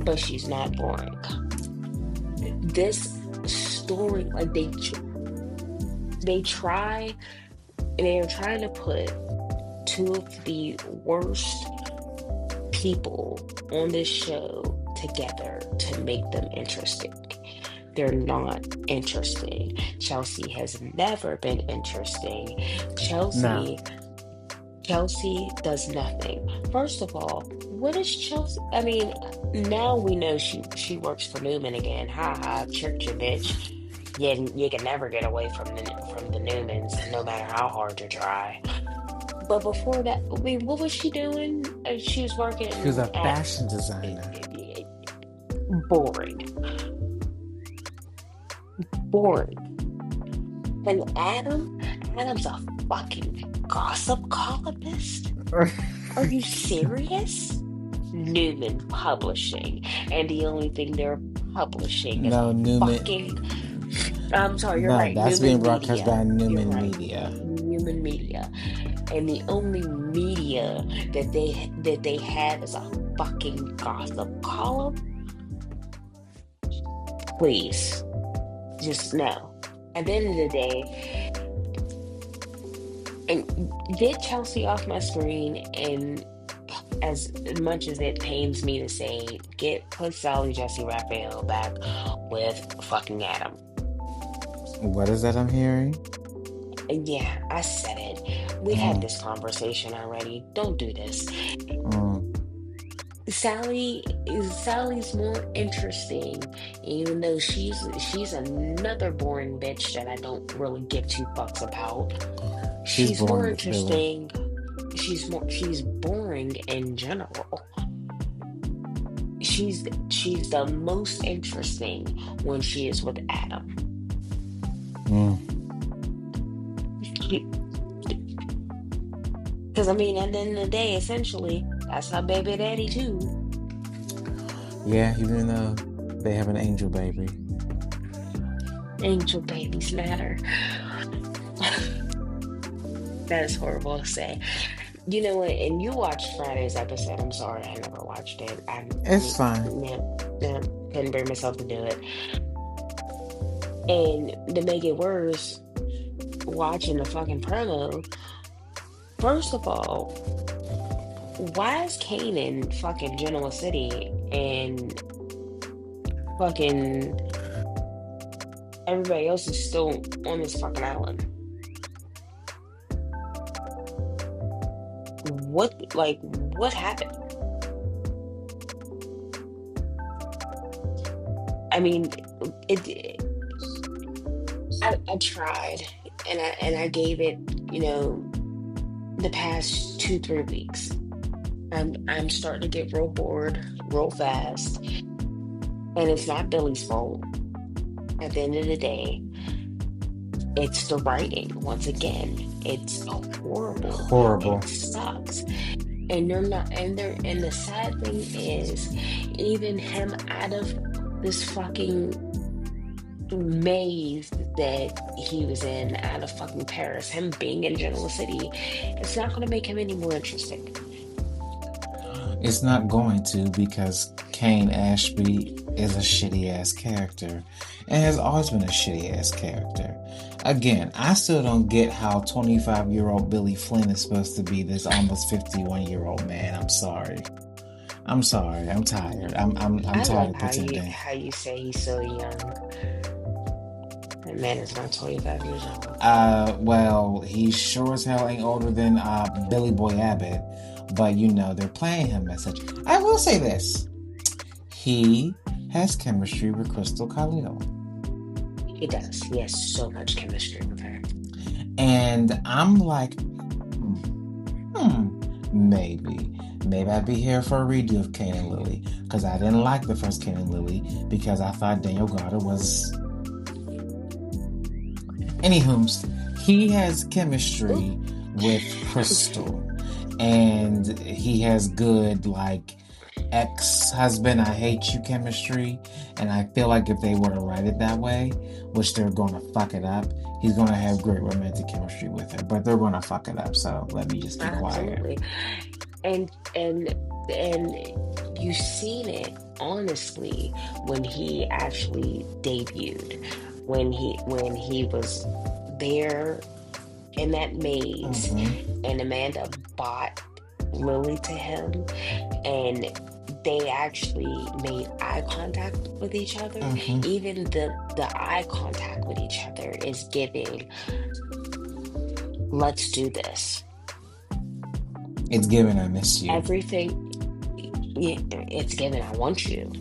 But she's not boring. This story, like they are trying to put two of the worst people on this show together to make them interesting. They're not interesting. Chelsea has never been interesting. Chelsea does nothing. First of all, what is Chelsea? I mean, now we know she works for Newman again. Ha ha, tricked you, bitch. You can never get away from the Newmans, no matter how hard you try. But before that, I mean, what was she doing? She was working. She was a fashion designer. Boring. And Adam's a fucking gossip columnist. Are you serious? Newman Publishing, and the only thing they're publishing is Newman. Fucking. I'm sorry, you're right. That's Newman being broadcast by Newman Media. Newman Media, and the only media that they have is a fucking gossip column. Please, just no. At the end of the day, And get Chelsea off my screen, and as much as it pains me to say, put Sally Jesse Raphael back with fucking Adam. What is that I'm hearing? And yeah, I said it. We had Mm, this conversation already. Don't do this. mm. Sally's more interesting, even though she's another boring bitch that I don't really give two fucks about. She's She's more boring with Billy. interesting. She's boring in general. She's the most interesting when she is with Adam. Mm. Because I mean, at the end of the day, essentially, that's her baby daddy too. Yeah, even though they have an angel baby. Angel babies matter. That is horrible to say. You know what? And you watched Friday's episode. I'm sorry, I never watched it. I It's mean, fine. man, couldn't bring myself to do it. And to make it worse, watching the fucking promo. First of all, why is Kane in fucking Genoa City and fucking everybody else is still on this fucking island? What happened? I mean, I tried, and I gave it, the past 2-3 weeks. I'm starting to get real bored real fast, and it's not Billy's fault. At the end of the day, it's the writing. Once again, it's horrible. Horrible. It sucks. And they're not, and the sad thing is, even him out of this fucking maze that he was in, out of fucking Paris, him being in Genoa City, it's not going to make him any more interesting. It's not going to, because Kane Ashby is a shitty ass character and has always been a shitty ass character. Again, I still don't get how 25-year-old Billy Flynn is supposed to be this almost 51-year-old man. I'm sorry. I'm tired. I'm I tired love of pretending. how you say he's so young. That man is not 25 years old. Well, he sure as hell ain't older than Billy Boy Abbott, but they're playing him as such. I will say this: he has chemistry with Crystal Khalil. He does. He has so much chemistry with her. And I'm like, maybe I'd be here for a redo of Kane and Lily, because I didn't like the first Kane and Lily, because I thought Daniel Garter was... Anywho, he has chemistry with Crystal, and he has good, ex-husband, I hate you chemistry, and I feel like if they were to write it that way, which they're going to fuck it up, he's going to have great romantic chemistry with her, but they're going to fuck it up, so let me just be Absolutely. quiet. And you've seen it, honestly, when he actually debuted, when he was there in that maze, and Amanda bought Lily to him, and they actually made eye contact with each other. Even the eye contact with each other is giving, let's do this. It's giving I miss you. Everything, it's giving I want you.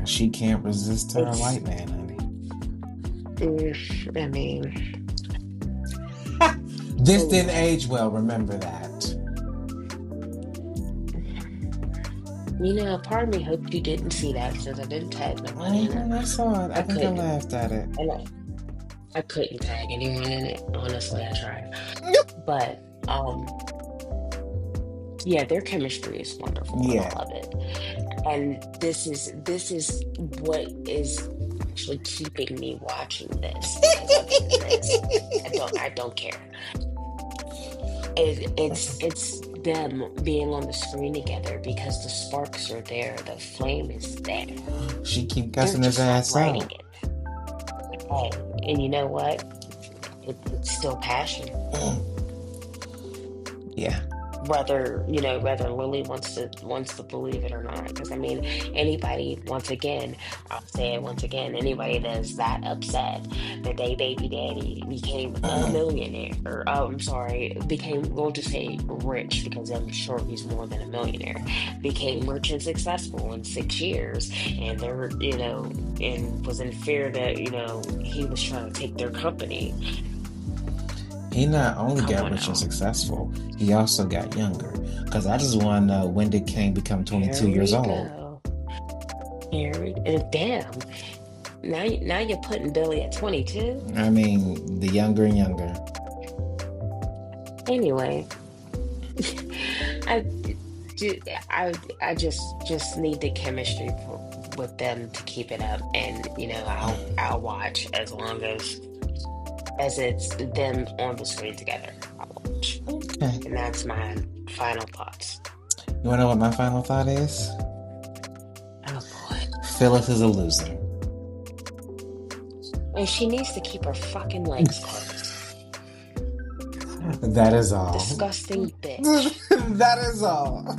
She can't resist her white man, honey. I mean, this didn't age well, remember that. Part of me hoped you didn't see that, since I didn't tag nobody in it. I saw it. I think I laughed at it. I couldn't tag anyone in it. Honestly, I tried. But, yeah, their chemistry is wonderful. Yeah. And I love it. And this is what is actually keeping me watching this. I don't care. It's them being on the screen together, because the sparks are there, the flame is there. She keep cussing his ass out. Hey, and you know what? it's still passion. Yeah. Whether Lily wants to believe it or not. Because I mean, anybody, once again, I'll say it once again, anybody that's that upset that they baby daddy became a millionaire, or I'm sorry, we'll just say rich, because I'm sure he's more than a millionaire, became rich and successful in 6 years, and they're, and was in fear that, he was trying to take their company. He not only Come got on rich and now. successful, he also got younger. Because I just want to know, when did Kane become 22 Here years we old? go. Damn. Now you're putting Billy at 22. I mean, the younger and younger. Anyway, I, I just need the chemistry with them to keep it up, and I'll watch as long as it's them on the screen together. I'll watch, Okay. and that's my final thoughts. You want to know what my final thought is? Oh boy. Phyllis is a loser. And she needs to keep her fucking legs closed. That is all. Disgusting bitch. That is all.